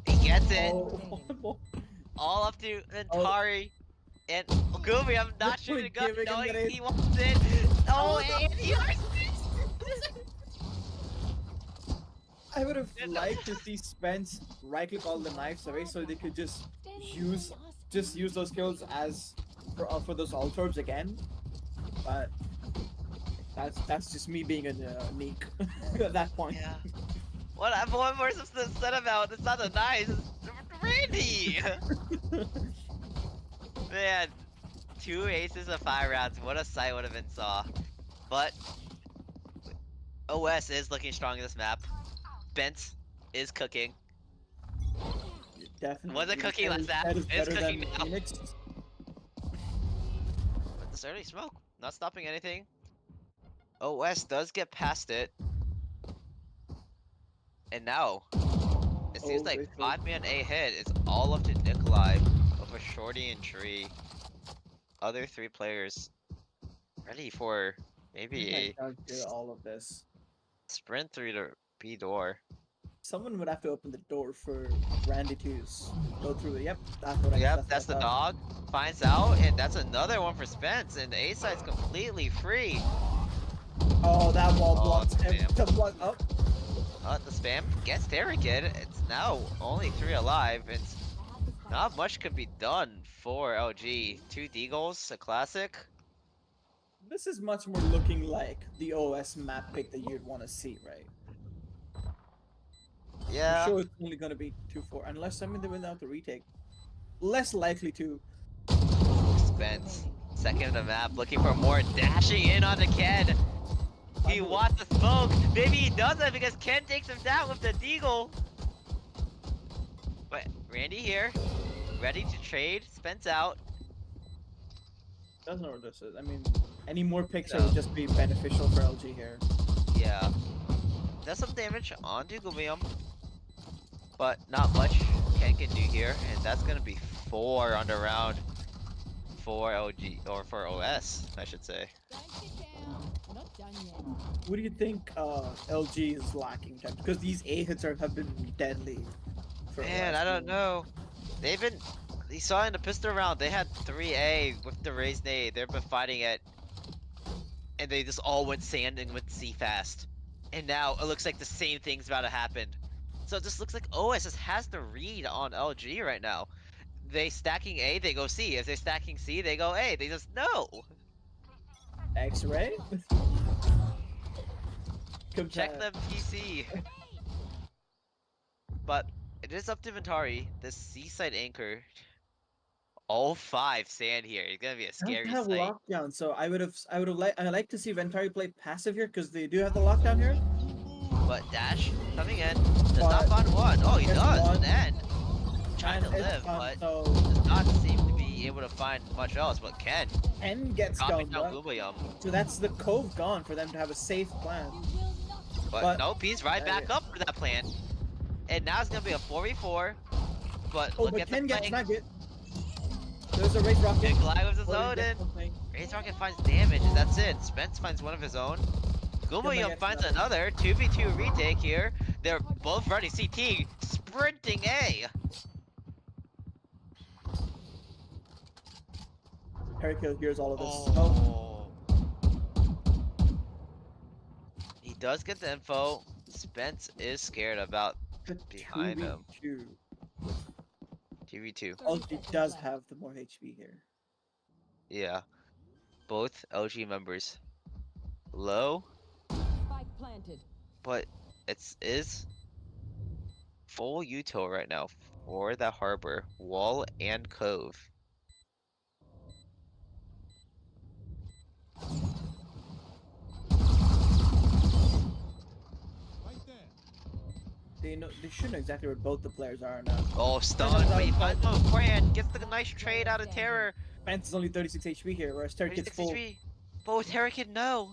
He gets it. Oh, All up to Antari. And Gooby, I'm not Look, shooting we're a gun, giving him knowing that he wants it. Oh, and he I would have liked to see Spence right click all the knives away so they could just use those kills as for those ult orbs again. But that's just me being a neek at that point. Yeah. What more is said about? It's not the knives, it's Randy! Man, 2 aces of 5 rounds. What a sight would have been saw. But OS is looking strong in this map. Bent is cooking. Definitely. Wasn't cooking last That map, is it's better cooking than now. Phoenix. But this early smoke, not stopping anything. OS does get past it. And now, it seems Oh, like wait, 5-man A hit is all up to Nikolai over Shorty and Tree. Other 3 players ready for maybe a Do all of this. sprint through the B door. Someone would have to open the door for Randy to go through it. Yep, that's what I Yep, what that's I the thought. dog. Finds out, and that's another one for Spence, and the A side's completely free. Oh, that wall Oh, blocks him. damn. The block up. The spam gets Terry Kid. It's now only 3 alive, and not much could be done for LG. 2 D-goals, a classic. This is much more looking like the OS map pick that you'd want to see, right? Yeah. I'm sure it's only gonna be 2-4, unless they win out the retake. Less likely to. Spence, second in the map, looking for more, dashing in on the Ken. He wants the smoke. Maybe he doesn't because Ken takes him down with the deagle. But Randy here, ready to trade. Spence out. Doesn't know what this is. I mean, any more picks No. would just be beneficial for LG here. Yeah. Does some damage onto Gumium. But not much Ken can do here. And that's going to be 4 on the round for LG, or for OS, I should say. Not done yet. What do you think LG is lacking? Because these A hits have been deadly. For Man, OS. I don't know. They've been... You saw in the pistol round, they had 3A with the raised nade. They've been fighting it. And they just all went sand and went C fast. And now it looks like the same thing's about to happen. So it just looks like OS just has the read on LG right now. They stacking A, they go C. If they're stacking C, they go A. They just know. X-ray? Check the PC. But it is up to Ventari. This seaside anchor. All 5 sand here. It's gonna be a scary They have sight. lockdown, so I would have liked to see Ventari play passive here because they do have the lockdown here. But Dash coming in. Does not find one. Oh, he Gets does. one. And trying to And it's live, fun, but so does not seem to be able to find much else. But Ken N gets dropping down, down Gubayum. so that's the cove gone for them to have a safe plan. But nope, he's right back up for that plan. And now it's gonna be a 4v4. But Oh, look but at Ken the gets flank. nugget. There's a race rocket. Big glide with his Oh, he loaded. gets something. Raise Rocket finds damage, and that's it. Spence finds one of his own. Gumayum gets finds another. another. 2v2 retake here. They're both running CT, sprinting A. Hercule hears all of this. Oh. He does get the info. Spence is scared about behind him. 2v2. 2v2. LG does have the more HP here. Yeah. Both LG members low, Spike planted. but is full util right now for the harbor, wall, and cove. They should know exactly where both the players are now. Oh, stun! But he finds one beforehand. Gets the nice trade out of Terror. Spence is only 36 HP here, whereas Terry gets full. 63. But with Terror Kid, no.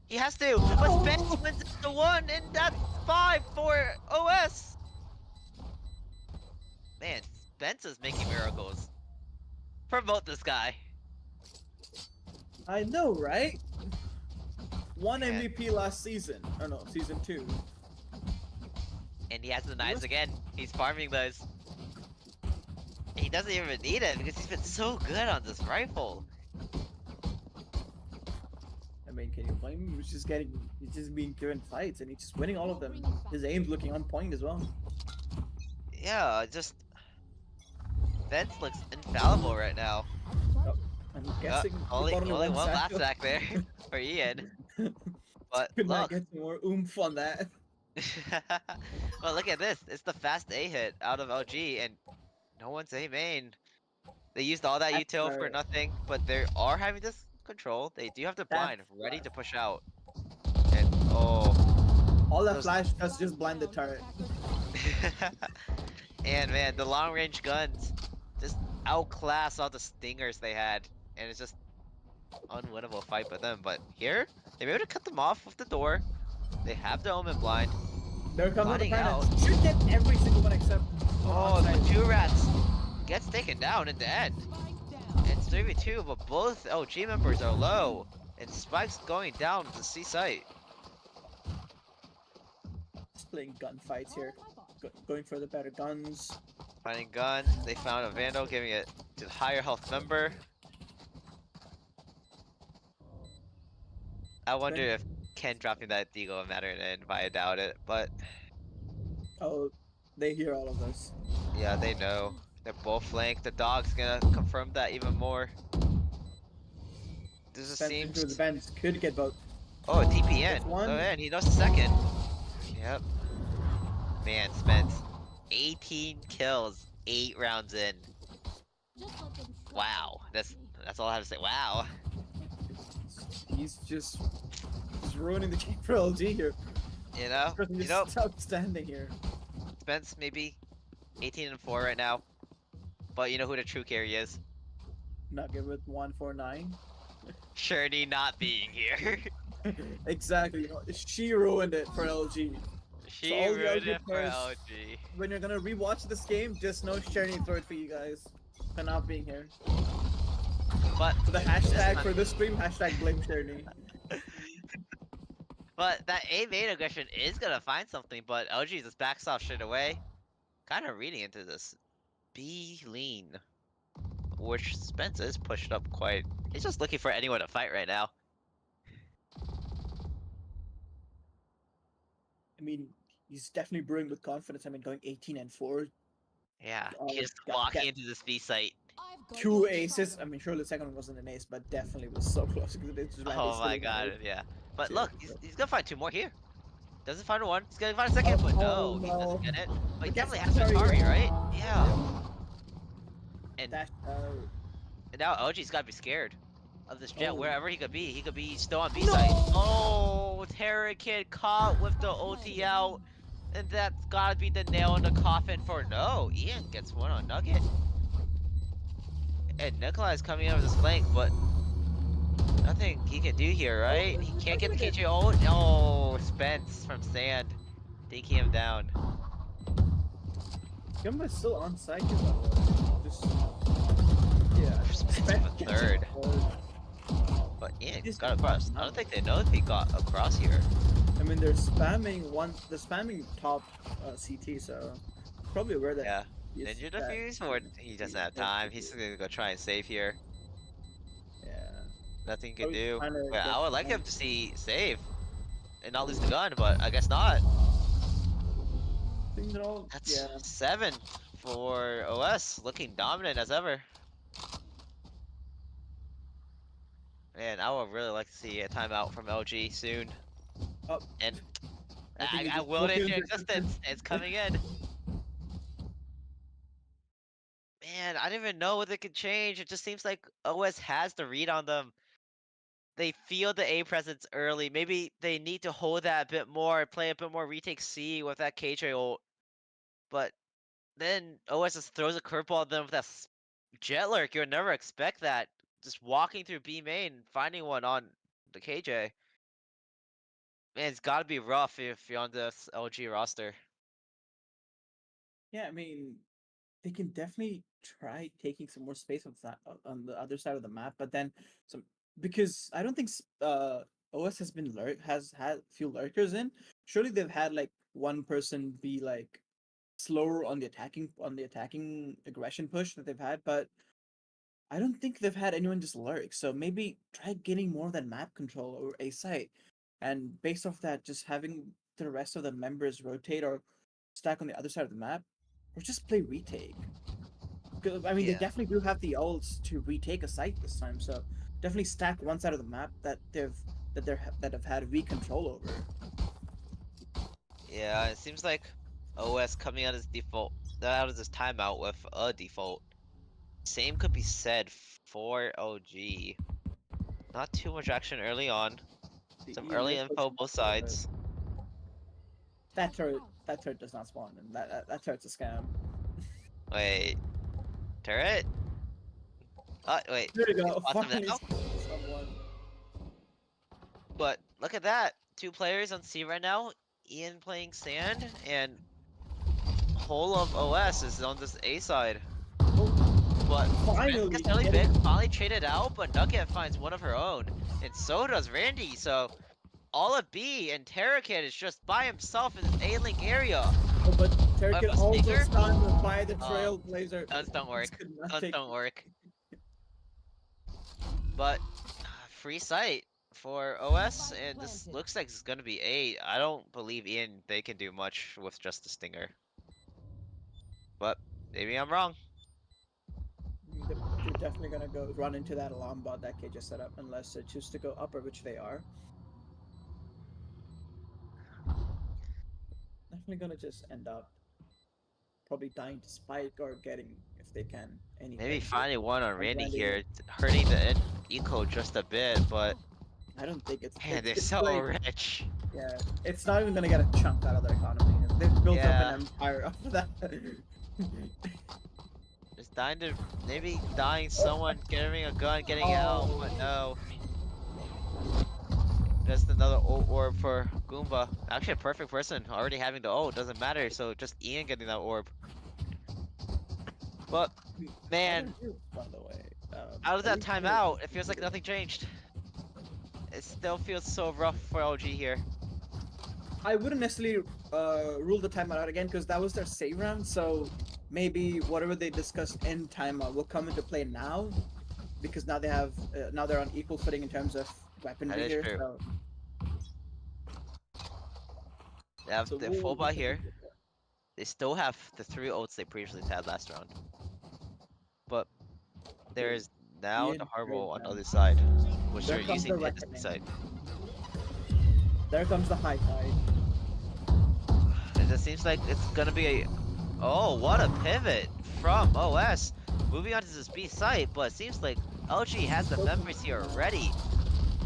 He has to. But Spence wins the 1, and that's 5 for OS. Man, Spence is making miracles. Promote this guy. I know, right? One Man. MVP last season. Oh no, season 2. And he has the knives again. He's farming those. He doesn't even need it because he's been so good on this rifle. I mean, can you blame him? He's just being given fights and he's just winning all of them. His aim's looking on point as well. Yeah, just Spence looks infallible right now. I'm guessing Only only one last sack. sack there for Ian. But Could not look. get some more oomph on that. Well, look at this. It's the fast A hit out of LG, and no one's A main. They used all that That's util for right. nothing, but they are having this control. They do have the blind That's ready right. to push out. And oh. All that Those- flash does just blind the turret. And man, the long range guns just outclass all the stingers they had, and it's just unwinnable fight by them. But here, they were able to cut them off with the door. They have the omen blind. There comes the Blinding out. Paninis. Should get every single one except Oh, outside. the 2 rats gets taken down in the end. Spike down. It's 3v2, but both LG members are low. And Spike's going down to C site. Just playing gunfights here. Going for the better guns. Finding gun. They found a Vandal, giving it to the higher health member. I wonder if Ken dropping that Deagle would matter in the end, but I doubt it. But Oh, they hear all of this. yeah, they know. They're both flanked. The dog's gonna confirm that even more. This just Spence into the seems. vents could get both. Oh, a TPN. That's one. Oh man, he knows the second. Yep. Man, Spence. 18 kills, 8 rounds in. Just let them slide. Wow. That's all I have to say. Wow. He's just just ruining the game for LG here. You know, Person you just outstanding here. Spence maybe 18 and 4 right now, but you know who the true carry is? Nugget with 149. Shirley not being here. Exactly. You know, she ruined it for LG. She all the ruined LG it for players- LG. When you're gonna rewatch this game, just know Sherney threw it for you guys for not being here. But So the hashtag time- for this stream, hashtag blame Sherney. But that A main aggression is gonna find something, but LG just backs off straight away. Kind of reading into this. B lean. Which Spence is pushed up quite. He's just looking for anyone to fight right now. I mean, he's definitely brewing with confidence. I mean, going 18 and 4, Yeah, Oh, just got- walking got- into this B site. I've got 2 your aces. I trail. mean, surely the second one wasn't an ace, but definitely was so close. Because it's just randomly Oh my sitting on god, it. yeah. But Shit, look, but- he's gonna find 2 more here. Doesn't find one, he's gonna find a second, but no, Oh, he no. doesn't get it. But he But definitely that's has Atari, Atari, right? Yeah. And That, now LG's gotta be scared of this jet, Oh. wherever he could be. He could be still on B side. Oh, Terra Kid caught with the OT out. And that's gotta be the nail in the coffin for no. Ian gets one on Nugget. And Nikolai's coming out of this flank, but nothing he can do here, right? He can't get the KJ ult. No, Spence from Sand taking him down. Gumba's still on site here, by the way. Just, yeah. Spence Spence with gets third. it forward. But Ian He's got across. I don't think they know if he got across here. I mean, they're spamming top CT, so probably aware that. Yeah. he's Ninja that- defuse, or he doesn't have time. He's gonna go try and save here. Yeah. Nothing he can Probably do. trying to Well, get I would like some- him to see save and not lose the gun, but I guess not. I think they're all. That's Yeah. 7 for OS, looking dominant as ever. Man, I would really like to see a timeout from LG soon. Oh, And I think I he just willed it spoke into into existence. It's coming in. Man, I don't even know what they could change. It just seems like OS has the read on them. They feel the A presence early. Maybe they need to hold that a bit more, play a bit more retake C with that KJ ult. But then OS just throws a curveball at them with that jet lurk. You would never expect that. Just walking through B main, finding one on the KJ. Man, it's gotta be rough if you're on this LG roster. Yeah, I mean, they can definitely try taking some more space on the other side of the map, but then some because I don't think OS has been has had few lurkers in. Surely they've had like one person be like slower on the attacking aggression push that they've had, but I don't think they've had anyone just lurk. So maybe try getting more of that map control over a site, and based off that, just having the rest of the members rotate or stack on the other side of the map, or just play retake. 'Cause, I mean, they Yeah. definitely do have the ults to retake a site this time, so definitely stack one side of the map that that have had weak control over. Yeah, it seems like OS coming out as default, out of this timeout with a default. Same could be said for OG. Not too much action early on. The Some EMF early was info not both so good. sides. That turret does not spawn, and that turret's a scam. Wait, turret? Wait. There you go. Awesome Finally, now. someone. But look at that. 2 players on C right now. Ian playing Sand, and whole of OS is on this A side. But Finally, gets really big, finally traded out, but Nugget finds one of her own. And so does Randy, so all of B and Terrakid is just by himself in this A-Link area. Oh, but Turkin a also stinger? stunned by the Oh, Trailblazer. Guns don't work. This could not Guns take- don't work. But free sight for OS, and this looks like it's gonna be A. I don't believe Ian they can do much with just the stinger. But maybe I'm wrong. They're definitely gonna go run into that alarm bot that K just set up, unless they choose to go upper, which they are. Definitely gonna just end up probably dying to spike or getting, if they can, anything. Maybe finding one on And Randy Randy- here, hurting the eco just a bit, but I don't think Man, they're it's so like rich. yeah, it's not even gonna get a chunk out of their economy. They've built up an Yeah. empire off of that. Just dying to maybe dying someone getting a gun, getting out, but no. Just another orb for Goomba. Actually, a perfect person. Already having the ult doesn't matter. So just Ian getting that orb. But man, Other groups, by the way. out of at that least for timeout, it feels like nothing changed. It still feels so rough for LG here. I wouldn't necessarily rule the timeout out again because that was their save round. So maybe whatever they discussed in timeout will come into play now, because now they have now they're on equal footing in terms of That weaponry is here. true. So, They have so the full buy here. They still have the 3 ults they previously had last round. But there's now Ian the hard trade roll on the down. other side, which There they're comes using the to hit this reckoning. side. There comes the high tide. It just seems like it's gonna be a... Oh, what a pivot from OS. Moving on to this B site, but it seems like LG has the members here already.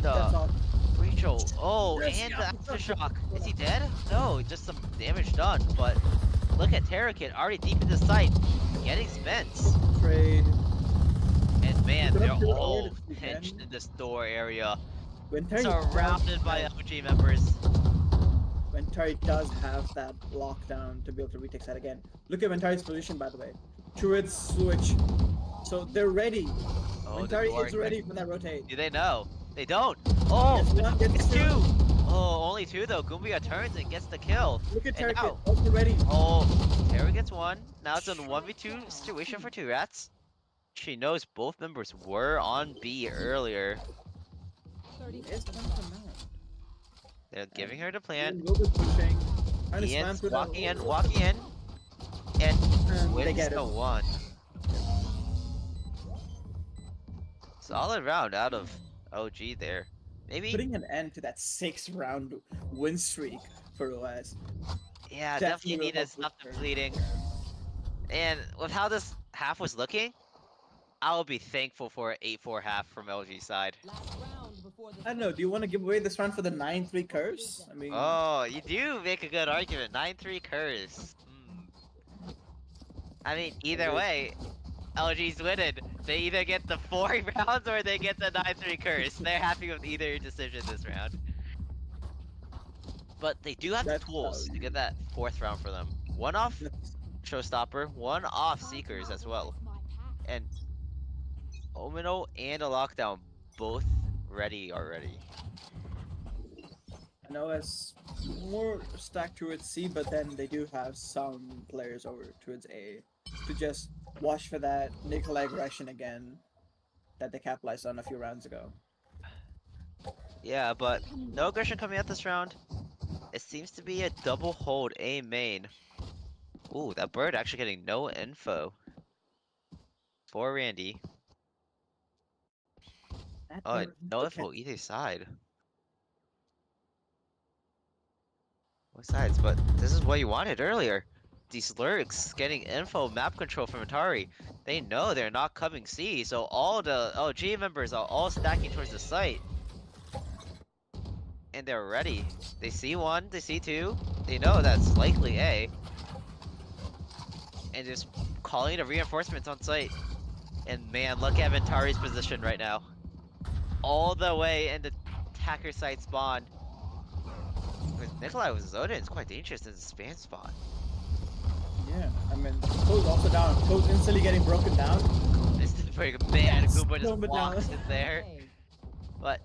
That's The all. breach ult. Oh, Yes, and yeah. the aftershock. Is he dead? No, just some damage done, but look at Terrakit already deep in the site, getting spent. Trade. And man, Put they're up your all word if you pinched can. in this door area, When Terry surrounded by does, LG members. when Terry does have that lockdown to be able to retake that again. Look at Ventari's position, by the way. Turrets switch. So they're ready. Oh, the Ventari door. is ready for that rotate. Do they know? They don't. Oh, Gets one, gets it's two. 2. Oh, only 2 though. Gumbia turns and gets the kill. Look at And Terry now, also ready. oh, Terry gets 1. Now it's a 1v2 situation for 2 rats. She knows both members were on B earlier. 30 It's seconds one left. for now. They're giving her the plant. Ian will be pushing. Trying to Ian's slam through that walking in, wall. walking in. And And they wins get the it. 1. Solid round out of OG there. Maybe? Putting an end to that 6-round win streak for OS. Yeah, Definitely definitely will needed help stop boost the her. bleeding. And with how this half was looking, I'll be thankful for an 8-4 half from LG side. Last round before the I don't know. Do you want to give away this round for the 9-3 curse? I mean, Oh, you do make a good argument. 9-3 curse. I mean, either way, LG's winning. They either get the 4 rounds or they get the 9-3 curse. They're happy with either decision this round. But they do have the That's tools to value. get that 4th round for them. 1 off that's- Showstopper, 1 off Seekers as well. And Omino and a Lockdown both ready already. I know it's more stacked towards C, but then they do have some players over towards A to just watch for that Nikolai aggression again that they capitalized on a few rounds ago. Yeah, but no aggression coming out this round. It seems to be a double hold A main. Ooh, that bird actually getting no info. For Randy. That Oh, bird no look info at- either side. What sides? But this is what you wanted earlier. These lurks getting info map control from Atari. They know they're not coming C, so all the LG members are all stacking towards the site. And they're ready. They see 1, they see 2. They know that's likely A. And just calling the reinforcements on site. And man, look at Ventari's position right now. All the way in the attacker site spawn. With Nikolai with Zoda, it's quite dangerous in the span spot. Yeah, I mean, Cole's also down. Cole's instantly getting broken down. This is very good. Man, Yes, Goomba just Goomba walks down. in there. A. But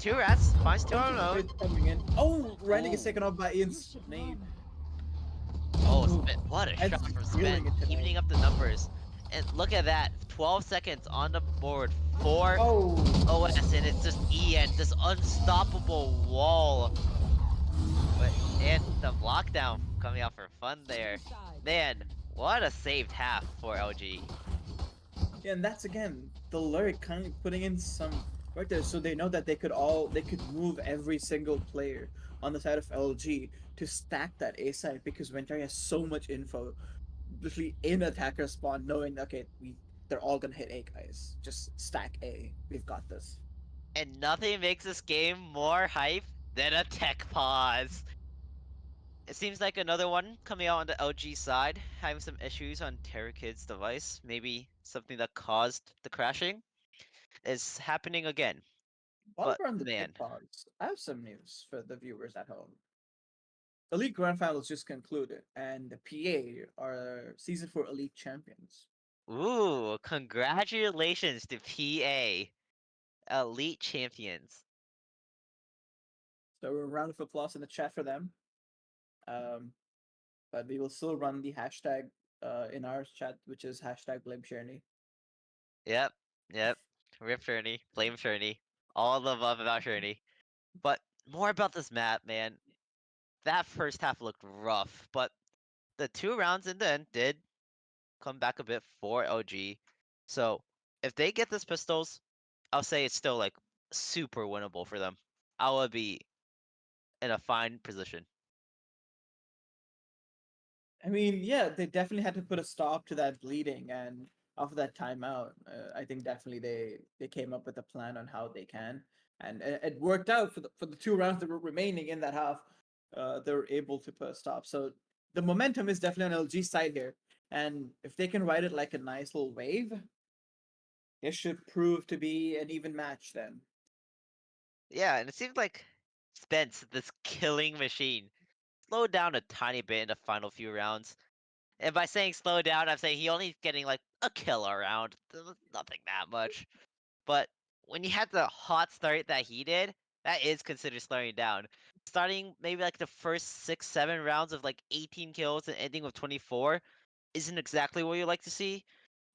2 rats, finds 2 on own. It's coming in. Oh, Randy gets Oh. taken off by You Ian's should name. run. Oh, Ooh. Spin. What a And shot from stealing Spin. it today. Evening up the numbers. And look at that. 12 seconds on the board for Oh, OS, and it's just Ian, this unstoppable wall. But and the lockdown coming out for fun there. Side. Man, what a saved half for LG. yeah, and that's again the lyric kind of putting in some right there, so they know that they could move every single player on the side of LG to stack that A side because Ventari has so much info, literally in attacker spawn, knowing okay they're all gonna hit A guys, just stack A, we've got this. And nothing makes this game more hype than a tech pause. It seems like another one coming out on the LG side, having some issues on TerraKid's device. Maybe something that caused the crashing is happening again. While But we're on the man, tech pause, I have some news for the viewers at home. Elite Grand Finals just concluded, and the PA are Season 4 Elite Champions. ooh, congratulations to PA, Elite Champions. So a round of applause in the chat for them. But we will still run the hashtag in our chat, which is hashtag blame Sherney. Yep, yep. Rip Sherney, blame Sherney, all the love about Sherney. But more about this map, man. That first half looked rough, but the 2 rounds in the end did come back a bit for LG. So if they get this pistols, I'll say it's still like super winnable for them. I will be in a fine position. I mean, yeah, they definitely had to put a stop to that bleeding, and after that timeout, I think definitely they came up with a plan on how they can, and it worked out for the 2 rounds that were remaining in that half. They were able to put a stop. So the momentum is definitely on LG's side here, and if they can ride it like a nice little wave, it should prove to be an even match then. Yeah, and it seems like Spence, this killing machine, slowed down a tiny bit in the final few rounds. And by saying slow down, I'm saying he only getting like a kill a round. Nothing that much. But when you had the hot start that he did, that is considered slowing down. Starting maybe like the first 6, 7 rounds of like 18 kills and ending with 24 isn't exactly what you like to see.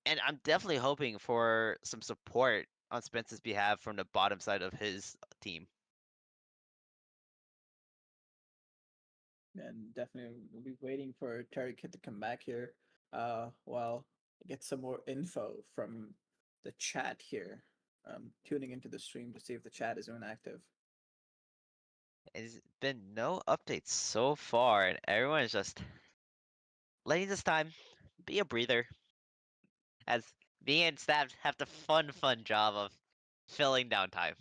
And I'm definitely hoping for some support on Spence's behalf from the bottom side of his team. And definitely we'll be waiting for Terry Kid to come back here. While I get some more info from the chat here. Tuning into the stream to see if the chat is even active. There's been no updates so far, and everyone is just letting this time be a breather. As me and staff have the fun job of filling downtime.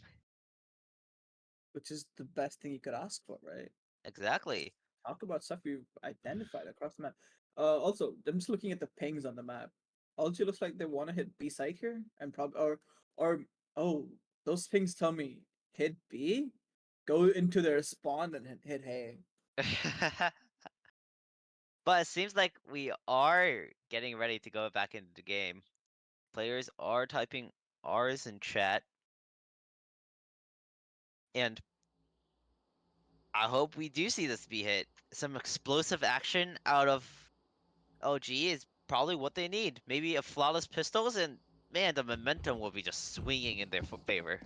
Which is the best thing you could ask for, right? Exactly. Talk about stuff you've identified across the map. Also, I'm just looking at the pings on the map. Also, looks like they want to hit B site here, and probably or oh, those pings tell me hit B, go into their spawn and hit hay. But it seems like we are getting ready to go back into the game. Players are typing R's in chat. And I hope we do see this be hit. Some explosive action out of OG is probably what they need. Maybe a flawless pistols, and man, the momentum will be just swinging in their favor.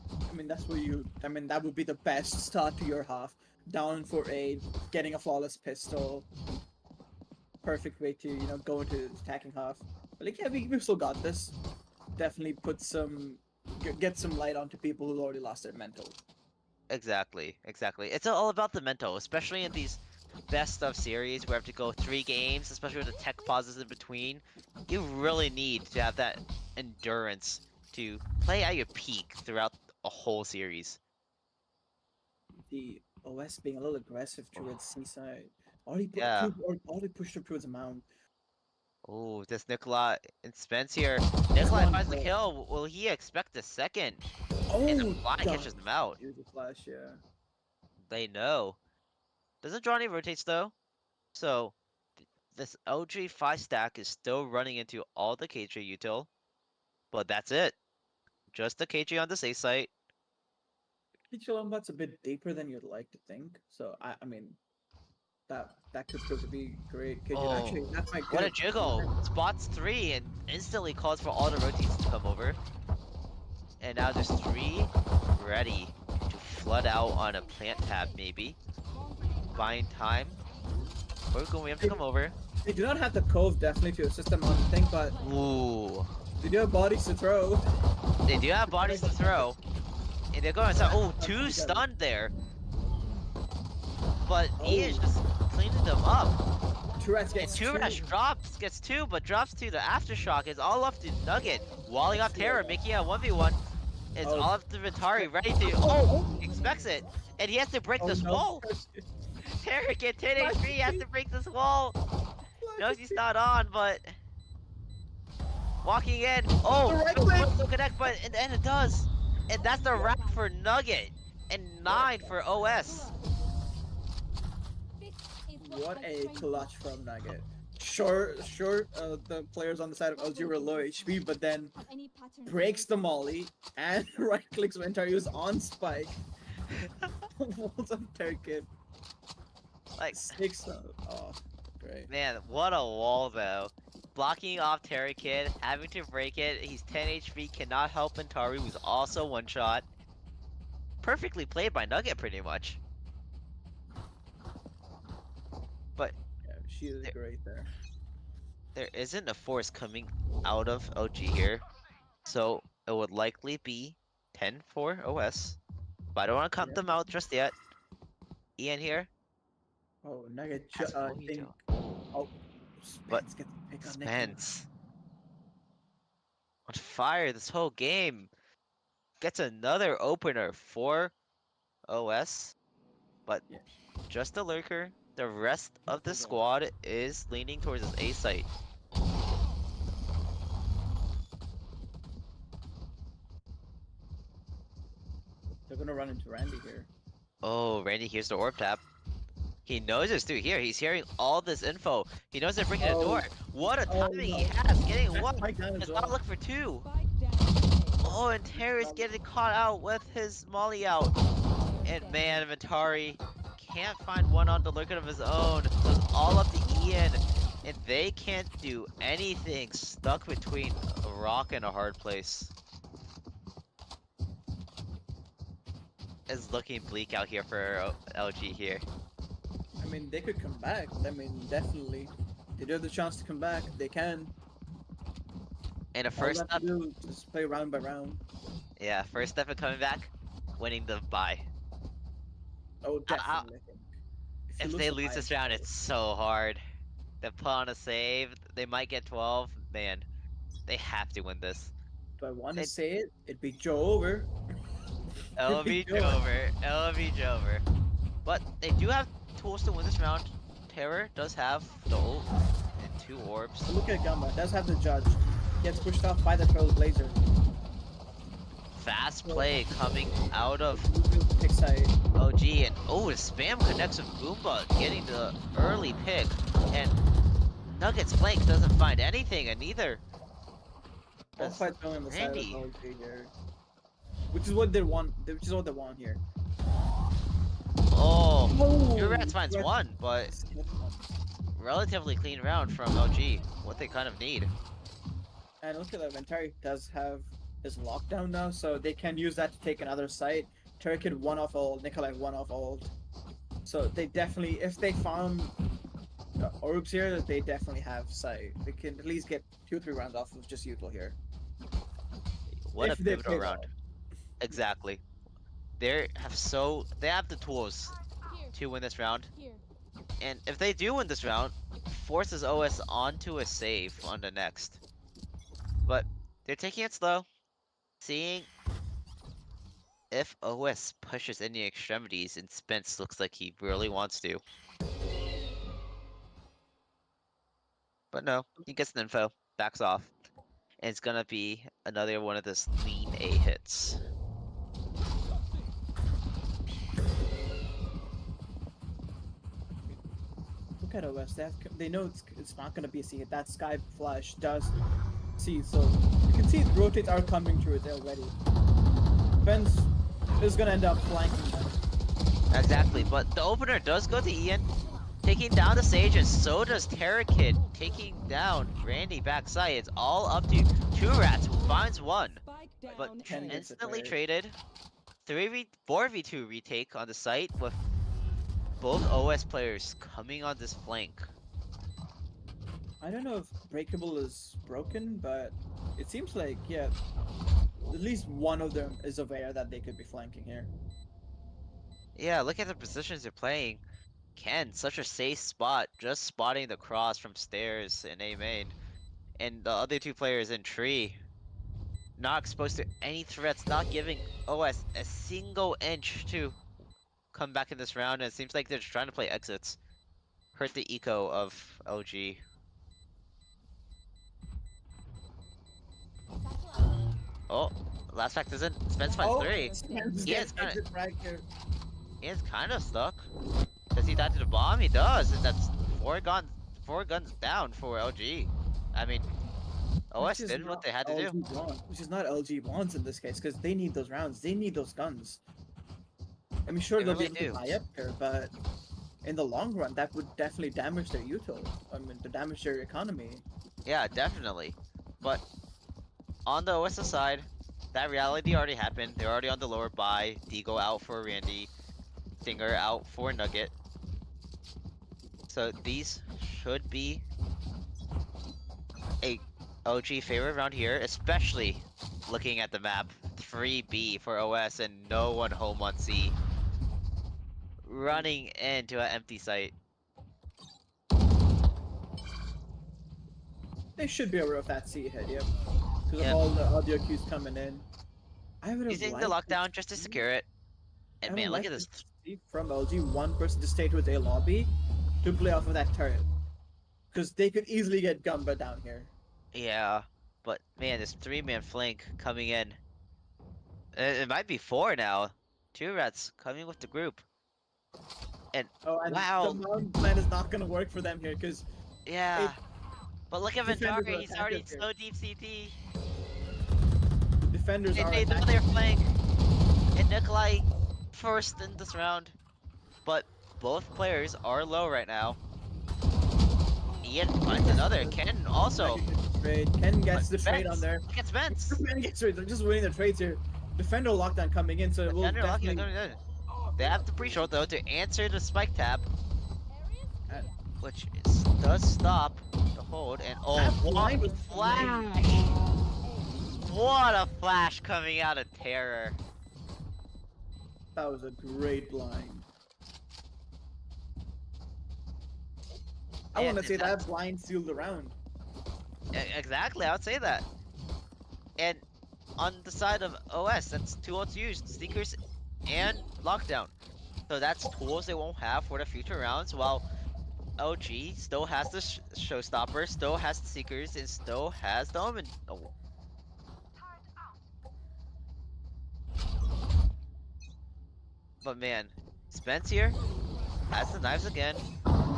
I mean, that's where you. I mean, that would be the best start to your half. Down for a getting a flawless pistol. Perfect way to go into attacking half. But like, yeah, we still got this. Definitely put some get some light onto people who already lost their mental. Exactly. It's all about the mental, especially in these best of series where you have to go 3 games, especially with the tech pauses in between. You really need to have that endurance to play at your peak throughout a whole series. The OS being a little aggressive towards Seaside. Already Yeah. pushed up towards the mound. Oh, this Nikolai and Spence here. Nikolai finds the kill. Will he expect a second? And the fly catches him out. Here's a flash, yeah. They know. Doesn't draw any rotates though. So this LG 5 stack is still running into all the KJ util. But that's it. Just the KJ on this A site. Kichilombat's a bit deeper than you'd like to think. So I mean that could prove to be great. KJ. Oh, Actually, that might what a jiggle. Spots 3 and instantly calls for all the rotates to come over. And now there's 3 ready to flood out on a plant tab maybe. Buying time. We're going to have to come over. They do not have the cove definitely to assist them on the thing, but Ooh. they do have bodies to throw. They do have bodies to throw. And they're going to oh, 2 stunned there. But he is just cleaning them up. Tourette's gets and Tourette's gets 2, but drops to the aftershock is all up to Nugget. Walling off Terror, making a 1v1. It's Oh, all up to Vitari, ready to. Oh, he expects it, and he has to break oh this no. wall. Tarek at 10 HP has to break this wall. Knows he's not on, but walking in. Oh, The right no, click. no connect, but in the end it does, and that's the wrap for Nugget, and 9 for OS. What a clutch from Nugget. Sure, the players on the side of LG were low HP, but then breaks the molly and right clicks when Tario's on spike. Walls up Turkid. Like, 6 oh, great. man, what a wall though. Blocking off Terry Kid, having to break it. He's 10 HP, cannot help Antari, who's also one shot. Perfectly played by Nugget, pretty much. But Yeah, she is great there. there isn't a force coming out of OG here, so it would likely be 10 for OS. But I don't want to count Yeah. them out just yet. Ian here. Oh, Nugget, That's I what we think. do. Oh, But Spence gets a pick on Nick. Spence on fire this whole game. Gets another opener for OS, but Yeah. just a lurker. The rest of the squad is leaning towards this A site. They're gonna run into Randy here. Oh, Randy hears the orb tap. He knows it's through here. He's hearing all this info. He knows they're breaking the Oh. door. What a Oh, timing no. he has. Getting That's one. Mike down as Does well. not look for 2. Spike down. Oh, and Terry's getting caught out with his molly out. And man, Vitari can't find one on the lurker of his own. So it's all up to Ian. And they can't do anything. Stuck between a rock and a hard place. It's looking bleak out here for LG here. I mean, they could come back. I mean, definitely. They do have the chance to come back. They can. And a All first they have step, to do is just play round by round. yeah, first step of coming back, winning the bye. Oh, definitely. I think. If you they the lose bye, this round, it's so hard. They put on a save, they might get 12. Man, they have to win this. do I want to it- say it? It'd be Joe over. It'd be LV Jover, LV Jover. But they do have tools to win this round. Terror does have the ult and 2 orbs. Look at Gamba. Does have the judge. Gets pushed off by the Trailblazer. Fast play coming out of Pick side. OG, and oh, the spam connects with Boomba, getting the early pick, and Nuggets flank doesn't find anything, and neither All does fights going on the side of Randy. LG here. Which is what they want. Which is what they want here. Oh, Oh, Durats finds Durats- one, but relatively clean round from LG, what they kind of need. And look at that, Ventari does have his lockdown now, so they can use that to take another site. Turkid one off ult, Nikolai one off ult. So they definitely, if they found orbs here, they definitely have sight. They can at least get 2-3 rounds off of just util here. What If a they pivotal play round. well. Exactly. They have the tools Here, to win this round, here. and if they do win this round, forces OS onto a save on the next. But they're taking it slow, seeing if OS pushes any extremities, and Spence looks like he really wants to. But no, he gets the info, backs off, and it's gonna be another one of those lean A hits. Look at OS. They know it's not going to be a C hit. That Sky Flash does see, so you can see the rotates are coming through it already. Spence is going to end up flanking them. Exactly, but the opener does go to Ian, taking down the Sage, and so does Terrakid, taking down Randy backside. It's all up to Two Rats, who finds one, Spike down. but Ken A. gets it instantly right. traded. 4v2 retake on the site with both OS players coming on this flank. I don't know if Breakable is broken, but it seems like, yeah, at least one of them is aware that they could be flanking here. Yeah, look at the positions they're playing. Ken, such a safe spot, just spotting the cross from stairs in A main. And the other 2 players in tree. not exposed to any threats, not giving OS a single inch to come back in this round, and it seems like they're just trying to play exits. Hurt the eco of LG. Oh, last fact isn't. Spence finds Oh, three. Spence He is gets kind of exit frag here. he is kind of stuck. Does he die to the bomb? He does, and that's four guns down for LG. I mean, OS Which is did what not they had to LG do. wants. Which is not LG wants in this case, because they need those rounds. They need those guns. I mean, sure They they'll really be able to do. buy up here, but in the long run, that would definitely damage their util. I mean, to damage their economy. Yeah, definitely. But on the OS side, that reality already happened. They're already on the lower buy. Deagle out for Randy. Stinger out for Nugget. So these should be a OG favorite round here, especially looking at the map. 3B for OS and no one home on C. Running into an empty site. They should be over with that C hit, yep. Because Yep. of all the audio cues coming in. I would have Using the liked lockdown just to see- secure it. I And would man, look like at to this. see from LG one person to stay with a lobby to play off of that turret. Because they could easily get Gumba down here. Yeah. But man, this 3-man flank coming in. It might be 4 now. 2 rats coming with the group. And Oh, and wow. the mount plan is not gonna work for them here because Yeah. But look at Defenders Ventari, are he's already attacking so deep CT. the defenders are They know attacking. their flank. And Nikolai first in this round. But both players are low right now. Ian finds another. Ken also. Trade. Ken gets the But trade on Spence, there. look at Spence. Ken gets trade. They're just winning the trades here. Defender lockdown coming in, so it will Defender lucky, definitely. They have the pre-short though to answer the spike tap, And which does stop the hold. And oh, That what blind was flash! What a flash coming out of Terror. that was a great blind. I And want to say that that's- blind sealed the round. Exactly, I would say that. And on the side of OS, that's two ults used, Seekers and Lockdown. So that's tools they won't have for the future rounds, while OG still has the Showstopper, still has the Seekers, and still has the Omen. Oh. But man, Spence here has the knives again,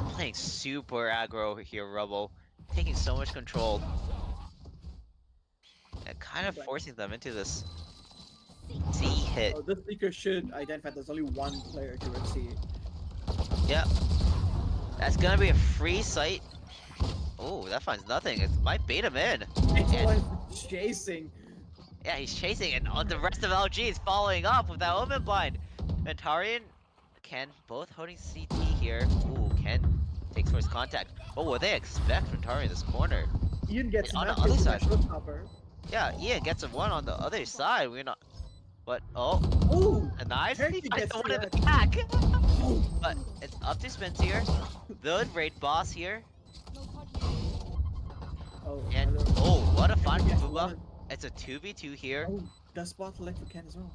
playing super aggro here, Rubble, taking so much control. And kind of forcing them into this C hit. So this speaker should identify there's only one player to see. Yep. That's gonna be a free site. Oh, that finds nothing. It might bait him in. It's And- one chasing. Yeah, he's chasing, and the rest of LG is following up with that Omen blind. Ventari and Ken both holding CT here. Ooh, Ken takes first contact. What will they expect from Ventari in this corner? Ian gets on the knocked other into side. that showstopper. Yeah, Ian gets a one on the other side. We're not. But oh, Ooh! a knife. Turkey He finds gets the one in through the back. But it's up to Spence here. The raid boss here. Oh, And another- oh, what a fun Gets Booba. one. It's a 2v2 here. Oh, does spot select for Ken as well.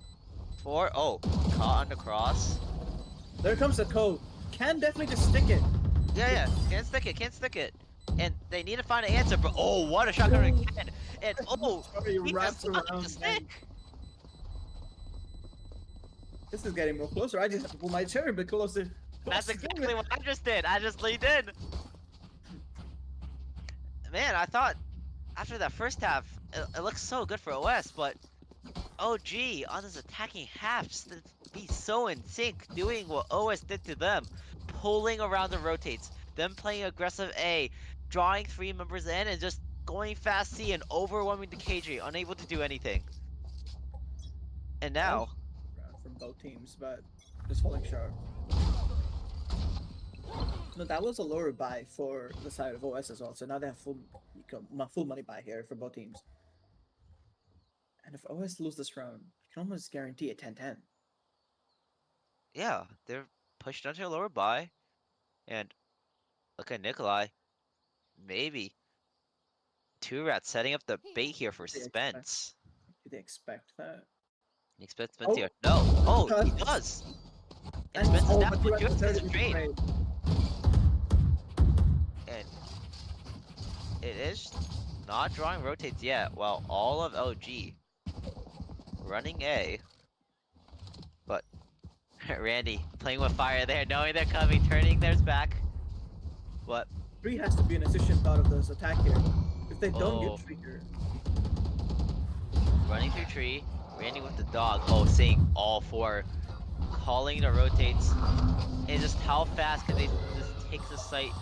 Oh, caught on the cross. There comes the code. Ken definitely just stick it. Yeah, can't stick it. And they need to find an answer, but oh, what a shotgun again. And oh, Sorry, he wraps just left around the Ken. stick. This is getting more closer. I just have to pull my chair a bit closer. That's Closer. exactly what I just did. I just leaned in. Man, I thought after that first half, it looks so good for OS, but OG on this attacking half just to be so in sync, doing what OS did to them, pulling around the rotates, them playing aggressive A, drawing 3 members in, and just going fast C and overwhelming the KJ, unable to do anything. And now, From both teams, but just falling short. No, that was a lower buy for the side of OS as well. So now they have full money buy here for both teams. And if OS lose this round, you can almost guarantee a 10-10. yeah, they're pushed onto a lower buy, and look at Nikolai, maybe 2 rats setting up the bait here for They expect- Spence. Did they expect that? He expects Oh. Spencer. No. Oh, he Does. does. And And Spencer's oh, down but with T-Rex just is gets a trade. trade. And it is not drawing rotates yet, while all of OG running A. But Randy playing with fire there, knowing they're coming, turning theirs back. But 3 has to be an efficient part of this attack here. If they don't Oh. get trigger, running through tree, Randy with the dog. Oh, seeing all 4, calling the rotates. And just how fast can they just take the site?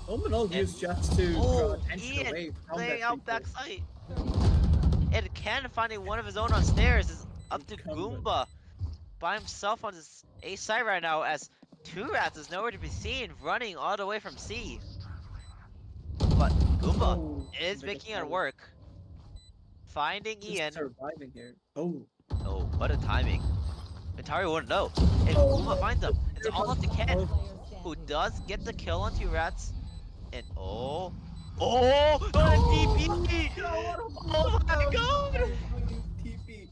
Omen all used just to draw Oh, attention Ian away from laying that out trigger. back site. And Ken finding one of his own on stairs is up to Incumbent. Goomba by himself on his A side right now as 2 rats is nowhere to be seen, running all the way from C. But Goomba Oh, is they get making it started. work. Finding Just Ian. surviving here. Oh, Oh, what a timing. Atari wouldn't know. If Oh, Goomba finds him, it's here all up to comes- Ken, Player who standing. does get the kill on 2 rats. And oh, what a TP! Oh my god! TP.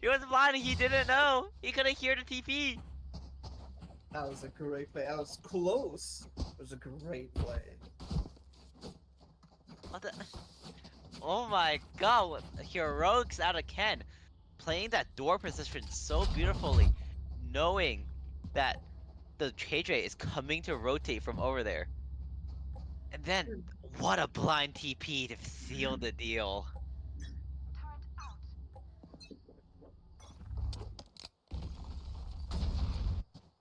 He was blind and he didn't know. He couldn't hear the TP. That was a great play. That was close. It was a great play. What the? Oh my god, what heroics out of Ken. Playing that door position so beautifully, knowing that the KJ is coming to rotate from over there. And then, what a blind TP to seal the deal.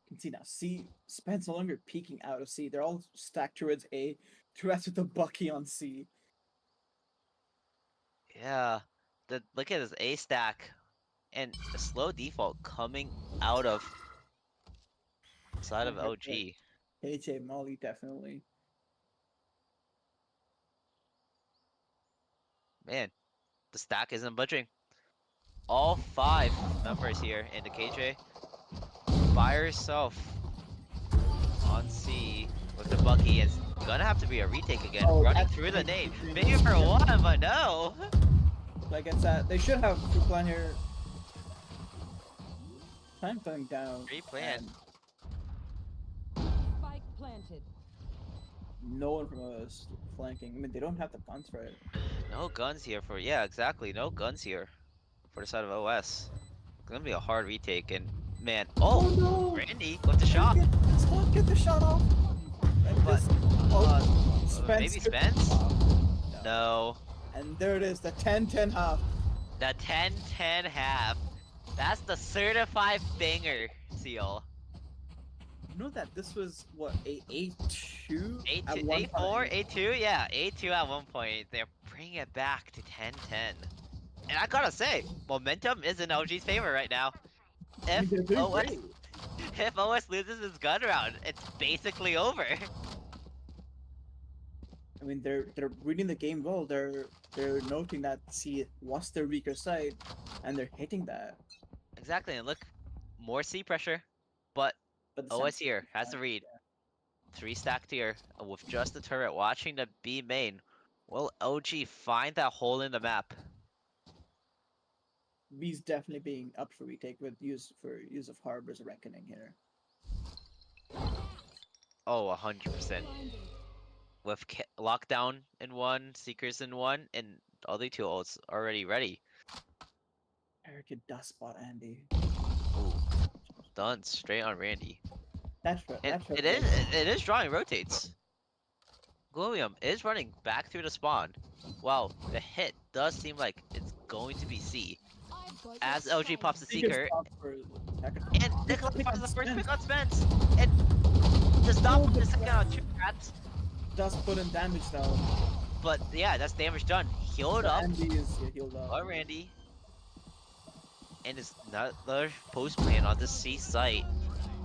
You can see now. C Spence no longer peeking out of C. They're all stacked towards A. Tourette's with the Bucky on C. Yeah, look at his A stack and a slow default coming out of side of OG. AJ Molly definitely. Man, the stack isn't budging. All 5 members here in the KJ by herself on C with the Bucky. It's gonna have to be a retake again, Oh, running that's through the pretty nade. good. Maybe for one, but no. Like it's that they should have two plan here. Time going down. Great plan. and Spike planted. No one from us flanking. I mean, they don't have the guns for it. No guns here for, yeah, exactly. No guns here for the side of OS. It's gonna be a hard retake, and man, oh, no! Randy with the shot. Get the shot off. And But, maybe could- Spence? Oh, No. And there it is, the 10-10 half. The 10-10 half. That's the certified banger seal. You know that this was what A2 at A2, one A4, point? A2, yeah, A2 at one point. They're bringing it back to 10-10. And I gotta say, momentum is in OG's favor right now. I mean, they're doing OS, great. if OS loses his gun round, it's basically over. I mean, they're reading the game well. They're noting that C was their weaker side, and they're hitting that. Exactly, and look, more C pressure, but But the OS sense- here has to read. 3 stacked here, with just the turret watching the B main. Will OG find that hole in the map? B's definitely being up for retake with use of Harbor's Reckoning here. Oh, 100%. With lockdown in 1, seekers in 1, and the other 2 ults already ready. Eric does spot Andy. Ooh, done straight on Randy. That's right. And That's right. it is drawing rotates. Glowium is running back through the spawn. Wow, the hit does seem like it's going to be C. As LG pops the Seeker, and Nicholas finds the first pick on Spence, and to stop him the second on 2 rats. Does put in damage though. But yeah, that's damage done. Healed up Andy is healed up. by Randy. And it's another post plan on the C site.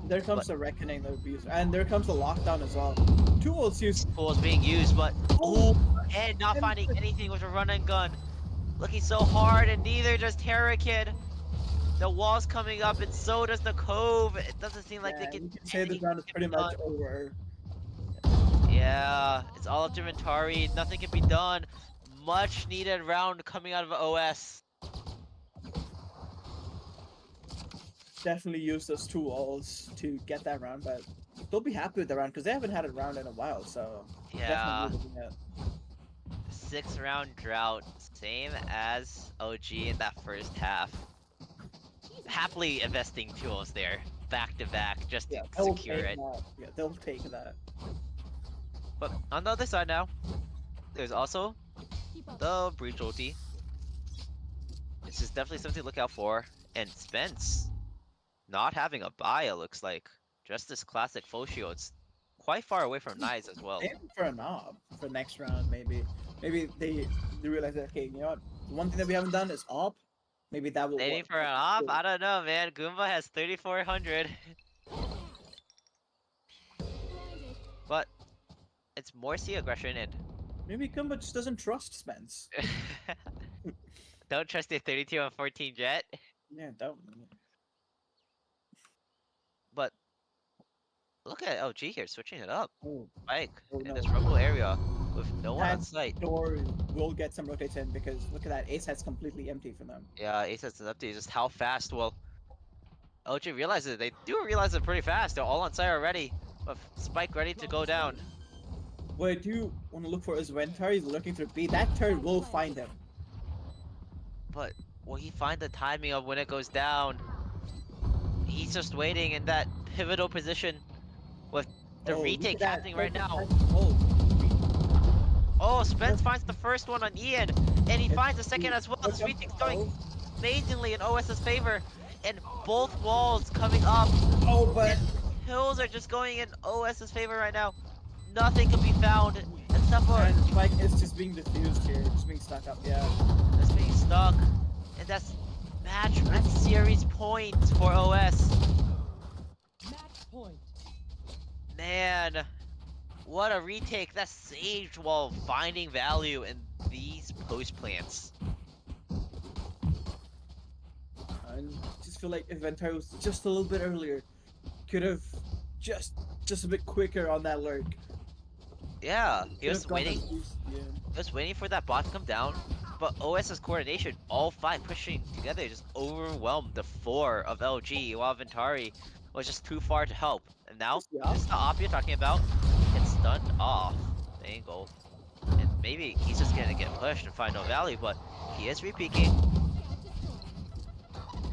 There comes but- the Reckoning that would be used, and there comes the lockdown as well. Two ults used. Tools being used, but Oh, and not and finding the- anything with a run and gun. Looking so hard, and neither does Terra Kid. The wall's coming up, and so does the Cove. It doesn't seem like Yeah, they can. you can say the anything round is can pretty be much done. over. Yeah, it's all up to Ventari. Nothing can be done. much needed round coming out of OS. Definitely use those two walls to get that round, but they'll be happy with the round because they haven't had a round in a while. So Yeah. definitely looking at 6-round drought, same as OG in that first half. Happily investing tools there, back to back, just to they'll secure take it. that. Yeah, they'll take that. But on the other side now, there's also Keep up. the breach ulti. This is definitely something to look out for. And Spence not having a buy, it looks like. Just this classic full shield. It's quite far away from Knives as well. Aim for a knob for next round, maybe. Maybe they realize that, okay, you know what? The one thing that we haven't done is op. Maybe that will Aiming work. for an off? I don't know, man. Goomba has 3,400. But it's more C aggression and Maybe Kumba just doesn't trust Spence. don't trust the 32 and 14 jet. Yeah, don't. But look at LG here switching it up. Oh, Spike Oh, in no. this rumble area with no one on That site. door will get some rotates in because look at that. Ace set's completely empty for them. Yeah, Ace has an update. Just how fast will LG realize it? They do realize it pretty fast. They're all on site already. With Spike ready to go down. What I do want to look for is when Terry's looking through B, that turret will find him. But will he find the timing of when it goes down? He's just waiting in that pivotal position with the Oh, look retake at that. happening right now. Oh, Oh, Spence finds the first one on Ian, and he It's finds the second as well. This retake's going amazingly in OS's favor, and both walls coming up. oh, but Kills are just going in OS's favor right now. Nothing can be found except for and Spike is just being diffused here, just being stuck up. Yeah. just being stuck, and that's match and series points for OS. Match point. Man, what a retake that saved while finding value in these post plants. I just feel like if Ventari was just a little bit earlier, could have just a bit quicker on that lurk. Yeah, he Could was have got waiting. that boost, yeah. Just waiting for that bot to come down, but OS's coordination, all five pushing together, just overwhelmed the four of LG, while Ventari was just too far to help. And now, Yeah. this is the op you're talking about, gets stunned off the angle. And maybe he's just gonna get pushed and find no value, but he is repeaking.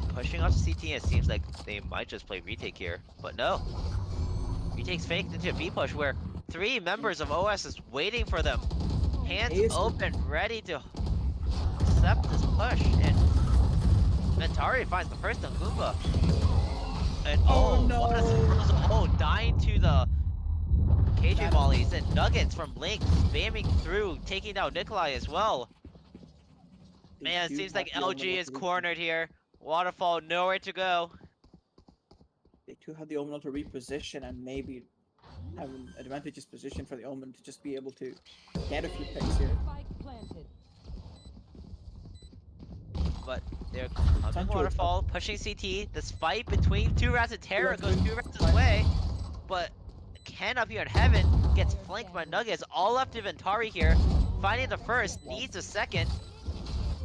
Pushing off CT, and it seems like they might just play retake here, but no. Retake's faked into a B push where 3 members of OS is waiting for them. Hands Ace- open, ready to accept this push, and Ventari finds the first on Goomba. And Oh, oh, no. what a surprise. Oh, dying to the KJ That- mollies, and Nuggets from Link spamming through, taking down Nikolai as well. They Man, it do seems have like the LG Omen is to re- cornered here. Waterfall nowhere to go. They do have the Omen to reposition and maybe have an advantageous position for the Omen to just be able to get a few picks here. Spike planted. But they're Time coming to Waterfall, pushing CT. This fight between 2 Rats and Terror Rats goes win. 2 Rats' way. But Ken up here in heaven gets flanked by Nuggets. All left to Ventari here. Finding the first, needs a second.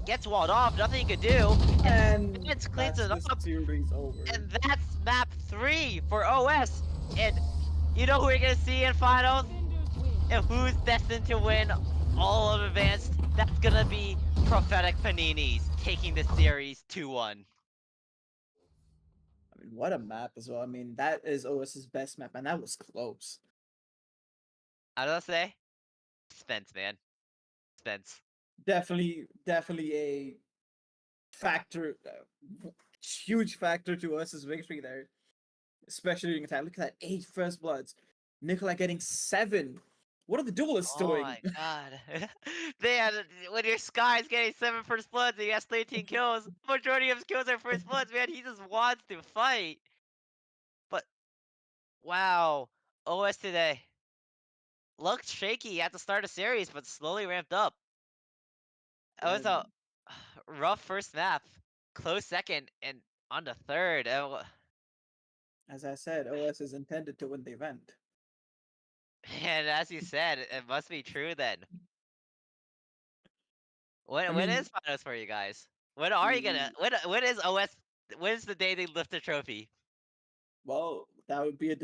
Gets walled off, nothing he could do. And Nuggets cleans that's it the up. series over. And that's map 3 for OS. And you know who we're gonna see in finals? Defenders win. And who's destined to win all of Advanced? That's gonna be Prophetic Paninis taking the series 2-1. I mean, what a map as well. I mean, that is OS's best map, and that was close. I don't say, Spence, man, Spence. Definitely a factor, huge factor to OS's victory there, especially during attack. Look at that 8 first bloods. Nikolai getting 7. What are the duelists Oh doing? my god. Man, when your Sky's getting 7 first bloods and he has 13 kills, majority of his kills are first bloods, man. He just wants to fight. But, wow. OS today looked shaky at the start of series, but slowly ramped up. It was a rough first map, close second, and on the third. As I said, OS is intended to win the event. And as you said, it must be true then. When I when mean, is finals for you guys? When are you gonna? When is OS? When is the day they lift the trophy? well, that would be a